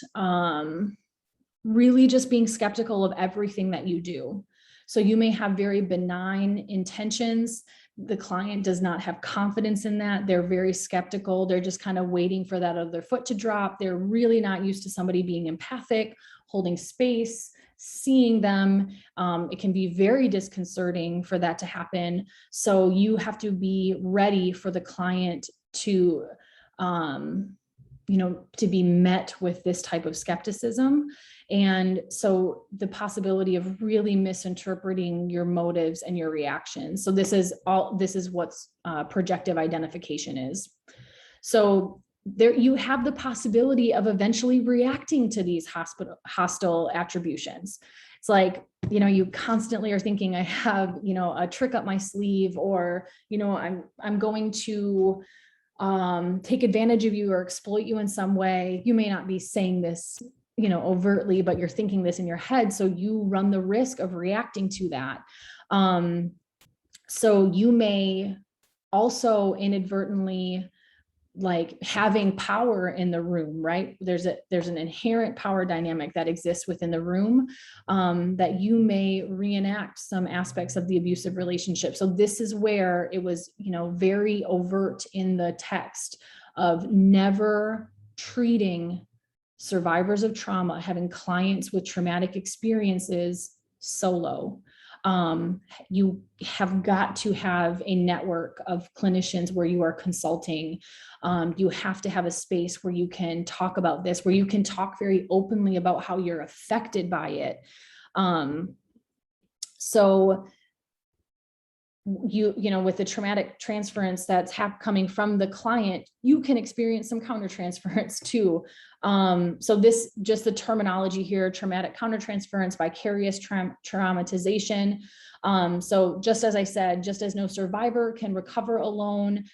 really just being skeptical of everything that you do. So you may have very benign intentions. The client does not have confidence in that. They're very skeptical. They're just kind of waiting for that other foot to drop. They're really not used to somebody being empathic, holding space, seeing them. It can be very disconcerting for that to happen. So you have to be ready for the client to, you know, to be met with this type of skepticism. And so the possibility of really misinterpreting your motives and your reactions. So this is what projective identification is. So there you have the possibility of eventually reacting to these hostile attributions. It's like, you know, you constantly are thinking, I have, you know, a trick up my sleeve, or, you know, I'm going to take advantage of you or exploit you in some way. You may not be saying this, you know, overtly, but you're thinking this in your head. So you run the risk of reacting to that. So you may also inadvertently, like, having power in the room, right? There's an inherent power dynamic that exists within the room, that you may reenact some aspects of the abusive relationship. So this is where it was, you know, very overt in the text of never treating survivors of trauma, having clients with traumatic experiences solo. You have got to have a network of clinicians where you are consulting. You have to have a space where you can talk about this, where you can talk very openly about how you're affected by it. So you know, with the traumatic transference that's coming from the client, you can experience some countertransference too. So this, just the terminology here, traumatic countertransference, vicarious traumatization. So just as I said, just as no survivor can recover alone,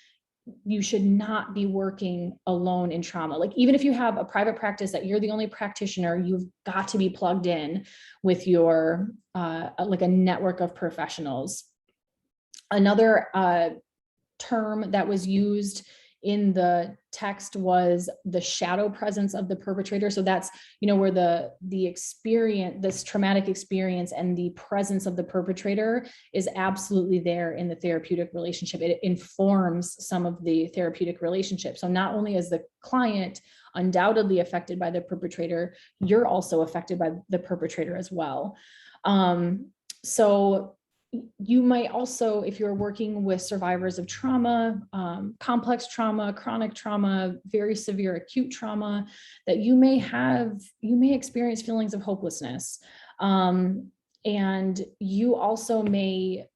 you should not be working alone in trauma. Like, even if you have a private practice that you're the only practitioner, you've got to be plugged in with your, like, a network of professionals. Another term that was used in the text was the shadow presence of the perpetrator. So that's, you know, where the experience, this traumatic experience and the presence of the perpetrator is absolutely there in the therapeutic relationship. It informs some of the therapeutic relationship. So not only is the client undoubtedly affected by the perpetrator, you're also affected by the perpetrator as well. So you might also, if you're working with survivors of trauma, complex trauma, chronic trauma, very severe acute trauma, that you may experience feelings of hopelessness. And you also may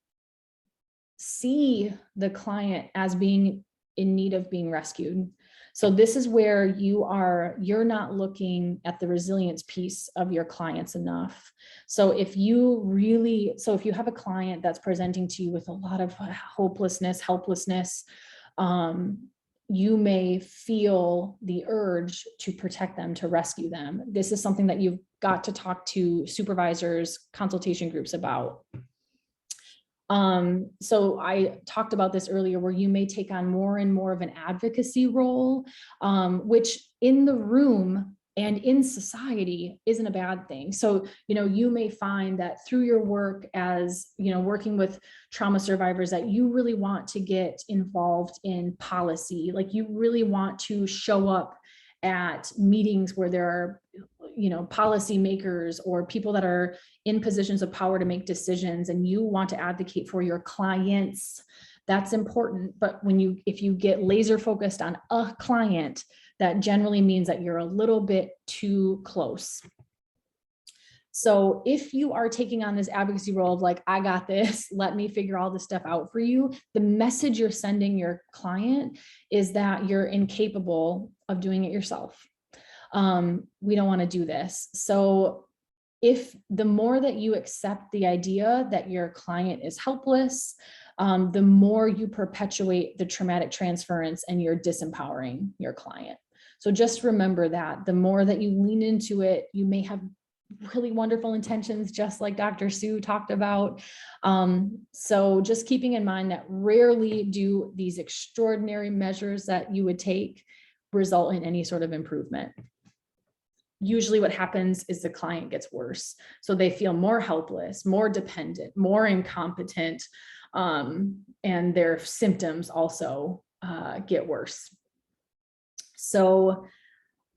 see the client as being in need of being rescued. So this is where you're not looking at the resilience piece of your clients enough. So if you have a client that's presenting to you with a lot of hopelessness, helplessness, you may feel the urge to protect them, to rescue them. This is something that you've got to talk to supervisors, consultation groups about. So I talked about this earlier, where you may take on more and more of an advocacy role, which in the room and in society isn't a bad thing. So, you know, you may find that through your work as, you know, working with trauma survivors, that you really want to get involved in policy. Like, you really want to show up at meetings where there are, you know, policymakers or people that are in positions of power to make decisions, and you want to advocate for your clients. That's important. But if you get laser focused on a client, that generally means that you're a little bit too close. So if you are taking on this advocacy role of like, I got this, let me figure all this stuff out for you, the message you're sending your client is that you're incapable of doing it yourself. We don't want to do this. So if the more that you accept the idea that your client is helpless, the more you perpetuate the traumatic transference and you're disempowering your client. So just remember that the more that you lean into it, you may have really wonderful intentions, just like Dr. Sue talked about. So just keeping in mind that rarely do these extraordinary measures that you would take result in any sort of improvement. Usually what happens is the client gets worse. So they feel more helpless, more dependent, more incompetent, and their symptoms also get worse. So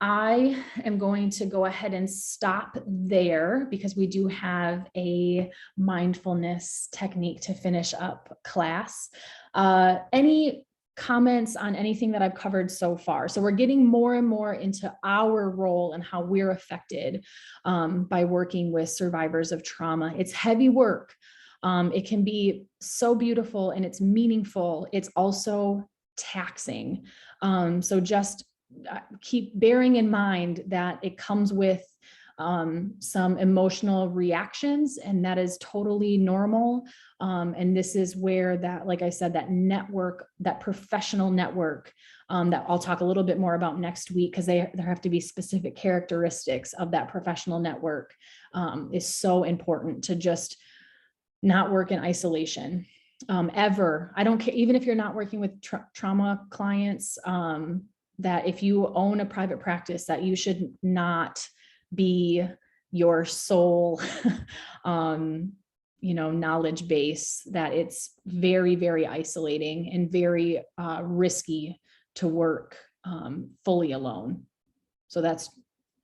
I am going to go ahead and stop there because we do have a mindfulness technique to finish up class. Any comments on anything that I've covered so far? So we're getting more and more into our role and how we're affected by working with survivors of trauma. It's heavy work. It can be so beautiful and it's meaningful. It's also taxing. So just keep bearing in mind that it comes with some emotional reactions, and that is totally normal. And this is where that, like I said, that network, that professional network, that I'll talk a little bit more about next week, because there have to be specific characteristics of that professional network, is so important to just not work in isolation. Ever. I don't care, even if you're not working with trauma clients, that if you own a private practice, that you should not be your sole, knowledge base, that it's very, very isolating and very risky to work fully alone. So that's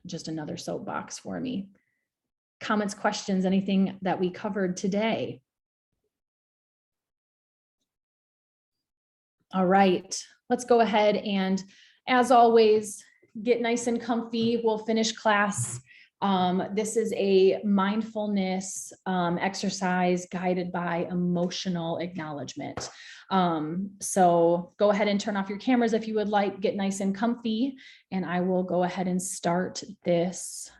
just another soapbox for me. Comments, questions, anything that we covered today? All right, let's go ahead and, as always, get nice and comfy. We'll finish class. This is a mindfulness exercise guided by emotional acknowledgement. So go ahead and turn off your cameras if you would like, get nice and comfy, and I will go ahead and start this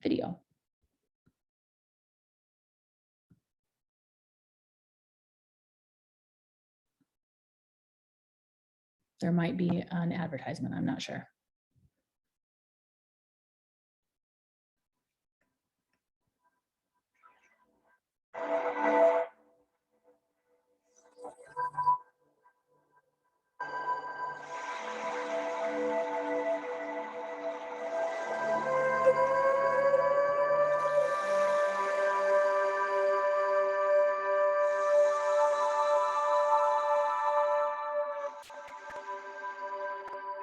video. There might be an advertisement, I'm not sure.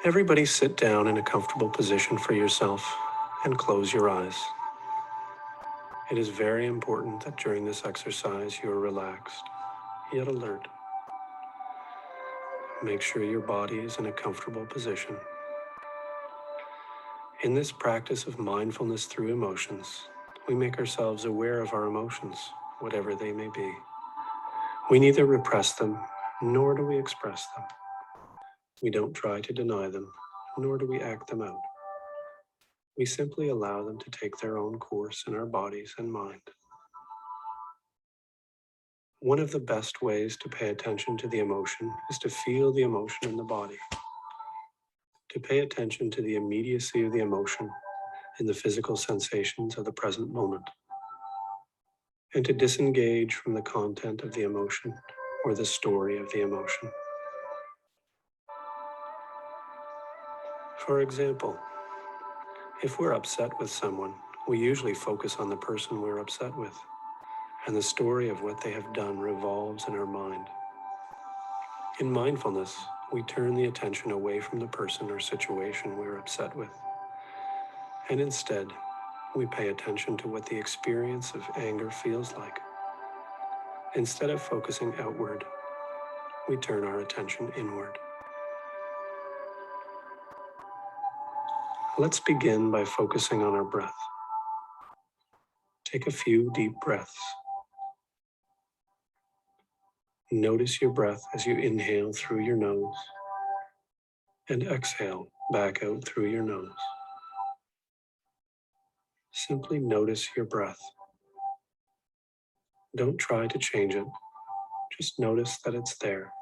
Everybody sit down in a comfortable position for yourself and close your eyes. It is very important that during this exercise you are relaxed, yet alert. Make sure your body is in a comfortable position. In this practice of mindfulness through emotions, we make ourselves aware of our emotions, whatever they may be. We neither repress them, nor do we express them. We don't try to deny them, nor do we act them out. We simply allow them to take their own course in our bodies and mind. One of the best ways to pay attention to the emotion is to feel the emotion in the body. To pay attention to the immediacy of the emotion and the physical sensations of the present moment. And to disengage from the content of the emotion or the story of the emotion. For example, if we're upset with someone, we usually focus on the person we're upset with, and the story of what they have done revolves in our mind. In mindfulness, we turn the attention away from the person or situation we're upset with, and instead, we pay attention to what the experience of anger feels like. Instead of focusing outward, we turn our attention inward. Let's begin by focusing on our breath. Take a few deep breaths. Notice your breath as you inhale through your nose and exhale back out through your nose. Simply notice your breath. Don't try to change it. Just notice that it's there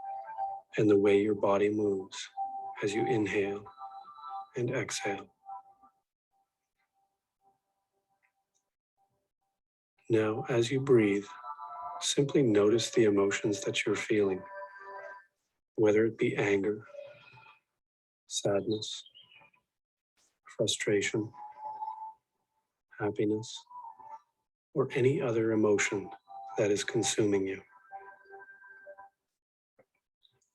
and the way your body moves as you inhale and exhale. Now, as you breathe, simply notice the emotions that you're feeling, whether it be anger, sadness, frustration, happiness, or any other emotion that is consuming you.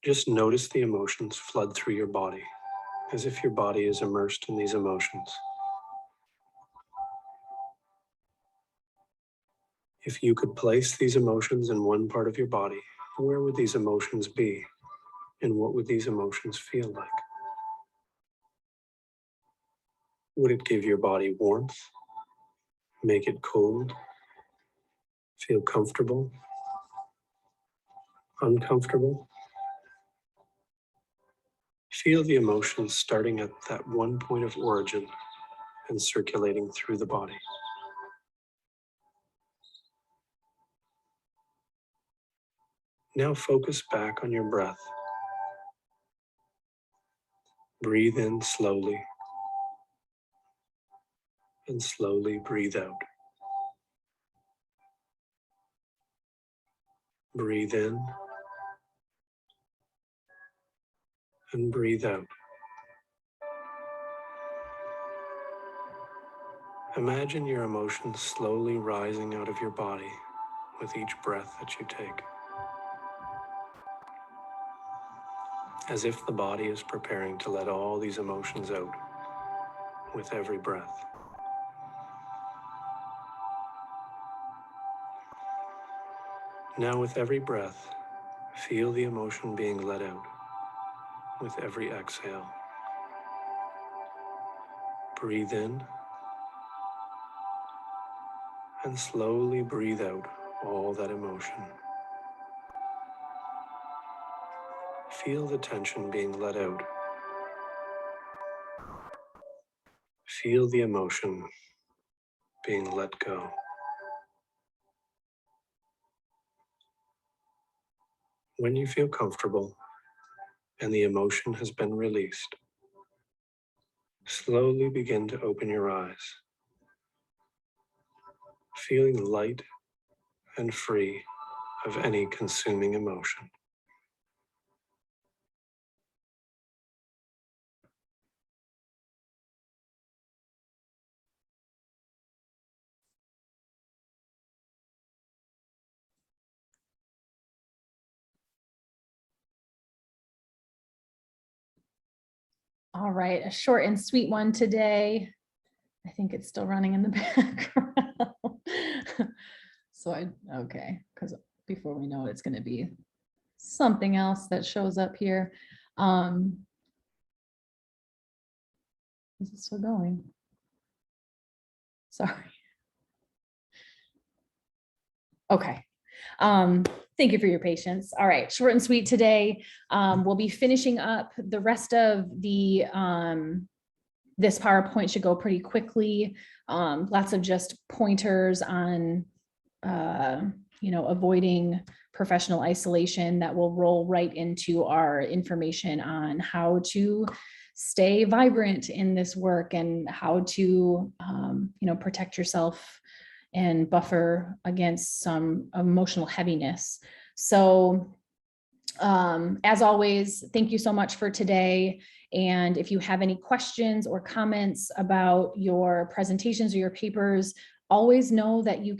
Just notice the emotions flood through your body, as if your body is immersed in these emotions. If you could place these emotions in one part of your body, where would these emotions be? And what would these emotions feel like? Would it give your body warmth? Make it cold? Feel comfortable? Uncomfortable? Feel the emotions starting at that one point of origin and circulating through the body. Now focus back on your breath. Breathe in slowly and slowly breathe out. Breathe in and breathe out. Imagine your emotions slowly rising out of your body with each breath that you take, as if the body is preparing to let all these emotions out with every breath. Now with every breath, feel the emotion being let out with every exhale. Breathe in and slowly breathe out all that emotion. Feel the tension being let out. Feel the emotion being let go. When you feel comfortable and the emotion has been released, slowly begin to open your eyes, feeling light and free of any consuming emotion. All right, a short and sweet one today. I think it's still running in the background. Okay, because before we know it, it's going to be something else that shows up here. Is it still going? Sorry. Okay. Thank you for your patience. All right, short and sweet today. We'll be finishing up the rest of the this PowerPoint should go pretty quickly. Lots of just pointers on avoiding professional isolation that will roll right into our information on how to stay vibrant in this work and how to protect yourself and buffer against some emotional heaviness. So as always, thank you so much for today. And if you have any questions or comments about your presentations or your papers, always know that your